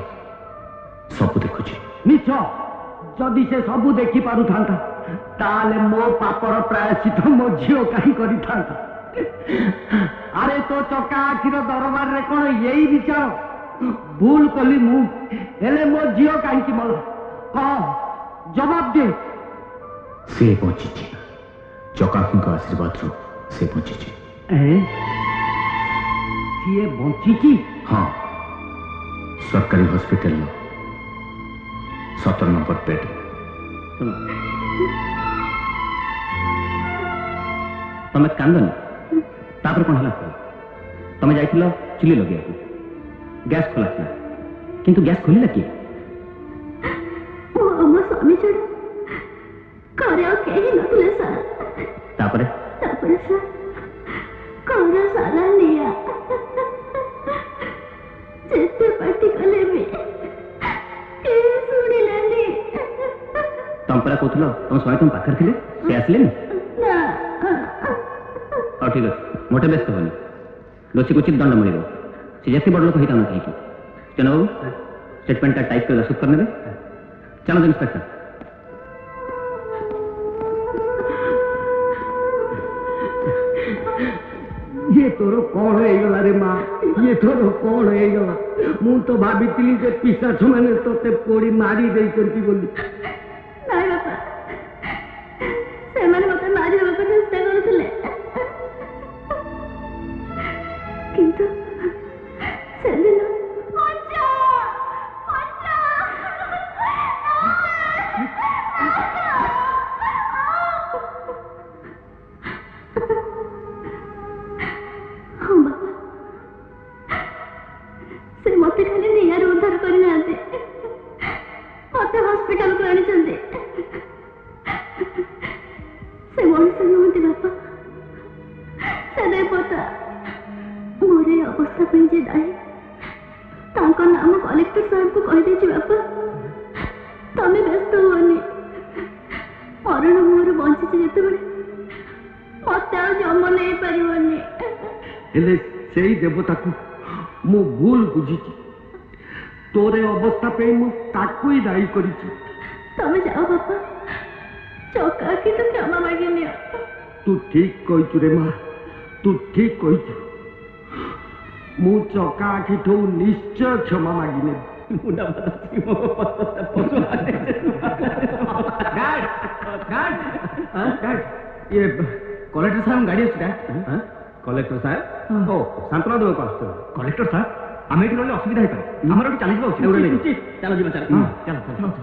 सब देखुछि मिछ जदि से सब देखि पारु थांता ताले मो पापर प्रायश्चित मो झियो कहीं करी थांता अरे तो चका आखिर दरबार रे कोन यही विचार भूल कली मु हेले मो झियो कहीं की मल कह जवाब दे से पहुंची चकाकी का आशीर्वाद रो से पहुंची सीए बंची हाँ सरकारी हॉस्पिटल 17 नंबर बेड तमें कांदनी तापर कौन है तमें जाइल चुली लगे गैस खोला था किंतु गैस खोल किए स्वामी छड़ा करे कहीं नथिले सर तापर सर करे सारा लिया जेते पार्टी कले भी के सुनिलानी तुम परा कहथलो तुम स्वामी तुम पाखर थिले से आसले ना ठीक अच्छे मोटे व्यस्त होनी दोषी को उचित दंड मिल से जैसे बड़ लोग होता ना कहीं चलो बाबू स्टेटमेंट टाइप कर रसूद करने चलो इंस्पेक्टर ये तोर कौन है रे माँ ये तोर कौन है मु तो भाभी से पिशाच मैंने तोते पोड़ी मारी दे करती बोली नाई बापा से माने मते मारी देबा चेष्टा करथिले किंतु सेदिन मजा हाँ बाबा से मते खाली नियार उद्धार करना आते मते हॉस्पिटल को आनी चंदे से मनुष्य नुहति बापा से देवता मोरे अवस्था पे जे दाई तांको नाम कलेक्टर साहब को कह दे बापा तमें व्यस्त होनी मरण मोर बंची जेते बड़े मत जम नहीं पारिबनी हेले सेई देवता को मु भूल बुझीची तोरे अवस्था पे मु ताकू ही दायी करिची तमें जाओ बापा चौका की तो क्षमा मांगिनी तू ठीक कहिचु रे मां तू ठीक कहिचु मु चौका आखि ठो निश्चय क्षमा मांगिने मुंडा बतासी मो पसु गार्ड ये कलेक्टर साहब गाड़ी अछि हां कलेक्टर साहब ओ शांतना देव कष्ट कलेक्टर साहब आमे एठी रहले असुविधा हेता हमर एठी चली जाऊ उचित चलो जीवन चल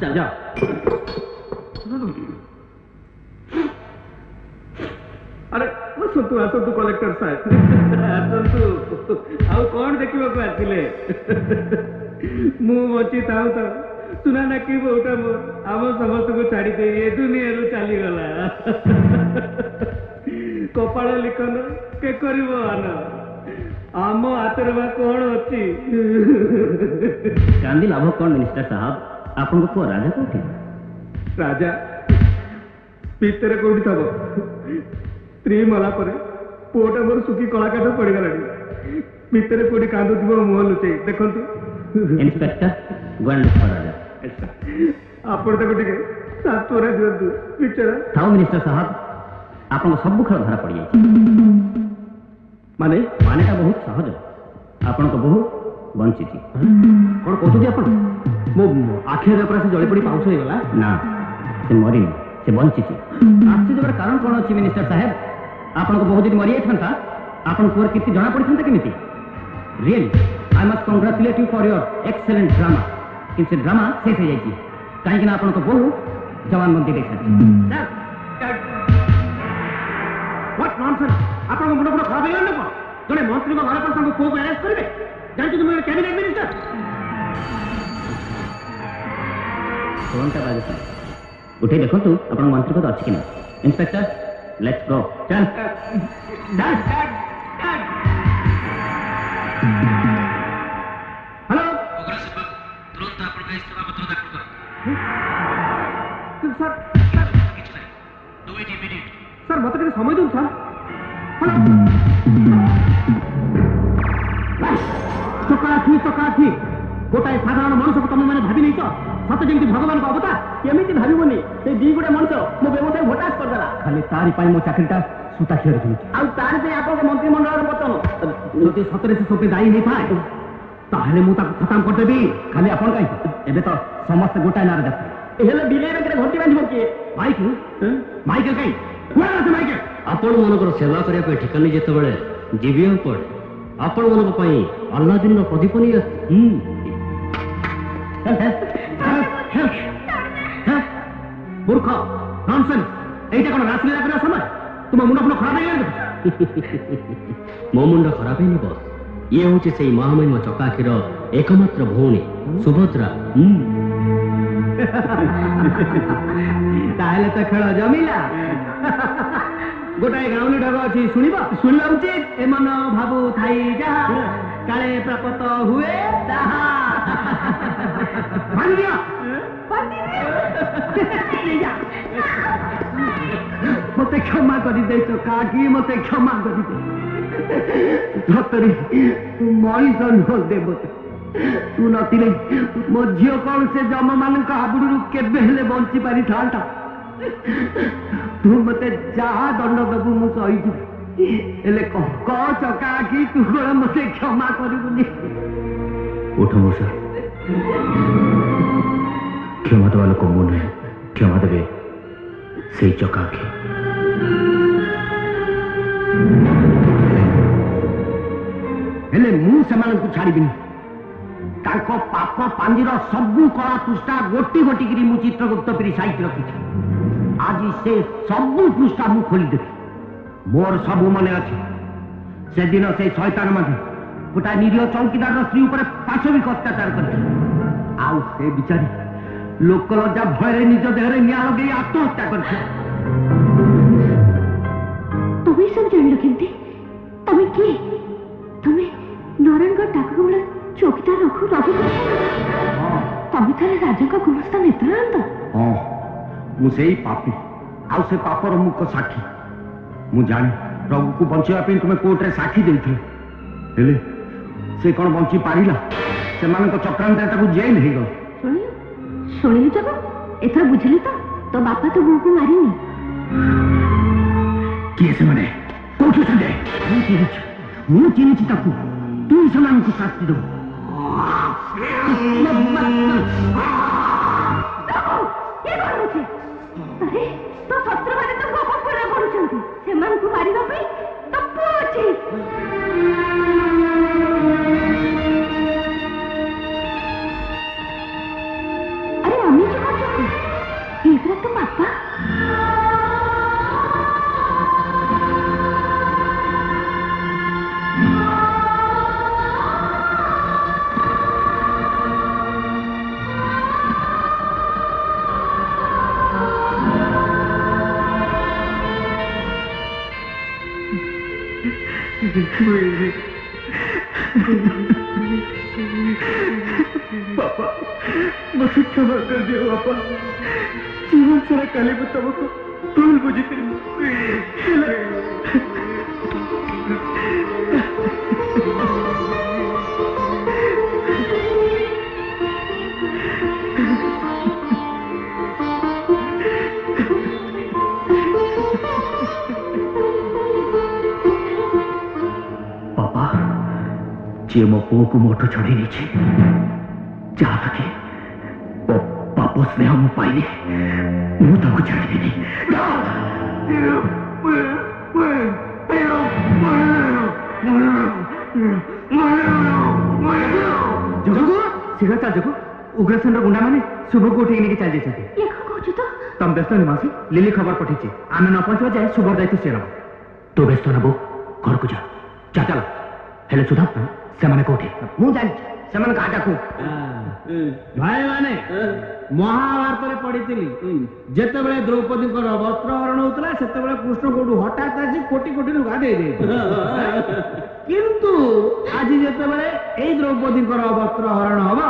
चल जा अरे आसतु कलेक्टर साहब आसतु आउ कौन देखा आसिले मु बची था तो सुना ना कि बोटा मोर आम समस्त को छाड़ी दे ये दुनिया रू चली गला कपाल लिखन के करिवो आन आम हाथ में कौन अच्छी कांदी लाभ कौन मिनिस्टर साहब आपन को राजा कोठी राजा पितरे कोठी थब स्त्री मला परे पुओटा मोर सुखी कला काठ पड़ गला भितर कोठी कांदुथिबो मुह लुचै देखंतु inspector go and look for Raja आपण तक टिके सातोरा दियंतु पिचरा थाओ मिनिस्टर साहब आपन सब खेल धरा पड़ जाय माने मानेटा बहुत सहज आपन को बहु बंची थी कोन कहतु आपण मो आखे रे से जळी पड़ी पाउस हो गला ना से मरी से बंची थी आश्चर्य कारण कौन अच्छी मिनिस्टर साहेब आपन को बहुत दिन मरी था आपन पुअर कीर्ति जना पड़ी था केमिति really I must congratulate you for your excellent drama किंतु ड्रामा शेष हो जाइए कहीं आपन को बहु जवान मंदी देखा व्हाट नॉनसेंस आपन को मुंड मुंड खराब हो गया जने मंत्री को घर पर को अरेस्ट करिवे जानते तुम कैबिनेट मिनिस्टर कौनटा बाजे सर उठे देखो तू अपन मंत्री को तो अच्छी कि नहीं इंस्पेक्टर लेट्स गो चल हेलो तुरंत आपन का इस्तीफा पत्र दाखल करो sir do it immediate sir मत के समय दूं सर चकाठी गोटाए साधारण मनुष्य को तुम मैंने भावी नहीं तो सत जमी भगवान को अवतार केमी भावनी से दी गोटे मनुष्य मो व्यवसाय भोटास करदेला खाली तारी मो चाकरीटा सूता क्षीर तारी आप मंत्रिमंडल पतन जदि सतरे से सब दायी नहीं थाए ताहले मु खत्म करदेवी खाली आपन कहीं एबे तो समस्त गोटाए नार जाते हेले बिले में घंटी बांधिबो किए माइक कहीं कुआरा से माइक आपण मनकर सेवा करिया पे ठिकानी जेते बेले जीवियो पड़े आपण मनक पई अल्लाह दिन प्रदीप नहीं मूर्ख नॉनसेंस एटा कोन रासलीला करबा समय तुम मुंड अपन खराब नहीं मो मुंड खराब नहीं बस ये हूँ से महामहिम चकाखीर एकमात्र भौणी सुभद्रा ताहले तो खेल जमिला गोटाए गाँवली ढग अच्छी शुणा शुणा उचित एमन भाबू थाई जहा काले प्राप्त हुए ताहा मत क्षमा कर दे चकाकी मत क्षमा कर दे सतरे तू मनीष नुह देवता तू नथिले मो झील कौन से जम मान हाबुड़ केबे बंची पारि था तू मत जहा दंड दबू मु सही कह चकाकी तू कौन मत क्षमा करूनी उठ मूसा क्षमा देवा लोक मु नुहे क्षमा देवे से चकाखी हेले मु सेमानकु छाड़िबिनी ताको पाप पांजीर सबु कला पृष्ठा गोटी गोटी करी मु चित्रगुप्त परी साइट रखी आज से सबु पृष्ठा मु खोली देबी मोर सबु मने अछि से दिन से शैतान माने गोटा निरीह चौकीदार स्त्री ऊपर पाशविक अत्याचार कर आउ से बिचारी लोक लज्जा भय निज देहरे निया लगे आत्महत्या कर तुम्हें सब जान लो केमती तुम्हें किए तुम्हें नारायणगढ़ डाकबंगला चौकीदार रघु रघु तमें थारे राजा का गुमस्ता नेता तो हां मु सेही पापी आउ से पापर मुख साक्षी मु जाने रघु को बंचिया पे तुम कोर्ट रे साक्षी देथिले हेले से कोन बंची पारिला से मान को चक्रांत ताको जेल हे गो सुनिलु जब एथर बुझिलु तो बापा तो बहू को मारिनी किए से माने कोठे संदे मु चिन्हिछि ताको तू समान को शास्ति दो अरे तो शत्रु माने तो गोप पूरा करूछंती सेमान को मारिबा पे तो पूछे अरे अम्मी जी कौन चुप ये तो पापा पापा मुझे क्षमा कर दियो पापा जीवन सारा काले में तुमको भूल बुझी जे मो पु को मोटू चढ़ी नहीं जहाँ लगे पाप स्नेह मु पाइली मु छाड़ी शीघ्र चल जगू उग्रसेन गुंडा मैंने शुभ को उठे चल जाते ये कहू तो तुम व्यस्त नहीं मासी लिली खबर पठेची आम न पहुंचा जाए शुभ दायित्व से नब तू व्यस्त नबू घर को जा चल हेले सुधा से मैंने कोठी ମୁଁ ଜାଣିଛି ସେମାନେ କାହାଟାକୁ ଭାଇ ମାନେ ମହାଭାରତରେ ପଢିଥିଲି ଯେତେବେଳେ ଦ୍ରୌପଦୀଙ୍କର ବସ୍ତ୍ରହରଣ ହଉଥିଲା ସେତେବେଳେ କୃଷ୍ଣ କୋଉଠୁ ହଠାତ୍ ଆସି କୋଟି କୋଟି ଲୁଗା ଦେଇଥିଲେ କିନ୍ତୁ ଆଜି ଯେତେବେଳେ ଏଇ ଦ୍ରୌପଦୀଙ୍କର ବସ୍ତ୍ରହରଣ ହବ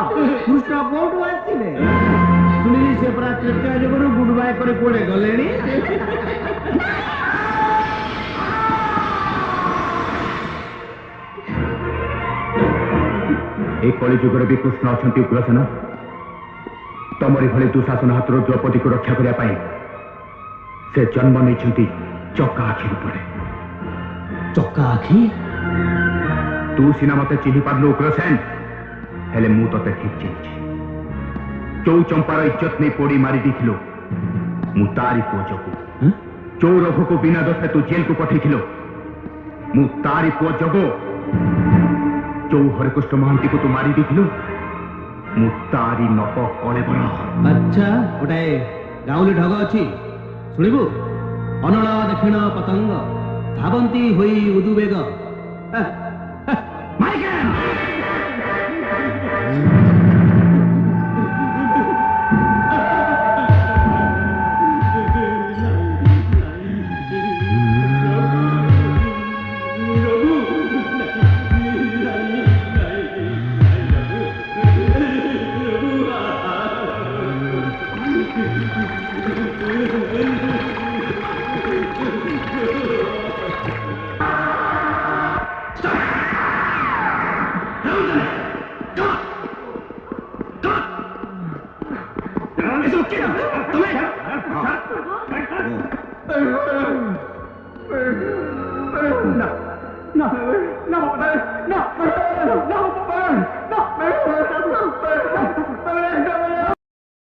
କୃଷ୍ଣ କୋଉଠୁ ଆସିବେ ଶୁଣିଲି ସେ ପୁରା ତୃତୀୟ ଯୁଗରୁ ଗୁଡ୍ ବାଏ କରି କୁଆଡେ ଗଲେଣି ए कलिजुगर भी कृष्ण अच्छा उग्रसेन तमरी भली दुशासन हाथ द्रौपदी को रक्षा करने से जन्म नहीं चका आखि रूप चक्का आखि तू सीना मत चिन्ह पार्लु उग्रसेन हेले मु ते ठीक चिन्ह चौ चंपार इज्जत नहीं पोड़ी मारी दिखिलो मु तारी पुओ जगो चौ रघु को बिना दोषे तू जेल को पठेथिलो मु तारी पुओ जगो चौ हरिकृष्ण महांती को तू मारी दिखिलो मु तारी नप कले बर अच्छा गोटे गाउली ढग अच्छी शुणु अनल दक्षिण पतंग धावंती होई उदुवेग No.